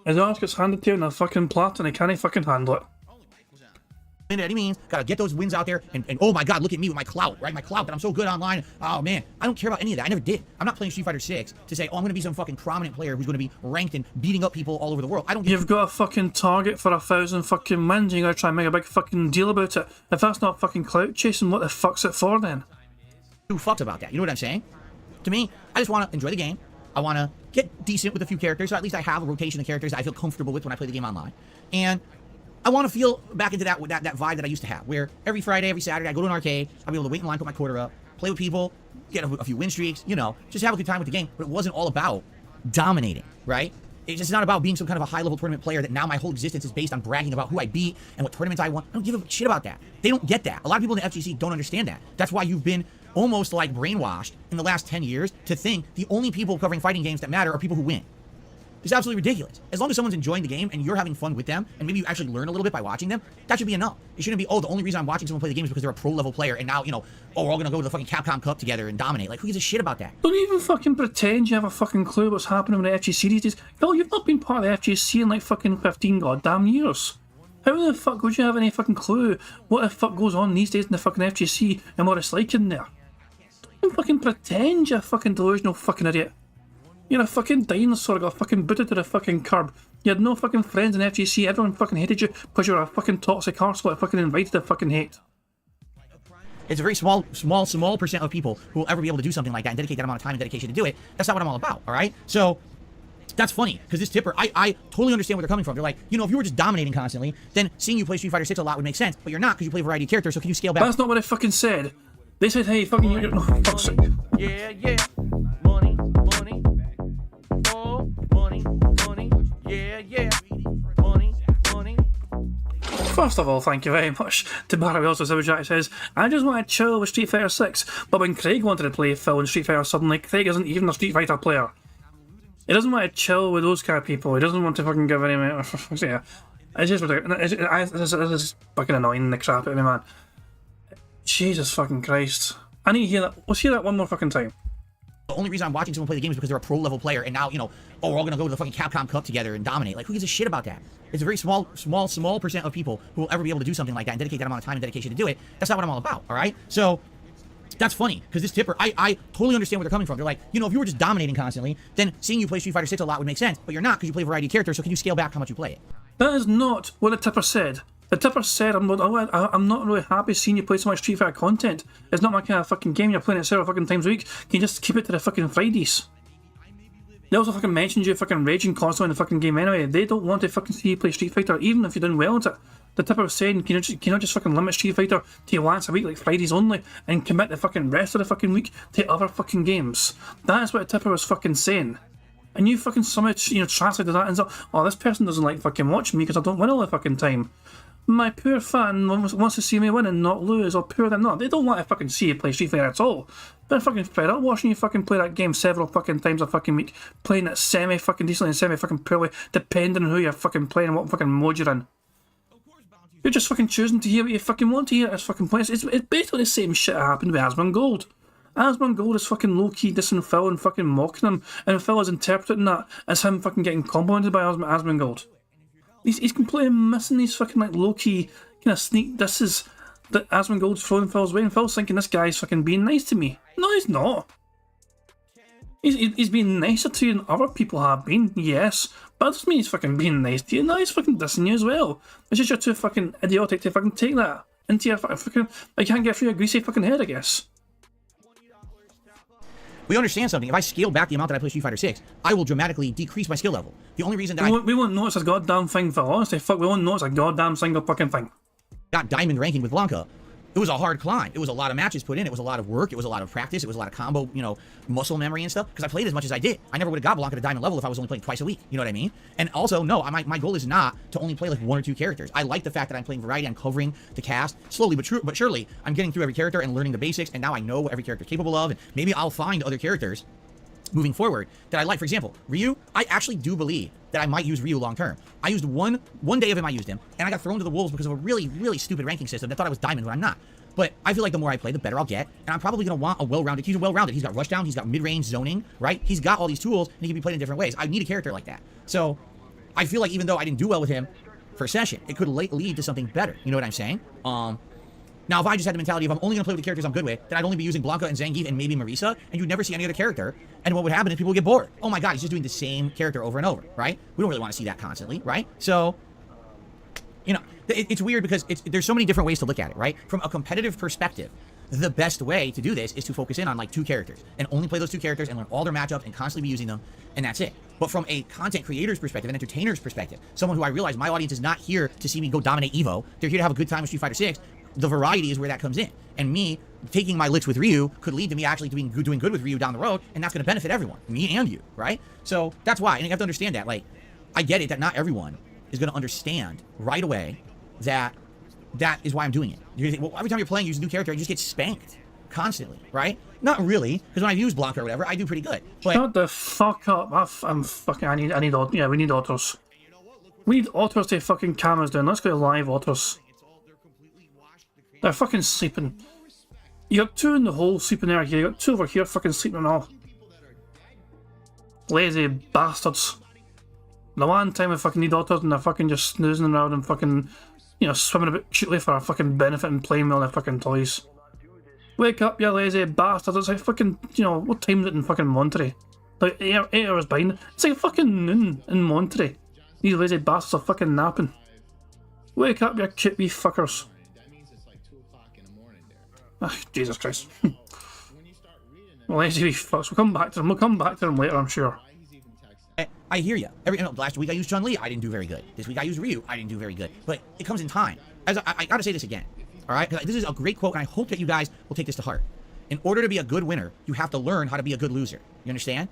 His arse gets handed to you in a fucking plat and he can't fucking handle it. Win at any means, gotta get those wins out there, and oh my god, look at me with my clout, right? My clout, that I'm so good online. Oh man, I don't care about any of that. I never did. I'm not playing Street Fighter 6 to say, oh, I'm gonna be some fucking prominent player who's gonna be ranked and beating up people all over the world. I don't give You've got a fucking target for 1,000 fucking wins and you gotta try and make a big fucking deal about it. If that's not fucking clout chasing, what the fuck's it for then? Who fucks about that? You know what I'm saying? To me, I just wanna enjoy the game. I want to get decent with a few characters, so at least I have a rotation of characters that I feel comfortable with when I play the game online. And I want to feel back into that vibe that I used to have, where every Friday, every Saturday, I go to an arcade, I'll be able to wait in line, put my quarter up, play with people, get a few win streaks, you know, just have a good time with the game. But it wasn't all about dominating, right? It's just not about being some kind of a high-level tournament player that now my whole existence is based on bragging about who I beat and what tournaments I won. I don't give a shit about that. They don't get that. A lot of people in the FGC don't understand that. That's why you've been almost like brainwashed in the last 10 years to think the only people covering fighting games that matter are people who win. It's absolutely ridiculous. As long as someone's enjoying the game and you're having fun with them, and maybe you actually learn a little bit by watching them, that should be enough. It shouldn't be, oh, the only reason I'm watching someone play the game is because they're a pro-level player, and now, you know, oh, we're all gonna go to the fucking Capcom Cup together and dominate. Like, who gives a shit about that? Don't even fucking pretend you have a fucking clue what's happening with the FGC these days. Hell, you've not been part of the FGC in like fucking 15 goddamn years. How the fuck would you have any fucking clue what the fuck goes on these days in the fucking FGC and what it's like in there? Don't even fucking pretend you're a fucking delusional fucking idiot. You're a fucking dinosaur, got fucking booted to the fucking curb. You had no fucking friends in FGC, everyone fucking hated you because you were a fucking toxic arsehole that fucking invited to fucking hate. It's a very small percent of people who will ever be able to do something like that and dedicate that amount of time and dedication to do it. That's not what I'm all about, alright? So, that's funny, because this tipper, I totally understand where they're coming from. They're like, you know, if you were just dominating constantly, then seeing you play Street Fighter 6 a lot would make sense, but you're not because you play a variety of characters, so can you scale back? That's not what I fucking said. They said, hey, fucking you're no, fuck's sake. Yeah, yeah. Money, money. Oh, money, money. Yeah, yeah. Money, money. First of all, thank you very much to Barry Wilson Superjack says, I just want to chill with Street Fighter 6, but when Craig wanted to play Phil in Street Fighter suddenly, Craig isn't even a Street Fighter player. He doesn't want to chill with those kind of people, he doesn't want to fucking give any... yeah, it's just ridiculous. This is fucking annoying the crap out of me, man. Jesus fucking Christ. I need to hear that. Let's hear that one more fucking time. The only reason I'm watching someone play the game is because they're a pro-level player, and now, you know, oh, we're all gonna go to the fucking Capcom Cup together and dominate. Like, who gives a shit about that? It's a very small percent of people who will ever be able to do something like that and dedicate that amount of time and dedication to do it. That's not what I'm all about, alright? So, that's funny, because this tipper, I totally understand where they're coming from. They're like, you know, if you were just dominating constantly, then seeing you play Street Fighter 6 a lot would make sense, but you're not because you play a variety of characters, so can you scale back how much you play it? That is not what the tipper said. The tipper said, I'm not really happy seeing you play so much Street Fighter content. It's not my kind of fucking game, you're playing it several fucking times a week. Can you just keep it to the fucking Fridays? They also fucking mentioned you fucking raging constantly in the fucking game anyway. They don't want to fucking see you play Street Fighter, even if you're doing well at it. The tipper was saying, can you not just fucking limit Street Fighter to once a week, like Fridays only, and commit the fucking rest of the fucking week to other fucking games? That is what the tipper was fucking saying. And you fucking somehow, you know, translated that and said, oh, this person doesn't like fucking watching me because I don't win all the fucking time. My poor fan wants to see me win and not lose, or poor than not. They don't want to fucking see you play Street Fighter at all. They're fucking fed up watching you fucking play that game several fucking times a fucking week, playing it semi-fucking decently and semi-fucking poorly, depending on who you're fucking playing and what fucking mode you're in. You're just fucking choosing to hear what you fucking want to hear at this fucking place. It's basically the same shit that happened with Asmongold. Asmongold is fucking low-key dissing Phil and fucking mocking him, and Phil is interpreting that as him fucking getting complimented by Asmongold. He's completely missing these fucking like low-key kind of sneak disses that Asmongold's throwing Phil's way, and Phil's thinking this guy's fucking being nice to me. No, he's not. He's being nicer to you than other people have been, yes, but that doesn't mean he's fucking being nice to you. No, he's fucking dissing you as well. It's just you're too fucking idiotic to fucking take that into your fucking... I can't get through your greasy fucking head, I guess. We understand something. If I scale back the amount that I play Street Fighter 6, I will dramatically decrease my skill level. The only reason that we won't notice a goddamn thing, Phil. Honestly, fuck, we won't notice a goddamn single fucking thing. Got diamond ranking with Blanca, it was a hard climb. It was a lot of matches put in. It was a lot of work. It was a lot of practice. It was a lot of combo, you know, muscle memory and stuff. Because I played as much as I did. I never would have got Blanca to diamond level if I was only playing twice a week. You know what I mean? And also, no, my goal is not to only play like 1 or 2 characters. I like the fact that I'm playing variety. I'm covering the cast slowly but surely. I'm getting through every character and learning the basics. And now I know what every character is capable of. And maybe I'll find other characters moving forward that I like. For example, Ryu, I actually do believe that I might use Ryu long term. I used one day of him, I used him, and I got thrown to the wolves because of a really, really stupid ranking system that thought I was diamond when I'm not. But I feel like the more I play, the better I'll get, and I'm probably going to want a well-rounded, he's well-rounded, he's got rushdown, he's got mid-range zoning, right? He's got all these tools, and he can be played in different ways. I need a character like that. So, I feel like even though I didn't do well with him for session, it could lead to something better, you know what I'm saying? Now, if I just had the mentality of I'm only going to play with the characters I'm good with, then I'd only be using Blanca and Zangief and maybe Marisa, and you'd never see any other character, and what would happen is people would get bored. Oh my god, he's just doing the same character over and over, right? We don't really want to see that constantly, right? So, you know, it's weird because there's so many different ways to look at it, right? From a competitive perspective, the best way to do this is to focus in on like 2 characters and only play those 2 characters and learn all their matchups and constantly be using them, and that's it. But from a content creator's perspective, an entertainer's perspective, someone who I realize my audience is not here to see me go dominate Evo. They're here to have a good time with Street Fighter 6. The variety is where that comes in. And me taking my licks with Ryu could lead to me actually doing good with Ryu down the road, and that's going to benefit everyone, me and you, right? So that's why, and you have to understand that. Like, I get it that not everyone is going to understand right away that that is why I'm doing it. You're gonna think, well, every time you're playing, you use a new character, you just get spanked constantly, right? Not really, because when I use Blanca or whatever, I do pretty good. But shut the fuck up. I'm fucking. I need. Yeah, we need otters. We need otters to fucking calm us down. Let's go live otters. They're fucking sleeping. You got 2 in the hole sleeping there. You got 2 over here fucking sleeping and all. Lazy bastards. The one time we fucking need otters and they're fucking just snoozing around and fucking, you know, swimming a bit cutely for our fucking benefit and playing with all their fucking toys. Wake up, you lazy bastards. It's like fucking, you know, what time is it in fucking Monterey? Like 8 hours behind. It's like fucking noon in Monterey. These lazy bastards are fucking napping. Wake up, you cute wee fuckers. Ah, Jesus Christ. Lazy wee fucks. We'll come back to them. We'll come back to them later, I'm sure. I hear you. Last week I used Chun-Li, I didn't do very good. This week I used Ryu, I didn't do very good. But it comes in time. As I gotta say this again, all right? Because this is a great quote, and I hope that you guys will take this to heart. In order to be a good winner, you have to learn how to be a good loser. You understand?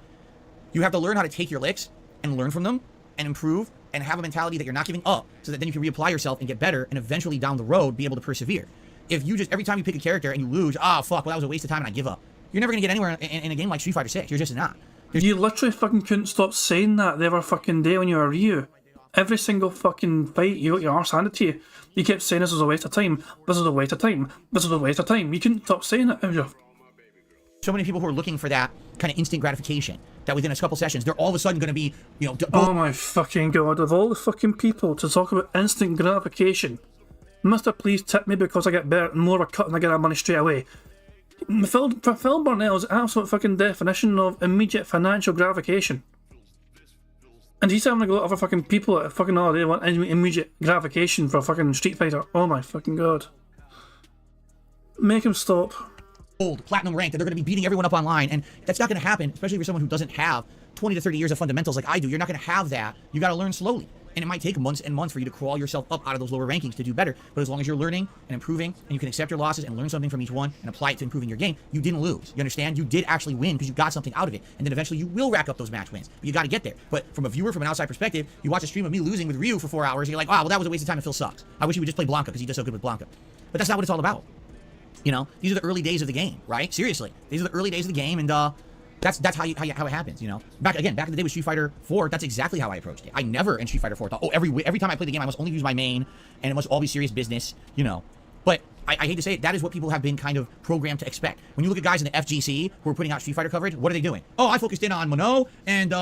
You have to learn how to take your licks and learn from them and improve and have a mentality that you're not giving up, so that then you can reapply yourself and get better and eventually down the road be able to persevere. If you just, every time you pick a character and you lose, oh fuck, well that was a waste of time and I give up. You're never gonna get anywhere in a game like Street Fighter 6. You're just not. You literally fucking couldn't stop saying that the other fucking day when you were Ryu. Every single fucking fight, you got your arse handed to you. You kept saying this was a waste of time, this is a waste of time, this is a waste of time. You couldn't stop saying it. So many people who are looking for that kind of instant gratification, that within a couple sessions, they're all of a sudden going to be, you know... Oh my fucking god, of all the fucking people to talk about instant gratification, Mr. Please tip me because I get better and more of a cut and I get that money straight away. Phil Burnell is the absolute fucking definition of immediate financial gratification. And he's having to go to other fucking people that fucking all they want immediate gratification for a fucking Street Fighter. Oh my fucking god. Make him stop. Gold, platinum rank, that they're going to be beating everyone up online, and that's not going to happen, especially for someone who doesn't have 20 to 30 years of fundamentals like I do. You're not going to have that. You got to learn slowly. And it might take months and months for you to crawl yourself up out of those lower rankings to do better. But as long as you're learning and improving, and you can accept your losses and learn something from each one and apply it to improving your game, you didn't lose. You understand? You did actually win because you got something out of it. And then eventually you will rack up those match wins. But you got to get there. But from a viewer, from an outside perspective, you watch a stream of me losing with Ryu for 4 hours, and you're like, wow, well, that was a waste of time and Phil sucks. I wish he would just play Blanca because he does so good with Blanca. But that's not what it's all about. You know, these are the early days of the game, right? Seriously. These are the early days of the game, and that's how it happens, you know. Back in the day with Street Fighter 4, that's exactly how I approached it. I never in Street Fighter 4 thought, oh, every time I play the game, I must only use my main, and it must all be serious business, you know. But I hate to say it, that is what people have been kind of programmed to expect. When you look at guys in the FGC who are putting out Street Fighter coverage, what are they doing? Oh, I focused in on Mono and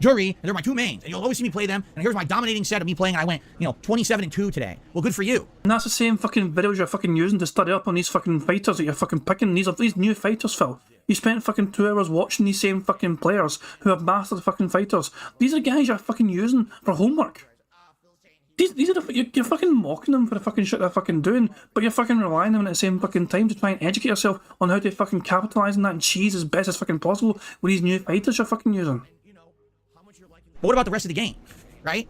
Jury, and they're my 2 mains, and you'll always see me play them, and here's my dominating set of me playing, and I went, you know, 27-2 today. Well, good for you. And that's the same fucking videos you're fucking using to study up on these fucking fighters that you're fucking picking. These are these new fighters, Phil. You spent fucking 2 hours watching these same fucking players who have mastered fucking fighters. These are guys you're fucking using for homework. These are you're fucking mocking them for the fucking shit they're fucking doing, but you're fucking relying on them at the same fucking time to try and educate yourself on how to fucking capitalise on that and cheese as best as fucking possible with these new fighters you're fucking using. But what about the rest of the game, right?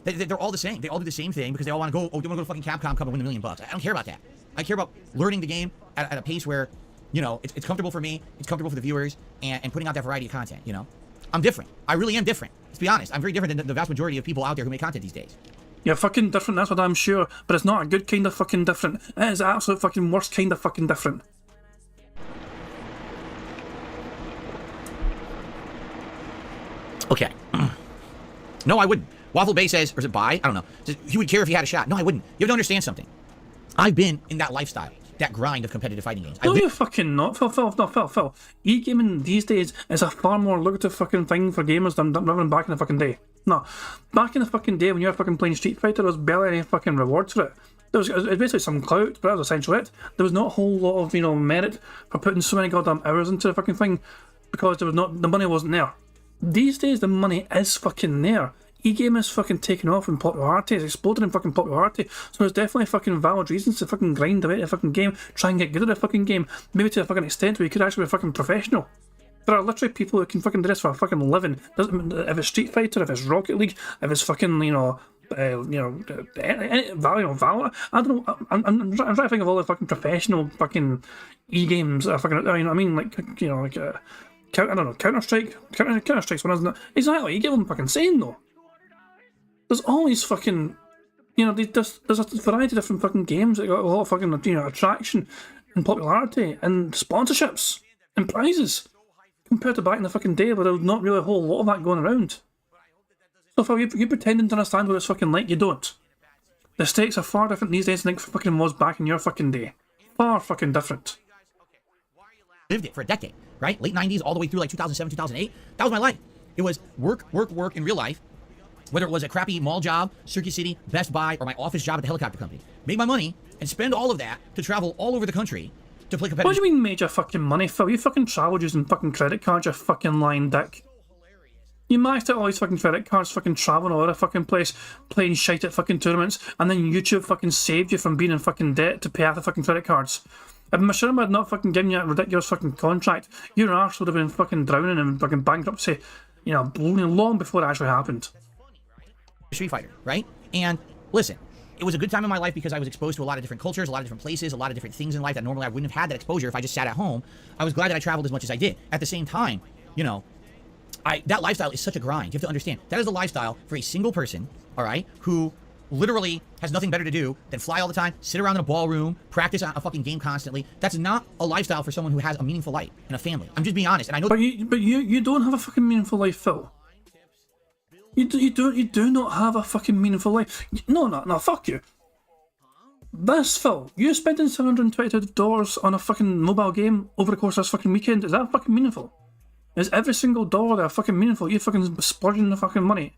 They're all the same. They all do the same thing because they all want to go, oh, they want to go to fucking Capcom, come and win $1 million. I don't care about that. I care about learning the game at a pace where, you know, it's comfortable for me, it's comfortable for the viewers, and putting out that variety of content, you know? I'm different. I really am different. Let's be honest. I'm very different than the vast majority of people out there who make content these days. You're fucking different, that's what I'm sure, but it's not a good kind of fucking different. It is the absolute fucking worst kind of fucking different. Okay. No, I wouldn't. Waffle Bay says, or is it Bai? I don't know. Says, he would care if he had a shot. No, I wouldn't. You have to understand something. I've been in that lifestyle, that grind of competitive fighting games. No, you're fucking not. Phil. E-gaming these days is a far more lucrative fucking thing for gamers than back in the fucking day. No. Back in the fucking day when you were fucking playing Street Fighter, there was barely any fucking rewards for it. It was basically some clout, but that was essentially it. There was not a whole lot of, you know, merit for putting so many goddamn hours into the fucking thing because the money wasn't there. These days, the money is fucking there. E-game is fucking taking off in popularity, it's exploded in fucking popularity, so there's definitely fucking valid reasons to fucking grind away at a fucking game, try and get good at a fucking game, maybe to a fucking extent where you could actually be a fucking professional. There are literally people who can fucking do this for a fucking living. Doesn't, if it's Street Fighter, if it's Rocket League, if it's fucking, Valorant. I don't know. I'm trying to think of all the fucking professional fucking e-games that are fucking. You know what I mean? Like I don't know, Counter-Strike. Counter-Strike's one, isn't it? Exactly. You get what I'm fucking saying though. There's always fucking, there's a variety of different fucking games that got a lot of fucking attraction and popularity and sponsorships and prizes compared to back in the fucking day where there was not really a whole lot of that going around. So if you're pretending to understand what it's fucking like, you don't. The stakes are far different these days than it fucking was back in your fucking day. Far fucking different. Lived it for a decade, right? Late 90s all the way through like 2007, 2008. That was my life. It was work in real life. Whether it was a crappy mall job, Circuit City, Best Buy, or my office job at the helicopter company. Make my money and spend all of that to travel all over the country to play competitive. What do you mean made your fucking money, Phil? You fucking travelled using fucking credit cards, you fucking lying dick. You maxed out all these fucking credit cards, fucking travelling all over the fucking place, playing shite at fucking tournaments, and then YouTube fucking saved you from being in fucking debt to pay off the fucking credit cards. If Mashirama had not fucking given you that ridiculous fucking contract, your arse would have been fucking drowning in fucking bankruptcy, long before it actually happened. Street Fighter, right? And listen, it was a good time in my life because I was exposed to a lot of different cultures, a lot of different places, a lot of different things in life that normally I wouldn't have had that exposure if I just sat at home. I was glad that I traveled as much as I did. At the same time, that lifestyle is such a grind. You have to understand, that is a lifestyle for a single person, all right, who literally has nothing better to do than fly all the time, sit around in a ballroom, practice a fucking game constantly. That's not a lifestyle for someone who has a meaningful life and a family. I'm just being honest, and I know. But you don't have a fucking meaningful life, Phil. You do not have a fucking meaningful life. No, fuck you. This, Phil, you spending $722 on a fucking mobile game over the course of this fucking weekend, is that fucking meaningful? Is every single dollar there fucking meaningful? You fucking splurging the fucking money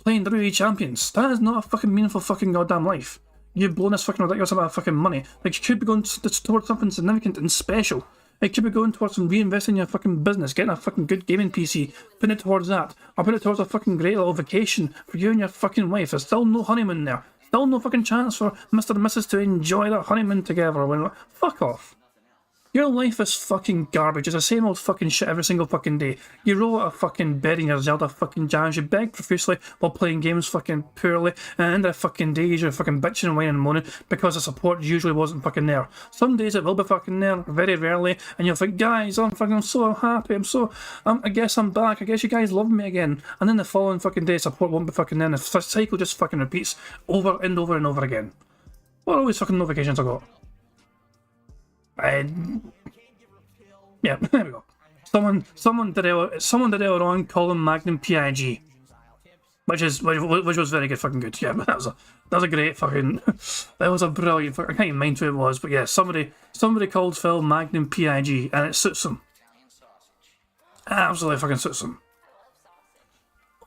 playing WWE champions. That is not a fucking meaningful fucking goddamn life. You've blown this fucking ridiculous amount of fucking money. Like, you could be going towards something significant and special. It could be going towards reinvesting in your fucking business, getting a fucking good gaming PC, putting it towards that, or putting it towards a fucking great little vacation for you and your fucking wife. There's still no honeymoon there. Still no fucking chance for Mr. and Mrs. to enjoy their honeymoon together. Fuck off. Your life is fucking garbage. It's the same old fucking shit every single fucking day. You roll out a fucking bed in your Zelda fucking jams, you beg profusely while playing games fucking poorly, and at the end of the fucking days you're fucking bitching and whining and moaning because the support usually wasn't fucking there. Some days it will be fucking there, very rarely, and you'll think, guys, I'm so happy, I guess I'm back, I guess you guys love me again. And then the following fucking day support won't be fucking there, and the cycle just fucking repeats over and over and over again. What are all these fucking notifications I got? Yeah, there we go. Someone did earlier on call him Magnum PIG, which was very good, fucking good. Yeah, but that was a great fucking. That was a brilliant. I can't even mind who it was, but yeah, somebody called Phil Magnum PIG, and it suits him. Absolutely fucking suits him.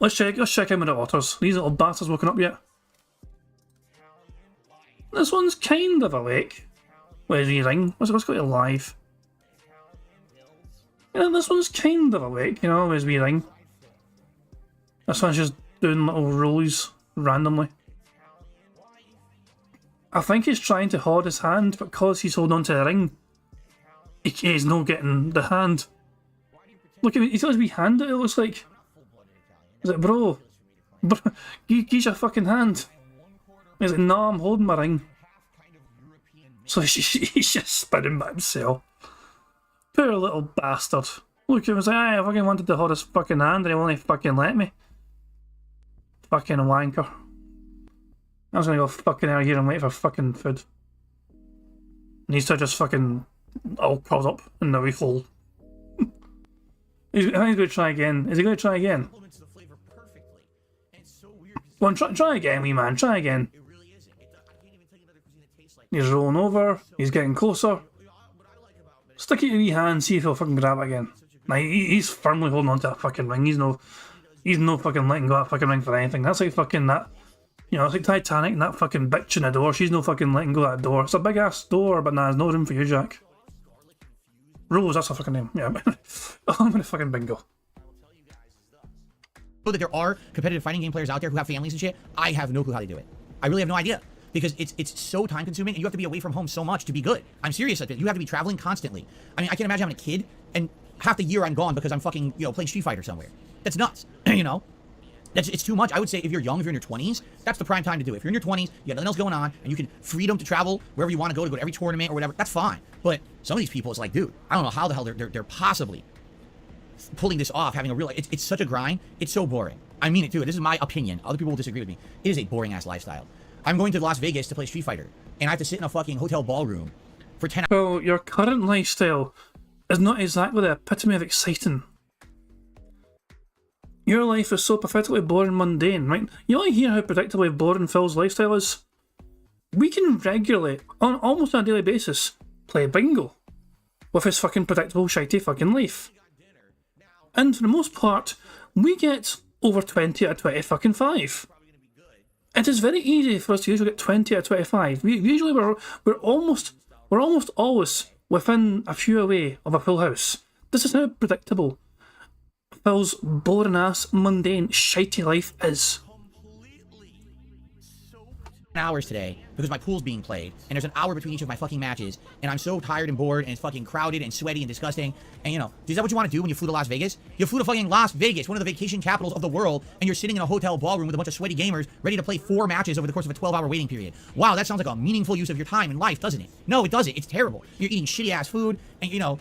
Let's check in with the otters. These little bastards woken up yet? This one's kind of awake. Where's he ring? Let's go to live. This one's kind of awake, where's we ring. This one's just doing little rollies randomly. I think he's trying to hold his hand, but because he's holding on to the ring, he's not getting the hand. Look at me, he's got his wee hand out, it looks like. He's like, bro, give your fucking hand. He's like, no, I'm holding my ring. So he's just spinning by himself. Poor little bastard. Look, he was like, I fucking wanted to hold his fucking hand and he won't fucking let me. Fucking wanker. I was gonna go fucking out here and wait for fucking food. And he's still just fucking all curled up in the wee hole. I think he's gonna try again. Is he gonna try again? Go on, try again, wee man, try again. He's rolling over, he's getting closer. Stick it in your wee hand, see if he'll fucking grab it again. Nah, he's firmly holding on to that fucking ring. He's no fucking letting go of that fucking ring for anything. That's like fucking that, it's like Titanic and that fucking bitch in the door. She's no fucking letting go of that door. It's a big ass door, but nah, there's no room for you, Jack. Rose, that's her fucking name. Yeah, I'm gonna fucking bingo. that there are competitive fighting game players out there who have families and shit. I have no clue how they do it. I really have no idea. Because it's so time consuming and you have to be away from home so much to be good. I'm serious at this. You have to be traveling constantly. I mean, I can't imagine having a kid and half the year I'm gone because I'm fucking, playing Street Fighter somewhere. That's nuts. It's too much. I would say if you're young, if you're in your 20s, that's the prime time to do it. If you're in your 20s, you got nothing else going on, and you can freedom to travel wherever you want to go to every tournament or whatever, that's fine. But some of these people, it's like, dude, I don't know how the hell they're possibly pulling this off, having a real, it's such a grind. It's so boring. I mean it too. This is my opinion. Other people will disagree with me. It is a boring ass lifestyle. I'm going to Las Vegas to play Street Fighter, and I have to sit in a fucking hotel ballroom for 10 hours. Well, your current lifestyle is not exactly the epitome of exciting. Your life is so pathetically boring and mundane, right? You want to hear how predictably boring Phil's lifestyle is? We can regularly, on almost on a daily basis, play bingo with his fucking predictable, shitey fucking life. And for the most part, we get over 20 out of 20 fucking 5. It is very easy for us to usually get 20 out of 25. Usually we're almost always within a few away of a full house. This is how predictable Phil's boring ass, mundane, shitey life is. Hours today because my pool's being played and there's an hour between each of my fucking matches and I'm so tired and bored and it's fucking crowded and sweaty and disgusting. And is that what you want to do when you flew to Las Vegas? You flew to fucking Las Vegas, one of the vacation capitals of the world, and you're sitting in a hotel ballroom with a bunch of sweaty gamers ready to play 4 matches over the course of a 12-hour waiting period. Wow, that sounds like a meaningful use of your time in life, doesn't it? No, it doesn't. It's terrible. You're eating shitty ass food and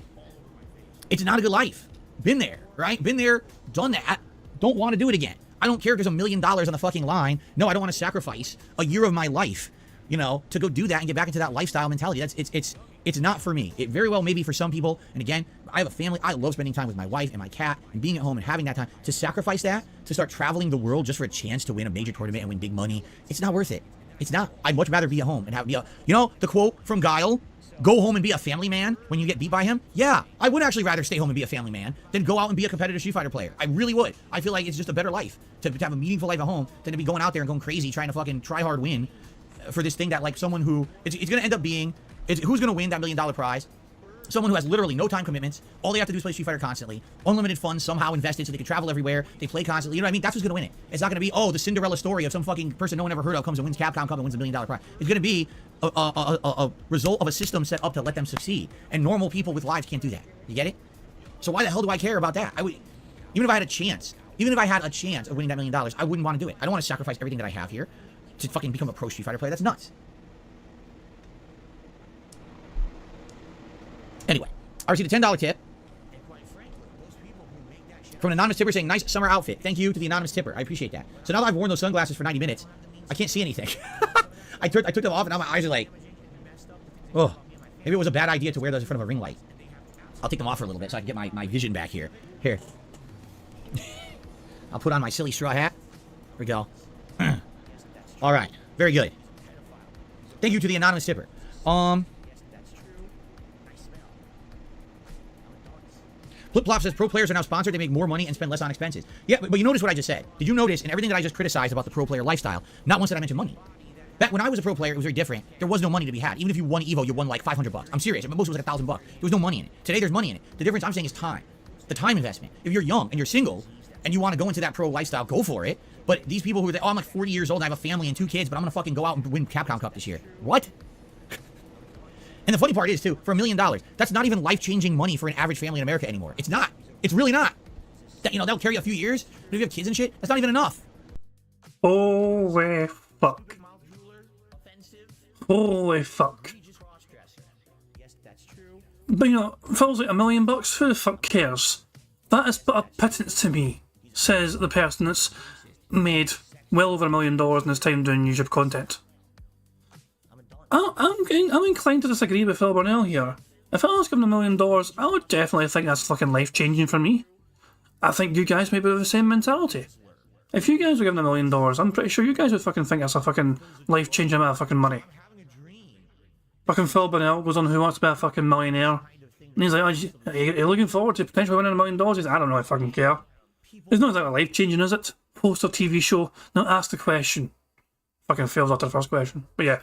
it's not a good life. Been there, right? Been there, done that. Don't want to do it again. I don't care if there's $1 million on the fucking line. No, I don't want to sacrifice a year of my life, to go do that and get back into that lifestyle mentality. It's not for me. It very well may be for some people. And again, I have a family. I love spending time with my wife and my cat and being at home and having that time. To sacrifice that, to start traveling the world just for a chance to win a major tournament and win big money, it's not worth it. It's not. I'd much rather be at home and have the quote from Guile, go home and be a family man when you get beat by him? Yeah, I would actually rather stay home and be a family man than go out and be a competitive Street Fighter player. I really would. I feel like it's just a better life to have a meaningful life at home than to be going out there and going crazy trying to fucking try hard win for this thing that like someone who it's going to end up being, who's going to win that $1 million prize? Someone who has literally no time commitments. All they have to do is play Street Fighter constantly. Unlimited funds somehow invested so they can travel everywhere. They play constantly. You know what I mean? That's who's going to win it. It's not going to be, the Cinderella story of some fucking person no one ever heard of comes and wins Capcom Cup and wins $1 million prize. It's going to be a result of a system set up to let them succeed. And normal people with lives can't do that. You get it? So why the hell do I care about that? Even if I had a chance of winning that $1 million, I wouldn't want to do it. I don't want to sacrifice everything that I have here to fucking become a pro Street Fighter player. That's nuts. Anyway, I received a $10 tip from an anonymous tipper saying, nice summer outfit. Thank you to the anonymous tipper. I appreciate that. So now that I've worn those sunglasses for 90 minutes, I can't see anything. I took them off and now my eyes are like, oh, maybe it was a bad idea to wear those in front of a ring light. I'll take them off for a little bit so I can get my vision back here. Here. I'll put on my silly straw hat. Here we go. All right. Very good. Thank you to the anonymous tipper. Flip-Flop says pro players are now sponsored. They make more money and spend less on expenses. Yeah, but you notice what I just said. Did you notice in everything that I just criticized about the pro player lifestyle, not once did I mention money? Back when I was a pro player, it was very different. There was no money to be had. Even if you won Evo, you won like $500. I'm serious. Most was like $1,000. There was no money in it. Today, there's money in it. The difference I'm saying is time. The time investment. If you're young and you're single and you want to go into that pro lifestyle, go for it. But these people who are, I'm like 40 years old, I have a family and 2 kids, but I'm going to fucking go out and win Capcom Cup this year. What? And the funny part is, too, for $1 million, that's not even life-changing money for an average family in America anymore. It's not. It's really not. That'll carry a few years, but if you have kids and shit, that's not even enough. Holy fuck. Holy fuck. But Phil's like $1 million? Who the fuck cares? That is but a pittance to me, says the person that's made well over $1 million in his time doing YouTube content. I'm inclined to disagree with Phil Burnell here. If I was given $1 million, I would definitely think that's fucking life-changing for me. I think you guys maybe have the same mentality. If you guys were given $1 million, I'm pretty sure you guys would fucking think that's a fucking life-changing amount of fucking money. Fucking Phil Burnell goes on Who Wants to Be a Fucking Millionaire, and he's like, are you looking forward to potentially winning $1 million? He's like, I don't know, I fucking care. It's not exactly life-changing, is it? Poster TV show. Now ask the question. Fucking fails after the first question. But yeah.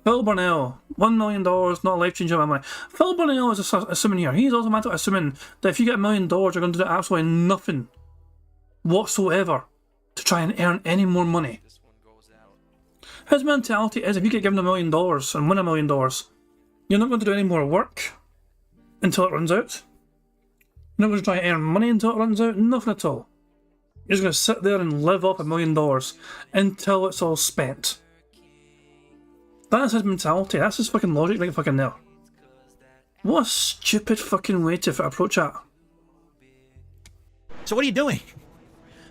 Phil Burnell, $1 million, not a life-changing amount of money. Phil Burnell is assuming here, he's automatically assuming that if you get $1 million, you're going to do absolutely nothing whatsoever to try and earn any more money. His mentality is if you get given $1 million and win $1 million, you're not going to do any more work until it runs out. You're not going to try and earn money until it runs out, nothing at all. You're just going to sit there and live off $1 million until it's all spent. That's his mentality, that's his fucking logic right fucking there. What a stupid fucking way to approach that. So what are you doing?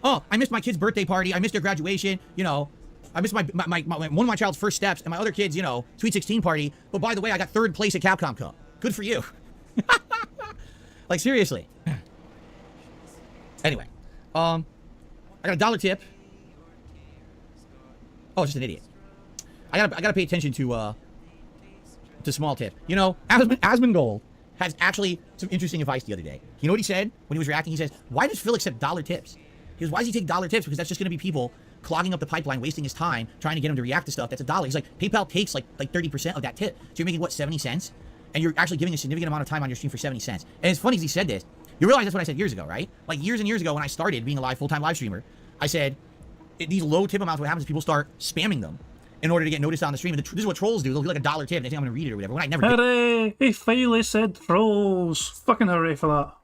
Oh, I missed my kid's birthday party. I missed their graduation. You know, I missed one of my child's first steps and my other kid's, you know, Sweet 16 party. But by the way, I got 3rd place at Capcom Cup. Good for you. Like, seriously. Anyway, I got a $1 tip. Oh, just an idiot. I gotta pay attention to small tip. You know, Asmongold has actually some interesting advice the other day. You know what he said when he was reacting? He says, why does Phil accept $1 tips? He goes, why does he take $1 tips? Because that's just going to be people clogging up the pipeline, wasting his time, trying to get him to react to stuff. That's $1. He's like, PayPal takes like 30% of that tip. So you're making, what, 70 cents? And you're actually giving a significant amount of time on your stream for 70 cents. And it's funny as he said this. You realize that's what I said years ago, right? Like years and years ago when I started being a full-time live streamer, I said, these low tip amounts, what happens is people start spamming them in order to get noticed on the stream. And this is what trolls do. They'll do like a $1 tip and they think I'm going to read it or whatever. When I never did. Hooray! He finally said trolls. Fucking hooray for that.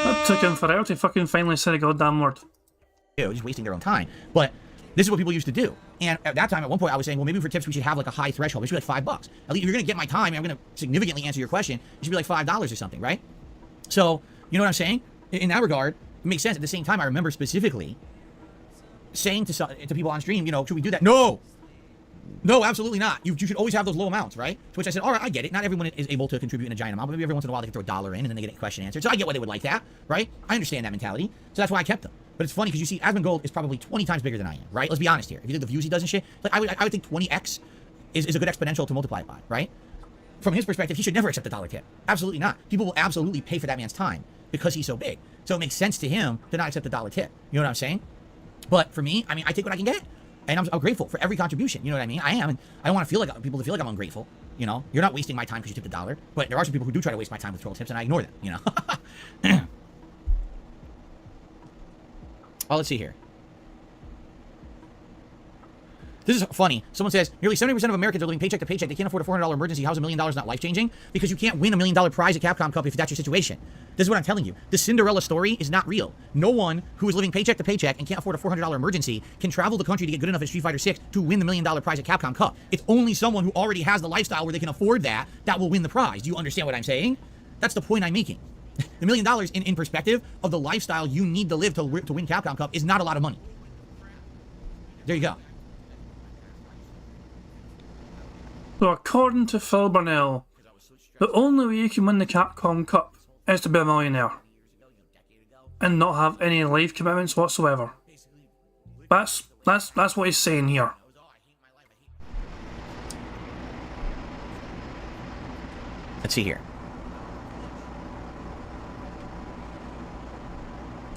That took him forever to fucking finally say a goddamn word. Just wasting their own time. But this is what people used to do. And at that time, at one point, I was saying, well, maybe for tips, we should have like a high threshold. It should be like $5. At least if you're going to get my time and I'm going to significantly answer your question, it should be like $5 or something, right? So, you know what I'm saying? In that regard, it makes sense. At the same time, I remember specifically saying to people on stream, you know, should we do that? No! No, absolutely not. You should always have those low amounts, right? To which I said, all right, I get it. Not everyone is able to contribute in a giant amount, but maybe every once in a while they can throw $1 in and then they get a question answered. So I get why they would like that, right? I understand that mentality. So that's why I kept them. But it's funny because you see, Asmongold is probably 20 times bigger than I am, right? Let's be honest here. If you look at the views he does and shit, like I would think 20x is a good exponential to multiply it by, right? From his perspective, he should never accept a $1 tip. Absolutely not. People will absolutely pay for that man's time because he's so big. So it makes sense to him to not accept a $1 tip. You know what I'm saying? But for me, I mean, I take what I can get. And I'm grateful for every contribution. You know what I mean? I am. And I don't want to feel like people to feel like I'm ungrateful. You know, you're not wasting my time because you tipped $1. But there are some people who do try to waste my time with troll tips, and I ignore them. You know. Oh, let's see here. This is funny. Someone says, nearly 70% of Americans are living paycheck to paycheck. They can't afford a $400 emergency. How's $1 million not life-changing? Because you can't win $1 million prize at Capcom Cup if that's your situation. This is what I'm telling you. The Cinderella story is not real. No one who is living paycheck to paycheck and can't afford a $400 emergency can travel the country to get good enough at Street Fighter 6 to win the $1 million prize at Capcom Cup. It's only someone who already has the lifestyle where they can afford that will win the prize. Do you understand what I'm saying? That's the point I'm making. The $1 million in perspective of the lifestyle you need to live to win Capcom Cup is not a lot of money. There you go. So according to Phil Burnell, the only way you can win the Capcom Cup is to be a millionaire and not have any life commitments whatsoever. That's what he's saying here. Let's see here.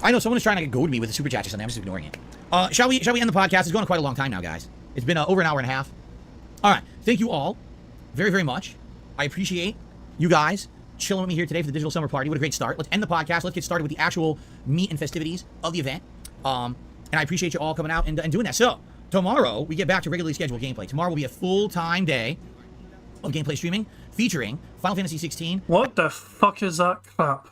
I know someone is trying to goad me with a super chat or something. I'm just ignoring it. Shall we end the podcast? It's going quite a long time now, guys. It's been over an hour and a half. All right. Thank you all very, very much. I appreciate you guys chilling with me here today for the Digital Summer Party. What a great start. Let's end the podcast. Let's get started with the actual meat and festivities of the event. And I appreciate you all coming out and doing that. So, tomorrow, we get back to regularly scheduled gameplay. Tomorrow will be a full-time day of gameplay streaming featuring Final Fantasy 16. What the fuck is that crap?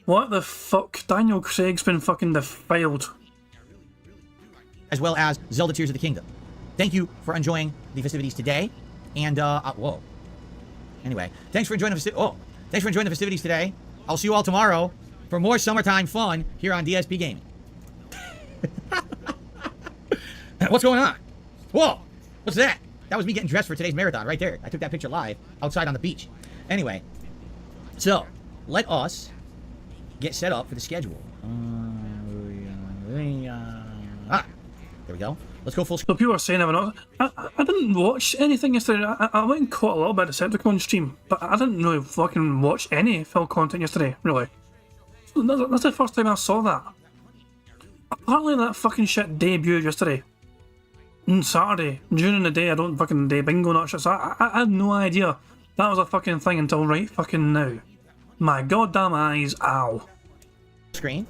What the fuck? Daniel Craig's been fucking defiled. As well as Zelda Tears of the Kingdom. Thank you for enjoying the festivities today. And, whoa. Anyway, thanks for enjoying the festivities today. I'll see you all tomorrow for more summertime fun here on DSP Gaming. What's going on? Whoa! What's that? That was me getting dressed for today's marathon right there. I took that picture live outside on the beach. Anyway, so let us get set up for the schedule. There we go. Let's go full screen. So people are saying I didn't watch anything yesterday. I went and caught a little bit of Decepticon stream, but I didn't really fucking watch any Phil content yesterday, really. So that's the first time I saw that. Apparently that fucking shit debuted yesterday. On Saturday. During the day, I don't fucking day bingo and that shit, so I had no idea that was a fucking thing until right fucking now. My goddamn eyes, ow. Screen.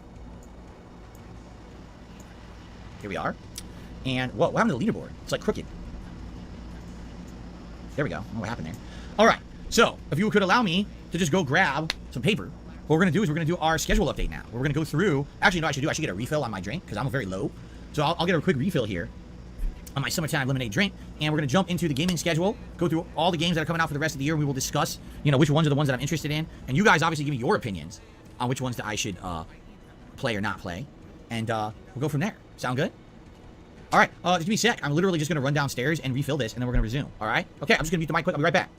Here we are. And what happened to the leaderboard? It's like crooked. There we go. I don't know what happened there. All right. So if you could allow me to just go grab some paper. What we're going to do is we're going to do our schedule update now. We're going to go through. Actually, no, I should get a refill on my drink because I'm very low. So I'll get a quick refill here on my summertime lemonade drink. And we're going to jump into the gaming schedule, go through all the games that are coming out for the rest of the year. And we will discuss, which ones are the ones that I'm interested in. And you guys obviously give me your opinions on which ones that I should play or not play. And we'll go from there. Sound good? All right. Just give me a sec. I'm literally just going to run downstairs and refill this, and then we're going to resume. All right? Okay, I'm just going to mute the mic quick. I'll be right back.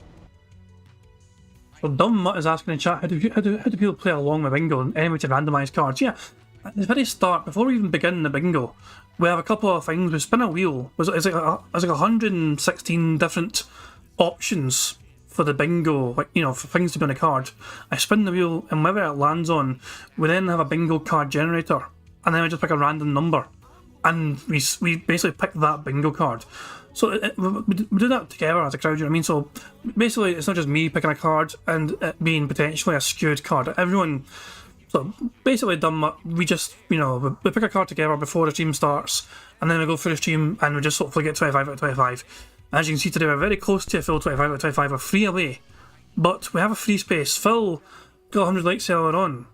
So Dumb Mutt is asking in chat, how do people play along with bingo and any way to randomise cards? Yeah, at the very start, before we even begin the bingo, we have a couple of things. We spin a wheel. There's like 116 different options for the bingo, for things to be on a card. I spin the wheel, and wherever it lands on, we then have a bingo card generator, and then we just pick a random number, and we basically pick that bingo card. So we do that together as a crowd, you know what I mean? So basically, it's not just me picking a card and it being potentially a skewed card. Everyone, so basically, we just, we pick a card together before the stream starts, and then we go through the stream and we just hopefully get 25 out of 25. As you can see today, we're very close to a full 25 out of 25. We're 3 away, but we have a free space. Phil got 100 likes earlier on,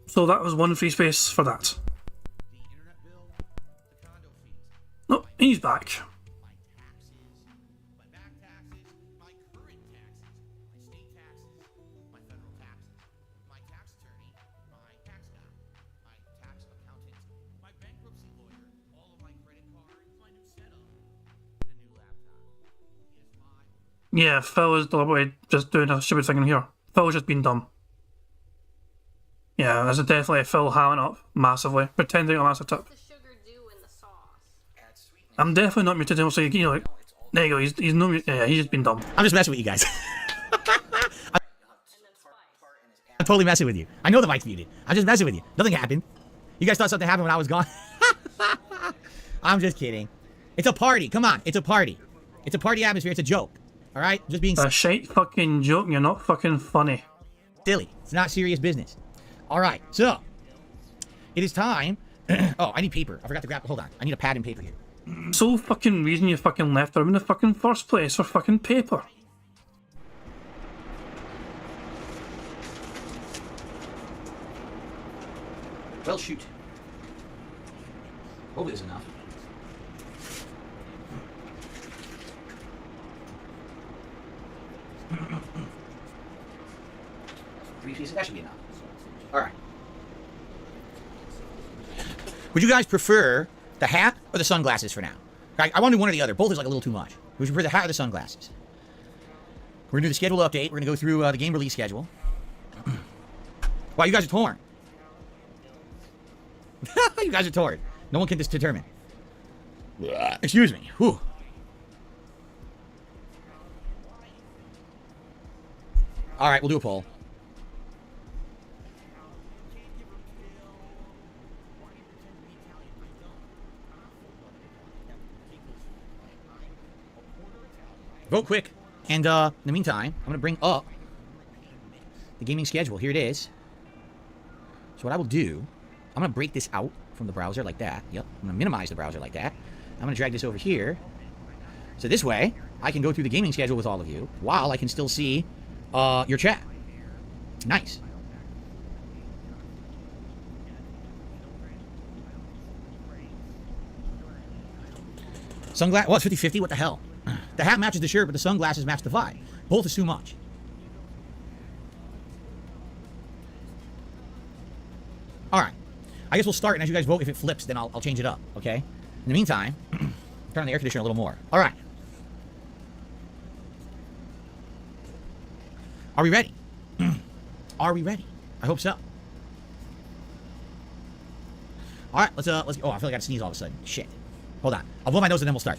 so that was one free space for that. No, he's back. Yeah, Phil is deliberately just doing a stupid thing in here. Phil was just being dumb. Yeah, there's definitely Phil howling up massively, pretending a massive tip. I'm definitely not muted, so there you go. He's no, yeah, he's just been dumb. I'm just messing with you guys. I'm totally messing with you. I know the mic's muted. I'm just messing with you. Nothing happened. You guys thought something happened when I was gone. I'm just kidding. It's a party. Come on, it's a party. It's a party atmosphere. It's a joke. All right, just being a shite fucking joke. You're not fucking funny. Silly. It's not serious business. All right, so it is time. Oh, I need paper. I forgot to grab. Hold on. I need a pad and paper here. Sole fucking reason you fucking left her in the fucking first place for fucking paper. Well, shoot. Hopefully there's enough. Three pieces, that should be enough. Alright. Would you guys prefer the hat or the sunglasses for now? I want to do one or the other. Both is like a little too much. Would you prefer the hat or the sunglasses? We're going to do the schedule update. We're going to go through the game release schedule. Wow, you guys are torn. You guys are torn. No one can just determine. Excuse me. Whew. Alright, we'll do a poll. Vote quick. And in the meantime, I'm going to bring up the gaming schedule. Here it is. So what I will do, I'm going to break this out from the browser like that. Yep, I'm going to minimize the browser like that. I'm going to drag this over here. So this way, I can go through the gaming schedule with all of you while I can still see your chat. Nice. Sunglass. Well, it's 50-50. What the hell? The hat matches the shirt, but the sunglasses match the vibe. Both is too much. All right. I guess we'll start, and as you guys vote, if it flips, then I'll change it up. Okay. In the meantime, turn on the air conditioner a little more. All right. Are we ready? Are we ready? I hope so. All right, let's oh, I feel like I gotta sneeze all of a sudden. Shit. Hold on. I'll blow my nose and then we'll start.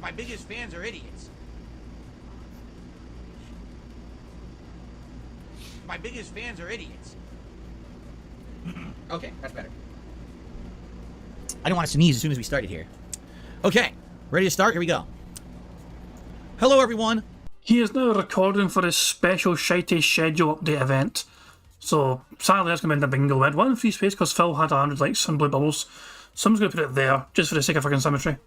My biggest fans are idiots. My biggest fans are idiots. Okay, that's better. I don't want to sneeze as soon as we started here. Okay, ready to start? Here we go. Hello, everyone. He is now recording for his special shitey schedule update event. So sadly that's going to be in the bingo. We had one free space because Phil had 100 likes and blue bubbles. So I'm just going to put it there, just for the sake of fucking symmetry.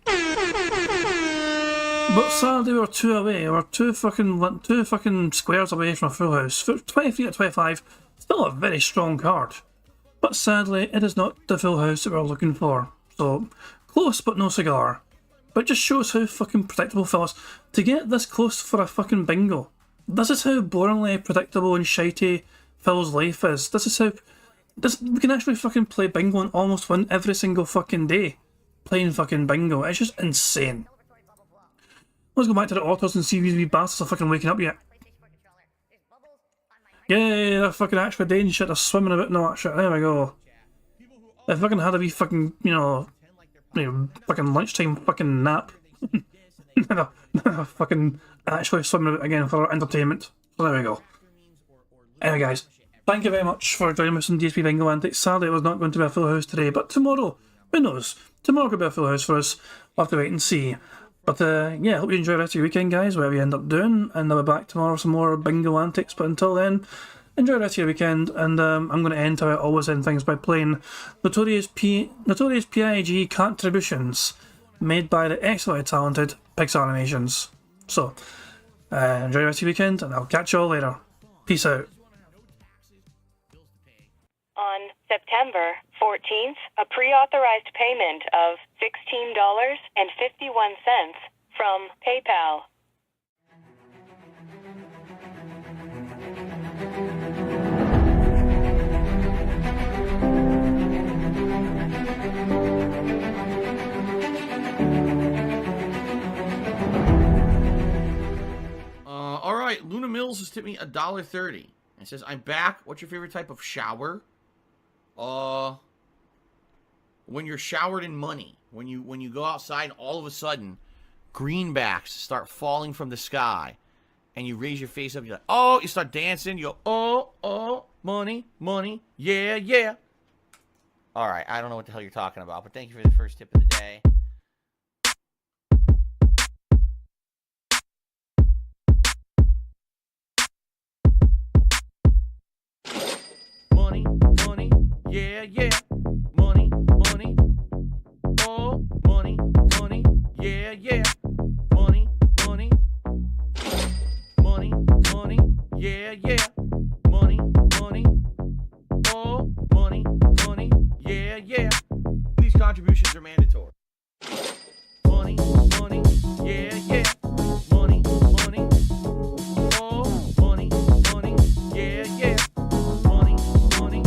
But sadly we were 2 away. We were two fucking squares away from a full house. 23 at 25, still a very strong card. But sadly it is not the full house that we're looking for. So close but no cigar. But it just shows how fucking predictable Phil is. To get this close for a fucking bingo. This is how boringly predictable and shitey Phil's life is. This is how... we can actually fucking play bingo and almost win every single fucking day. Playing fucking bingo. It's just insane. Let's go back to the autos and see if these wee bastards are fucking waking up yet. Yay, they're fucking actually doing shit. They're swimming about and all that shit. There we go. They fucking had a wee fucking, fucking lunchtime fucking nap. Fucking actually swimming about again for entertainment. So there we go. Anyway guys, thank you very much for joining us on DSP Bingo Antics. Sadly it was not going to be a full house today, but tomorrow, who knows? Tomorrow could be a full house for us. We'll have to wait and see. But yeah, hope you enjoy the rest of your weekend guys, whatever you end up doing, and I'll be back tomorrow with some more bingo antics. But until then, enjoy the rest of your weekend, and I'm going to end how I always end things by playing Notorious PIG contributions made by the excellently talented Pixar Animations. So, enjoy the rest of your weekend, and I'll catch you all later. Peace out. On September 14th, a pre-authorized payment of $16.51 from PayPal. All right, Luna Mills has tipped me $1.30. It says, "I'm back. What's your favorite type of shower?" When you're showered in money. When you go outside and all of a sudden greenbacks start falling from the sky and you raise your face up, you're like, oh, you start dancing, you go, oh, money, money, yeah, yeah. All right, I don't know what the hell you're talking about, but thank you for the first tip of the day. Money, money, yeah, yeah. Money, money, oh, money, money, yeah, yeah. Money, money, money, money, yeah, yeah. Money, money, oh, money, money, yeah, yeah. These contributions are mandatory. Money, money, yeah, yeah. Money, money, oh, money, money, yeah, yeah. Money, money,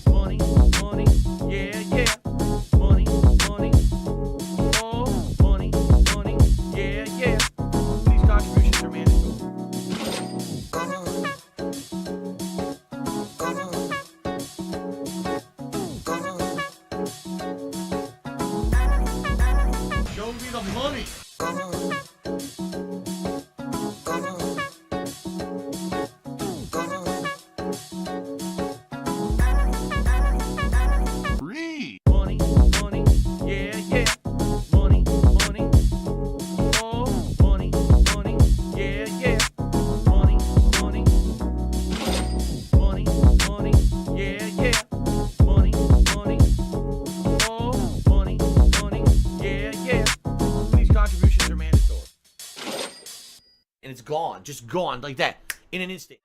money, money, yeah, yeah. Money, money, oh, money, money, yeah, yeah. These contributions are mandatory. Show me the money. Free. Money, money, yeah, yeah. Money, money, oh, money, money, yeah, yeah. Money, money, money, money, yeah, yeah. Money, money, oh, money, money, yeah, yeah. These contributions are mandatory. And it's gone. Just gone like that. In an instant.